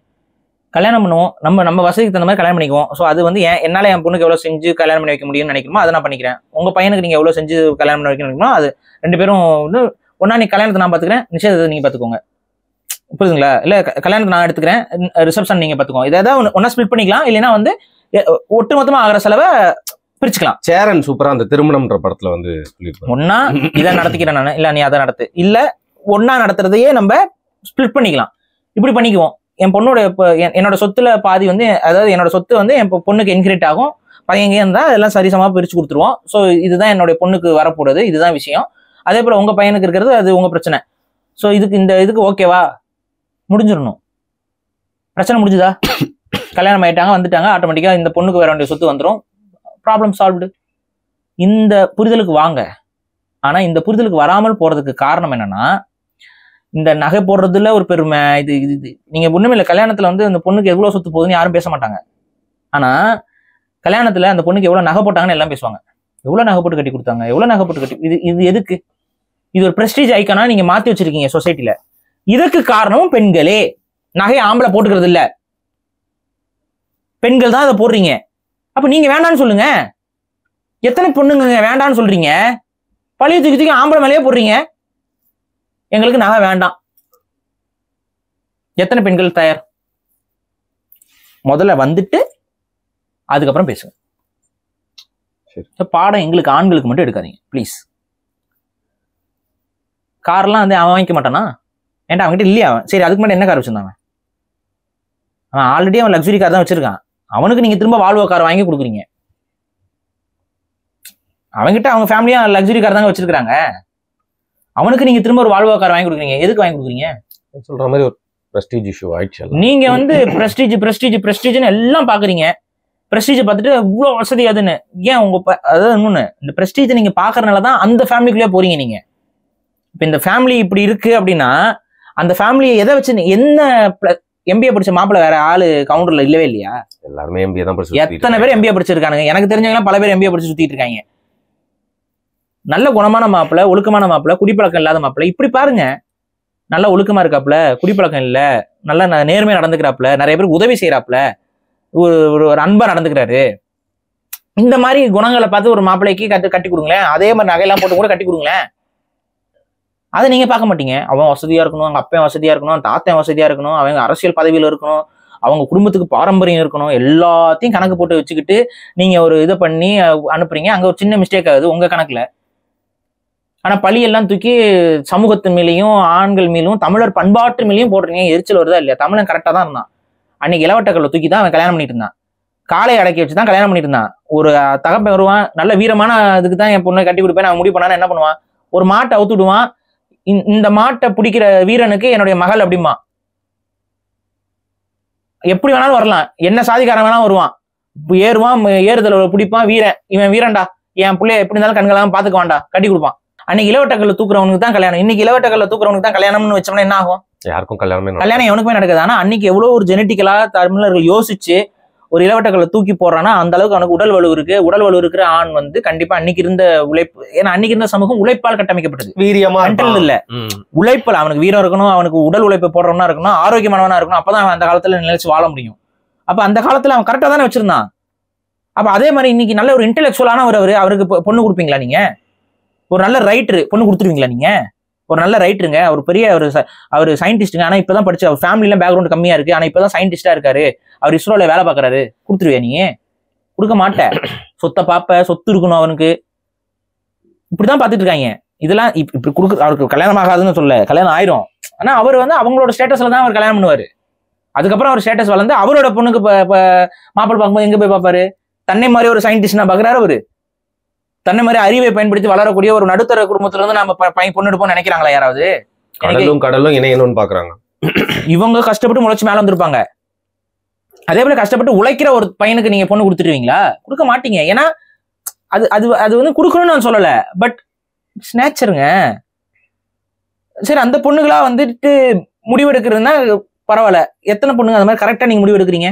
கல்யாணம் பண்ணுவோம், நம்ம வசதிக்கு தகுந்த மாதிரி கல்யாணம் பண்ணிக்குவோம். ஸோ அது வந்து என்னால என் பொண்ணுக்கு எவ்வளவு செஞ்சு கல்யாணம் பண்ணி வைக்க முடியும்னு நினைக்கிறோமோ அதை நான் பண்ணிக்கிறேன். உங்க பையனுக்கு நீங்க எவ்வளவு செஞ்சு கல்யாணம் பண்ணி வைக்கணும் நினைக்கணுமோ அது 2 பேரும் வந்து ஒன்னா, நீ கல்யாணத்தை நான் பாத்துக்கிறேன், நிச்சயத்தை நீங்க பாத்துக்கோங்க. புரியுதுங்களா? இல்ல கல்யாணத்தை நான் எடுத்துக்கிறேன், ரிசப்ஷன் நீங்க பாத்துக்கோங்க. இதை ஒன்னா ஸ்பிளிட் பண்ணிக்கலாம், இல்லைன்னா வந்து ஒட்டுமொத்தமா ஆகிற செலவை பிரிச்சுக்கலாம். சேரன் சூப்பரா அந்த திருமணம்ன்ற படத்துல வந்து ஒன்னா இதை நடத்திக்கிறேன் நான், இல்ல நீ அதை நடத்து, இல்ல ஒன்னா நடத்துறதையே நம்ம ஸ்பிளிட் பண்ணிக்கலாம். இப்படி பண்ணிக்குவோம். என் பொண்ணோட என்னோட சொத்துல பாதி வந்து, அதாவது என்னோட சொத்து வந்து என் பொண்ணுக்கு என்கிரேட் ஆகும், பையன் இருந்தா அதெல்லாம் சரிசமா பிரிச்சு கொடுத்துருவோம். ஸோ இதுதான் என்னோட பொண்ணுக்கு வரப்போறது, இதுதான் விஷயம். அதே போல உங்க பையனுக்கு இருக்கிறது அது உங்க பிரச்சனை. ஸோ இதுக்கு ஓகேவா? முடிஞ்சிடணும். பிரச்சனை முடிஞ்சுதா? கல்யாணம் ஆயிட்டாங்க, வந்துட்டாங்க, ஆட்டோமேட்டிக்கா இந்த பொண்ணுக்கு வர வேண்டிய சொத்து வந்துடும், ப்ராப்ளம் சால்வ்டு. இந்த புரிதலுக்கு வாங்க. ஆனா இந்த புரிதலுக்கு வராமல் போறதுக்கு காரணம் என்னன்னா, இந்த நகை போடுறதுல ஒரு பெருமை. இது நீங்க ஒண்ணுமே இல்லை, கல்யாணத்துல வந்து அந்த பொண்ணுக்கு எவ்வளவு சொத்து போகுதுன்னு யாரும் பேச மாட்டாங்க. ஆனா கல்யாணத்துல அந்த பொண்ணுக்கு எவ்வளவு நகை போட்டாங்கன்னு எல்லாம் பேசுவாங்க. எவ்வளவு நகை போட்டு கட்டி கொடுத்தாங்க, எவ்வளவு நகை போட்டு கட்டி, இது எதுக்கு? இது ஒரு பிரஸ்டீஜ் ஐக்கானா நீங்க மாத்தி வச்சிருக்கீங்க சொசைட்டில. இதுக்கு காரணமும் பெண்களே. நகை ஆம்பளை போட்டுக்கிறது இல்ல, பெண்கள் தான் அதை போடுறீங்க. அப்ப நீங்க வேண்டான்னு சொல்லுங்க. எத்தனை பொண்ணுங்க வேண்டான்னு சொல்றீங்க? பழைய தூக்கி தூக்கி ஆம்பளை மேலேயே போடுறீங்க. எங்களுக்கு நகை வேண்டாம். எத்தனை பெண்கள் தயார்? முதல்ல வந்துட்டு அதுக்கப்புறம் பேசுங்க. பாடம் எங்களுக்கு ஆண்களுக்கு மட்டும் எடுக்காதீங்க ப்ளீஸ். கார்லாம் வந்து அவன் வாங்கிக்க மாட்டானா? ஏன்டா அவன்கிட்ட இல்லையா? சரி, அதுக்கு முன்னாடி என்ன கார் வச்சிருந்தாங்க? அவன் ஆல்ரெடி அவன் லக்ஸுரி கார் தான் வச்சிருக்கான். அவனுக்கு நீங்க திரும்ப வால்வோ கார் வாங்கி கொடுக்குறீங்க. அவன்கிட்ட அவங்க ஃபேமிலியா லக்ஸுரி கார் தாங்க வச்சிருக்காங்க. அவனுக்கு நீங்க திரும்ப ஒரு வால்வோ கார் வாங்கி கொடுக்குறீங்க. எதுக்கு வாங்கி கொடுக்குறீங்க? சொல்ற மாதிரி ஒரு பிரஸ்டீஜ் இஷ்யூ ஆயிடுச்சு. நீங்க வந்து பிரஸ்டீஜ்னு எல்லாம் பாக்குறீங்க. பிரஸ்டீஜ் பார்த்துட்டு இவ்வளவு வசதி அதுன்னு ஏன் உங்க அதாவது இன்னொன்னு, இந்த பிரஸ்டீஜ் நீங்க பாக்குறதுனாலதான் அந்த ஃபேமிலிக்குள்ளே போறீங்க நீங்க. இப்ப இந்த ஃபேமிலி இப்படி இருக்கு அப்படின்னா அந்த ஃபேமிலியை எதை வச்சு, என்ன எம்பிஏ படிச்ச மாப்பிள்ள வேற ஆளு கவுண்டர்ல இல்லவே இல்லையா? எல்லாருமே எம்பிஏ தான் படிச்சு. எத்தனை பேர் எம்பிஏ படிச்சிருக்கானுங்க? எனக்கு தெரிஞ்சவங்க பல பேர் எம்பிஏ படிச்சு சுத்திட்டு இருக்காங்க. நல்ல குணமான மாப்பிள்ள, ஒழுக்கமான மாப்பிள்ள, குடிப்பழக்கம் இல்லாத மாப்பிள்ள. இப்படி பாருங்க, நல்ல ஒழுக்கமா இருக்காப்புல, குடிப்பழக்கம் இல்ல, நல்லா நேர்மையா நடந்துக்கிறாப்புல, நிறைய பேருக்கு உதவி செய்யறாப்புல, ஒரு அன்பா நடந்துக்கிறாரு. இந்த மாதிரி குணங்களை பார்த்து ஒரு மாப்பிள்ளைக்கு கட்டி கொடுங்களேன். அதே மாதிரி நகையெல்லாம் போட்டு கூட கட்டி கொடுங்களேன். அதை நீங்க பார்க்க மாட்டீங்க. அவன் வசதியா இருக்கணும், அவங்க அப்பன் வசதியா இருக்கணும், தாத்தன் வசதியா இருக்கணும், அவங்க அரசியல் பதவியில இருக்கணும், அவங்க குடும்பத்துக்கு பாரம்பரியம் இருக்கணும், எல்லாத்தையும் கணக்கு போட்டு வச்சுக்கிட்டு நீங்க ஒரு இதை பண்ணி அனுப்புறீங்க. அங்க ஒரு சின்ன மிஸ்டேக் ஆகுது உங்க கணக்குல. ஆனா பழியெல்லாம் தூக்கி சமூகத்து மேலேயும் ஆண்கள் மேலும் தமிழர் பண்பாட்டு மேலேயும் போடுறீங்க. எரிச்சல் வருதா இல்லையா? தமிழன் கரெக்டா தான் இருந்தான். அன்னைக்கு இளவட்டக்கல்ல தூக்கி தான் அவன் கல்யாணம் பண்ணிட்டு இருந்தான். காலை அடக்கி வச்சுதான் கல்யாணம் பண்ணிட்டு இருந்தான். ஒரு தகப்பன் வருவான், நல்ல வீரமான இதுக்கு தான் என் பொண்ணை கட்டி கொடுப்பேன் அவன் முடிவு பண்ணான்னு என்ன பண்ணுவான்? ஒரு மாட்டை அவுத்து விடுவான். இந்த மாட்டை பிடிக்கிற வீரனுக்கு என்னுடைய மகள் அப்படிமா. எப்படி வேணாலும் வரலாம், என்ன சாதிக்காரன் வேணாலும் வருவான், ஏறுவான், ஏறுதல பிடிப்பான். வீரன், இவன் வீரன்டா, என் பிள்ளைய எப்படி இருந்தாலும் கண்களாம் பாத்துக்க வேண்டாம், கட்டி கொடுப்பான். அன்னைக்கு இளவட்டக்கல்ல தூக்குறவனுக்கு தான் கல்யாணம். இன்னைக்கு இளவட்டக்கல்ல தூக்குறவனுக்கு தான் கல்யாணம்னு வச்சோம்னா என்ன ஆகும்? யாருக்கும் கல்யாணம் எவனுக்குமே நடக்குது. ஆனா அன்னைக்கு எவ்வளவு ஒரு ஜெனட்டிக்கலா தமிழர்கள் யோசிச்சு ஒரு இளவட்டக்கல்ல தூக்கி போடுறான்னா அந்த அளவுக்கு அவனுக்கு உடல் வலு இருக்கு. உடல் வலு இருக்கிற ஆண் வந்து கண்டிப்பா அன்னைக்கு இருந்த உழைப்பு, ஏன்னா அன்னைக்கு இருந்த சமூகம் உழைப்பால் கட்டமைக்கப்பட்டது, வீரியமா இல்ல உழைப்பால். அவனுக்கு வீரம் இருக்கணும், அவனுக்கு உடல் உழைப்பு போடுறவனா இருக்கணும், ஆரோக்கியமானவனா இருக்கணும். அப்பதான் அவன் அந்த காலத்துல நிலைச்சு வாழ முடியும். அப்ப அந்த காலத்துல அவன் கரெக்டா தானே வச்சிருந்தான். அப்ப அதே மாதிரி இன்னைக்கு நல்ல ஒரு இன்டெலெக்சுவலான அவருக்கு பொண்ணு கொடுப்பீங்களா? நீங்க ஒரு நல்ல ரைட்டரு பொண்ணு கொடுத்துருவீங்களா? நீங்க ஒரு நல்ல ரைட்டருங்க, அவர் பெரிய அவர் சயின்டிஸ்டுங்க, ஆனா இப்பதான் படிச்சு அவர் ஃபேமிலிலாம் பேக்ரவுண்ட் கம்மியா இருக்கு, ஆனா இப்பதான் சயின்டிஸ்டா இருக்காரு, அவர் இஸ்ரோல வேலை பாக்குறாரு, கொடுத்துருவியா? நீ கொடுக்க மாட்ட. சொத்தை பாப்ப, சொத்து இருக்கணும் அவனுக்கு. இப்படிதான் பாத்துட்டு இருக்காங்க. இதெல்லாம் இப்படி கொடுக்க அவருக்கு கல்யாணம் ஆகாதுன்னு சொல்ல, கல்யாணம் ஆயிரும். ஆனா அவர் வந்து அவங்களோட ஸ்டேட்டஸ்ல தான் அவர் கல்யாணம் பண்ணுவாரு. அதுக்கப்புறம் அவர் ஸ்டேட்டஸ் வளர்ந்து அவரோட பொண்ணுக்கு மாப்பிள்ளை பார்க்கும்போது எங்க போய் பார்ப்பாரு? தன்னை மாதிரி ஒரு சயின்டிஸ்ட் நான் பாக்குறாரு. அவரு தன்னை மாதிரி அறிவை பயன்படுத்தி வளரக்கூடிய ஒரு நடுத்தர குடும்பத்துல இருந்து நம்ம பொண்ணு எடுப்போம்னு நினைக்கிறாங்களா யாராவது? கடலும் இணையணும்னு பாக்குறாங்க. இவங்க கஷ்டப்பட்டு முளைச்சு மேல வந்திருப்பாங்க. அதே போல கஷ்டப்பட்டு உழைக்கிற ஒரு பையனுக்கு நீங்க பொண்ணு கொடுத்துருவீங்களா? கொடுக்க மாட்டீங்க. ஏன்னா அது அது அது வந்து கொடுக்கணும்னு நான் சொல்லல, பட் நேச்சருங்க. சரி, அந்த பொண்ணுகளா வந்துட்டு முடிவெடுக்கிறதுனா பரவாயில்ல. எத்தனை பொண்ணுங்க அந்த மாதிரி கரெக்டா நீங்க முடிவு எடுக்கிறீங்க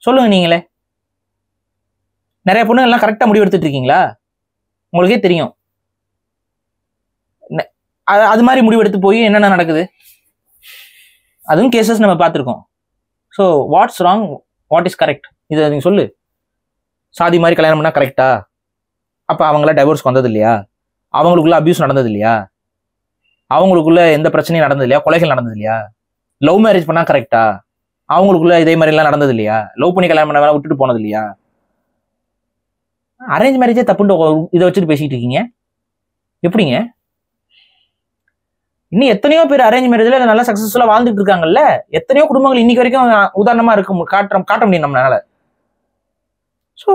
சொல்லுங்க. நீங்களே நிறைய பொண்ணுங்க எல்லாம் கரெக்டா முடிவு எடுத்துட்டு இருக்கீங்களா? உங்களுக்கே தெரியும். அது மாதிரி முடிவு எடுத்து போய் என்னென்ன நடக்குது அதுவும் கேசஸ் நம்ம பார்த்துருக்கோம். So what's wrong, what is correct? இதை நீங்க சொல்லு. சாதி மாதிரி கல்யாணம் பண்ணா கரெக்டா? அப்ப அவங்கள டைவர்ஸ் வந்தது இல்லையா? அவங்களுக்குள்ள அபியூஸ் நடந்தது இல்லையா? அவங்களுக்குள்ள எந்த பிரச்சனையும் நடந்தது இல்லையா? கொலைகள் நடந்தது இல்லையா? லவ் மேரேஜ் பண்ணா கரெக்டா? அவங்களுக்குள்ள இதே மாதிரி எல்லாம் நடந்தது இல்லையா? லவ் பண்ணி கல்யாணம் பண்ண விட்டுட்டு போனது இல்லையா? அரேஞ்ச் மேரேஜே தப்புன்னு இதை வச்சுட்டு பேசிட்டு இருக்கீங்க. எப்படிங்க? இன்னும் எத்தனையோ பேர் அரேஞ்ச் மேரேஜ்ல நல்லா சக்சஸ்ஃபுல்லா வாழ்ந்துட்டு இருக்காங்கல்ல. எத்தனையோ குடும்பங்கள் இன்னைக்கு வரைக்கும் உதாரணமா இருக்கும், காட்ட முடியும் நம்மளால. ஸோ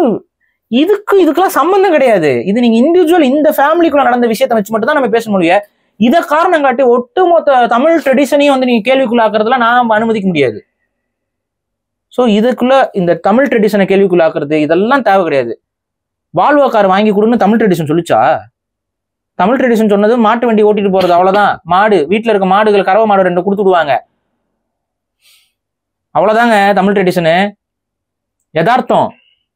இதுக்கெல்லாம் சம்பந்தம் கிடையாது. இது நீங்க இண்டிவிஜுவல் இந்த ஃபேமிலிக்குள்ள நடந்த விஷயத்தை வச்சு மட்டும் தான் நம்ம பேச முடியும். இதை காரணம் காட்டி ஒட்டுமொத்த தமிழ் ட்ரெடிஷனையும் வந்து நீங்க கேள்விக்குள்ள ஆக்குறதுலாம் நான் அனுமதிக்க முடியாது. ஸோ இதுக்குள்ள இந்த தமிழ் ட்ரெடிஷனை கேள்விக்குள்ள ஆக்குறது இதெல்லாம் தேவை கிடையாது. வால்வோ கார் வாங்கி கொடுன்னு தமிழ் ட்ரெடிஷன் சொல்லிச்சா? தமிழ் ட்ரெடிஷன் சொன்னது மாட்டு வண்டி ஓட்டிட்டு போறது, அவ்வளவுதான். மாடு, வீட்டுல இருக்க மாடுகள், கறவை மாடு 2 கொடுத்து விடுவாங்க, அவ்வளவுதாங்க தமிழ் ட்ரெடிஷனு. யதார்த்தம்.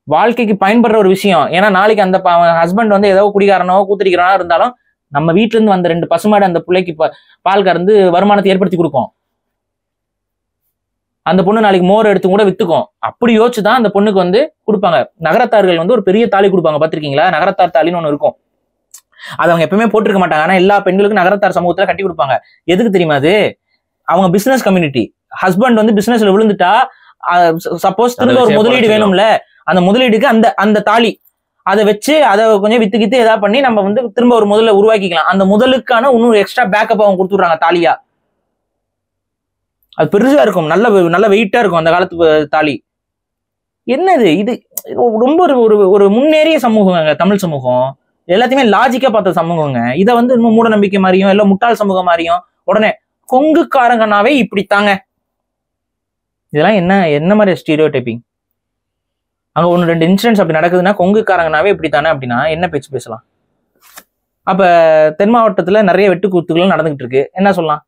வாழ்க்கைக்கு பயன்படுற ஒரு விஷயம். ஏன்னா நாளைக்கு அந்த ஹஸ்பண்ட் வந்து ஏதோ குடிகாரனோ கூத்திரிக்கிறனோ இருந்தாலும் நம்ம வீட்டுல இருந்து வந்த 2 பசுமாடு அந்த பிள்ளைக்கு பால் கறந்து வருமானத்தை ஏற்படுத்தி கொடுக்கும். அந்த பொண்ணு நாளைக்கு மோர் எடுத்து கூட வித்துக்கும். அப்படி யோசிச்சுதான் அந்த பொண்ணுக்கு வந்து கொடுப்பாங்க. நகரத்தார்கள் வந்து ஒரு பெரிய தாலி கொடுப்பாங்க, பாத்திருக்கீங்களா? நகரத்தார் தாலின்னு ஒண்ணு இருக்கும். அது அவங்க எப்பவுமே போட்டிருக்க மாட்டாங்க. ஆனா எல்லா பெண்களுக்கும் நகரத்தார் சமூகத்துல கட்டி கொடுப்பாங்க. எதுக்கு தெரியுமா? அது அவங்க பிசினஸ் கம்யூனிட்டி. ஹஸ்பண்ட் வந்து பிசினஸ்ல விழுந்துட்டா, சப்போஸ் திரும்ப ஒரு முதலீடு வேணும்ல, அந்த முதலீடுக்கு அந்த தாலி அதை வச்சு அதை கொஞ்சம் வித்துக்கிட்டு ஏதாவது பண்ணி நம்ம வந்து திரும்ப ஒரு முதல்ல உருவாக்கிக்கலாம். அந்த முதலுக்கான இன்னும் எக்ஸ்ட்ரா பேக்கப் அவங்க கொடுத்துடுறாங்க தாலியா. அது பெருசா இருக்கும், நல்ல வெயிட்டா இருக்கும் அந்த காலத்து தாலி. என்னது இது? ரொம்ப ஒரு முன்னேறிய சமூகங்க தமிழ் சமூகம். எல்லாத்தையுமே லாஜிக்கா பார்த்த சமூகங்க. இதை வந்து இன்னும் மூட நம்பிக்கை மாதிரியும் எல்லாம் முட்டாள் சமூகம் மாதிரியும் உடனே கொங்குக்காரங்கனாவே இப்படித்தாங்க. இதெல்லாம் என்ன மாதிரி ஸ்டீரியோ டைப்பிங்? அங்க 1-2 இன்சிடென்ட்ஸ் அப்படி நடக்குதுன்னா கொங்குக்காரங்கனாவே இப்படித்தானே அப்படின்னா என்ன பேச்சு பேசலாம்? அப்ப தென் மாவட்டத்துல நிறைய வெட்டுக்கூத்துகள் நடந்துகிட்டு இருக்கு, என்ன சொல்லலாம்?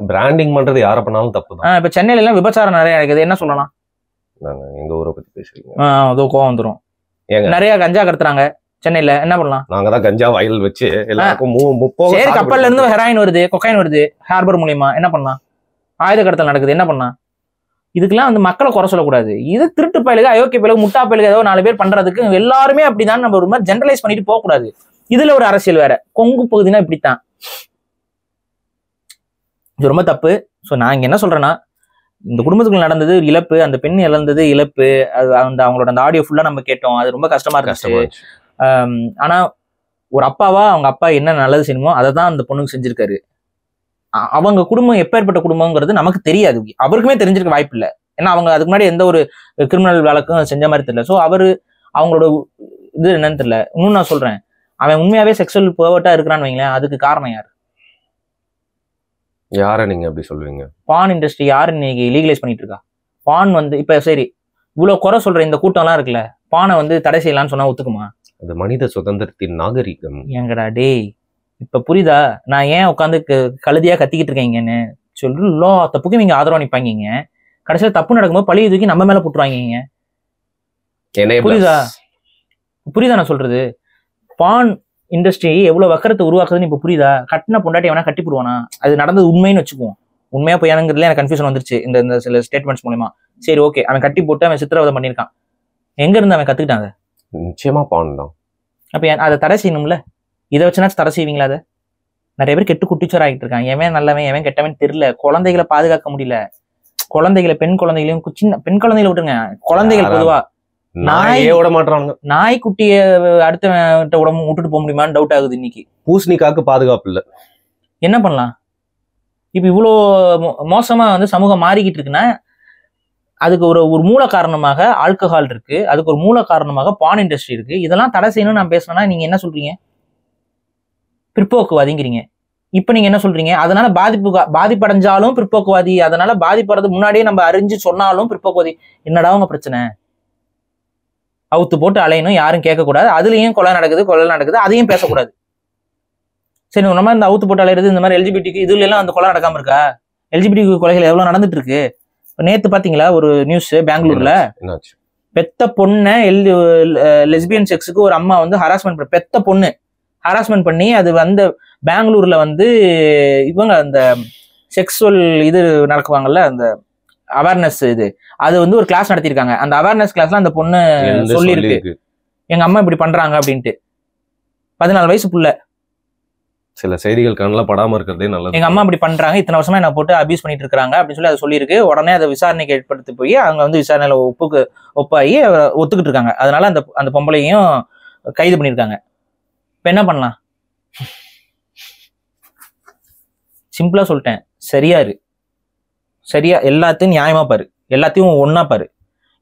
பிராண்டிங் பண்றது யார பண்ணாலும் தப்பு தான். இப்ப சென்னையில எல்லாம் விபச்சாரம் நிறைய நடக்குது, என்ன சொல்லலாம்? எங்க ஊரை பத்தி பேசுறீங்க? அதோ கோவம் வந்துடும். நிறைய கஞ்சா கடத்துறாங்க சென்னையில, என்ன பண்ணலாம்? நாங்க தான் கஞ்சா வயல் வச்சு எல்லாருக்கும் சரி, கப்பல்ல இருந்து ஹெராயின் வருது, கொக்கைன் வருது ஹார்பர் மூலியமா, என்ன பண்ணலாம்? ஆயுத கடத்தல் நடக்குது, என்ன பண்ணலாம்? இதுக்கெல்லாம் வந்து மக்களை குறை சொல்லக்கூடாது. இது திருட்டு பயலுக்கு, அயோக்கிய பயலுக்கு, முட்டா பயலுக்கு ஏதோ 4 பேர் பண்றதுக்கு எல்லாருமே அப்படிதான் நம்ம ஒரு மாதிரி ஜெனரலைஸ் பண்ணிட்டு போக கூடாது. இதுல ஒரு அரசியல் வேற. கொங்கு பகுதினா இப்படித்தான், இது ரொம்ப தப்பு. ஸோ நான் இங்க என்ன சொல்றேன்னா, இந்த குடும்பத்துக்குள்ள நடந்தது இழப்பு, அந்த பெண் இழந்தது இழப்பு. அது அவங்களோட அந்த ஆடியோ ஃபுல்லா நம்ம கேட்டோம், அது ரொம்ப கஷ்டமா இருந்துச்சு. ஆனா ஒரு அப்பாவா அவங்க அப்பா என்ன நல்லது செய்யணுமோ அதை தான் அந்த பொண்ணுக்கு செஞ்சிருக்காரு. அவங்க குடும்பம் எப்பேற்பட்ட குடும்பங்கிறது நமக்கு தெரியாது, அவருக்குமே தெரிஞ்சிருக்க வாய்ப்பு இல்லை. ஏன்னா அவங்க அதுக்கு முன்னாடி எந்த ஒரு கிரிமினல் வழக்கும் செஞ்ச மாதிரி தெரியல. ஸோ அவங்களோட இது என்னன்னு தெரியல. இன்னும் நான் சொல்றேன், அவன் உண்மையாவே செக்ஷுவல் பெர்வர்ட்டா இருக்கிறான்னு வைங்களேன், அதுக்கு காரணம் யாரு? யார நீங்க அப்படி சொல்லுவீங்க? பான் இண்டஸ்ட்ரி யாரு இன்னைக்கு லீகலைஸ் பண்ணிட்டு இருக்கா? பான் வந்து இப்ப சரி இவ்வளவு குறை சொல்ற இந்த கூட்டம் எல்லாம் இருக்குல்ல, பானை வந்து தடை செய்யலாம்னு சொன்னா ஒத்துக்குமா? அது மனித சுதந்திரத்தின் நாகரிகம். எங்கடா டேய், இப்ப புரியுதா நான் ஏன் உட்காந்து கழுதியா கத்திக்கிட்டு இருக்கீங்கன்னு? சொல்லோ தப்புக்கு நீங்க ஆதரவா நிப்பாங்க, கடைசியில தப்பு நடக்கும்போது பழைய தூக்கி நம்ம மேல போட்டுருவாங்க. புரியுதா நான் சொல்றது? பான் இண்டஸ்ட்ரி எவ்வளவு வக்கரத்தை உருவாக்குதுன்னு இப்ப புரியுதா? கட்டின பொண்டாட்டி எவனா கட்டி போடுவானா? அது நடந்தது உண்மைன்னு வச்சுக்குவோம். உண்மையா போயானுங்கிறதுல எனக்கு கன்ஃபியூஷன் வந்துருச்சு இந்த சில ஸ்டேட்மெண்ட்ஸ் மூலமா. சரி ஓகே, அவன் கட்டி போட்டு அவன் சித்திரவதை பண்ணியிருக்கான், எங்க இருந்து அவன் கத்துக்கிட்டாங்க? நிச்சயமா பான் தான். அப்ப அதை தடை செய்யணும்ல. இதை வச்சுனா தடை செய்வீங்களா? அதை நிறைய பேர் கெட்டு குட்டிச்சோர் ஆகிட்டு இருக்காங்க. எவன் நல்லவன் எவன் கெட்டவன் தெரியல. குழந்தைகளை பாதுகாக்க முடியல. குழந்தைகளை, பெண் குழந்தைகளையும், சின்ன பெண் குழந்தைகளை விட்டுருங்க, குழந்தைகள் பொதுவா நாய்க்குட்டிய அடுத்த உடம்பு விட்டுட்டு போக முடியுமான்னு டவுட் ஆகுது இன்னைக்கு. பூசணிக்காக்கு பாதுகாப்பு இல்ல, என்ன பண்ணலாம்? இப்ப இவ்வளோ மோசமா வந்து சமூகம் மாறிக்கிட்டு இருக்குன்னா அதுக்கு ஒரு மூல காரணமாக ஆல்கஹால் இருக்கு, அதுக்கு ஒரு மூல காரணமாக பான் இண்டஸ்ட்ரி இருக்கு. இதெல்லாம் தடை செய்யணும்னு நான் பேசுறேன்னா நீங்க என்ன சொல்றீங்க? பிற்போக்குவாதிங்கிறீங்க. இப்ப நீங்க என்ன சொல்றீங்க? அதனால பாதிப்படைஞ்சாலும் பிற்போக்குவாதி, அதனால பாதிப்படுறது முன்னாடியே நம்ம அறிஞ்சு சொன்னாலும் பிற்போக்குவாதி. என்னடா உங்க பிரச்சனை? அவுத்து போட்டு அலையணும், யாரும் கேட்கக்கூடாது. அதுலயும் கொலை நடக்குது, அதையும் பேசக்கூடாது. சரி, நம்ம இந்த அவுத்து போட்டு அலையிறது, இந்த மாதிரி எல்ஜிபிடிக்கு இதுல எல்லாம் அந்த கொலை நடக்காம இருக்கா? எல்ஜிபிடி கொலைகள் எவ்வளவு நடந்துட்டு இருக்கு. நேத்து பாத்தீங்களா ஒரு நியூஸ், பெங்களூர்ல பெத்த பொண்ணை லெஸ்பியன் செக்ஸுக்கு ஒரு அம்மா வந்து ஹராஸ்மெண்ட் பண்ண, பெத்த பொண்ணு ஹராஸ்மெண்ட் பண்ணி, அது வந்து பெங்களூர்ல வந்து இவங்க அந்த செக்ஸுவல் இது நடக்குவாங்கல்ல, அந்த அவேர்னஸ் இது, அது வந்து ஒரு கிளாஸ் நடத்திருக்காங்க. அந்த அவேர்னஸ் கிளாஸ்ல அந்த பொண்ணு சொல்லியிருக்கு, எங்க அம்மா இப்படி பண்றாங்க அப்படின்ட்டு. 14 வயசு புள்ள. சில செய்திகள் கண்ணில் படாம இருக்கிறதே நல்லது. எங்க அம்மா இப்படி பண்றாங்க, இத்தனை வருஷமா என்ன போட்டு அபியூஸ் பண்ணிட்டு இருக்காங்க அப்படின்னு சொல்லி அதை சொல்லியிருக்கு. உடனே அதை விசாரணைக்கு ஏற்படுத்தி போய் அவங்க வந்து விசாரணையில ஒப்பாகி ஒத்துக்கிட்டு இருக்காங்க. அதனால அந்த பொம்பளையும் கைது பண்ணியிருக்காங்க. இப்ப என்ன பண்ணலாம்? சிம்பிளா சொல்லிட்டேன், சரியா எல்லாத்தையும் நியாயமா பாரு, எல்லாத்தையும் ஒன்னா பாரு.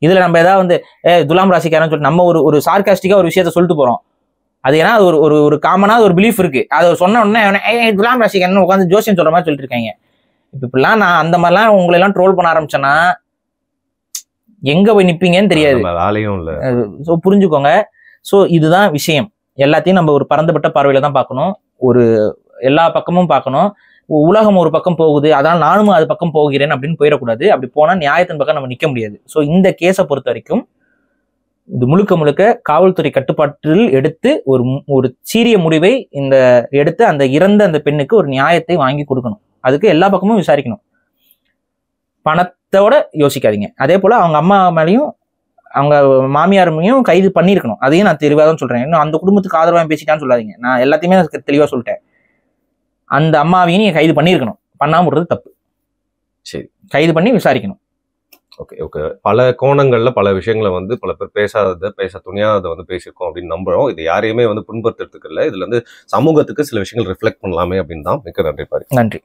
இதுல நம்ம ஏதாவது வந்து துலாம் ராசிக்காரன்னு சொல்லிட்டு நம்ம ஒரு சார்காஸ்டிக்கா ஒரு விஷயத்த சொல்லிட்டு போறோம். அது ஏன்னா ஒரு காமனா ஒரு பிலீஃப் இருக்கு. அதை சொன்ன உடனே துலாம் ராசிக்காரன்னு உட்காந்து ஜோசியம் சொல்ற மாதிரி சொல்லிட்டு இருக்காங்க. இப்படிலாம் நான் அந்த மாதிரிலாம் உங்களை எல்லாம் ட்ரோல் பண்ண ஆரம்பிச்சேன்னா எங்க போய் நிப்பீங்கன்னு தெரியாது. ஸோ புரிஞ்சுக்கோங்க. ஸோ இதுதான் விஷயம். எல்லாத்தையும் நம்ம ஒரு பரந்துபட்ட பார்வையில தான் பார்க்கணும், ஒரு எல்லா பக்கமும் பார்க்கணும். உலகம் ஒரு பக்கம் போகுது, அதான் நானும் அது பக்கம் போகிறேன் அப்படின்னு போயிடக்கூடாது. அப்படி போனா நியாயத்தின் பக்கம் நம்ம நிக்க முடியாது. ஸோ இந்த கேஸை பொறுத்த வரைக்கும் இது முழுக்க முழுக்க காவல்துறை கட்டுப்பாட்டில் எடுத்து ஒரு சீரிய முடிவை எடுத்து அந்த இறந்த அந்த பெண்ணுக்கு ஒரு நியாயத்தை வாங்கி கொடுக்கணும். அதுக்கு எல்லா பக்கமும் விசாரிக்கணும். பணத்தோட யோசிக்காதீங்க. அதே போல அவங்க அம்மா மேலேயும் அவங்க மாமியாரையும் கைது பண்ணியிருக்கணும். அதையும் நான் தெளிவாக தான் சொல்றேன். இன்னும் அந்த குடும்பத்துக்கு ஆதரவாக பேசிட்டான்னு சொல்லாதீங்க. நான் எல்லாத்தையுமே தெளிவாக சொல்லிட்டேன். அந்த அம்மாவையும் நீங்க கைது பண்ணியிருக்கணும். பண்ணாம விடுறது தப்பு. சரி, கைது பண்ணி விசாரிக்கணும். ஓகே. பல கோணங்கள்ல பல விஷயங்களை வந்து பல பேர் பேச துணியாததை வந்து பேசியிருக்கோம் அப்படின்னு நம்புறோம். இது யாரையுமே வந்து புண்படுத்துறதுக்கு இல்லை. இதுல இருந்து சமூகத்துக்கு சில விஷயங்கள் ரிஃப்ளெக்ட் பண்ணலாமே அப்படின்னு தான். மிக்க நன்றி பாரு. நன்றி.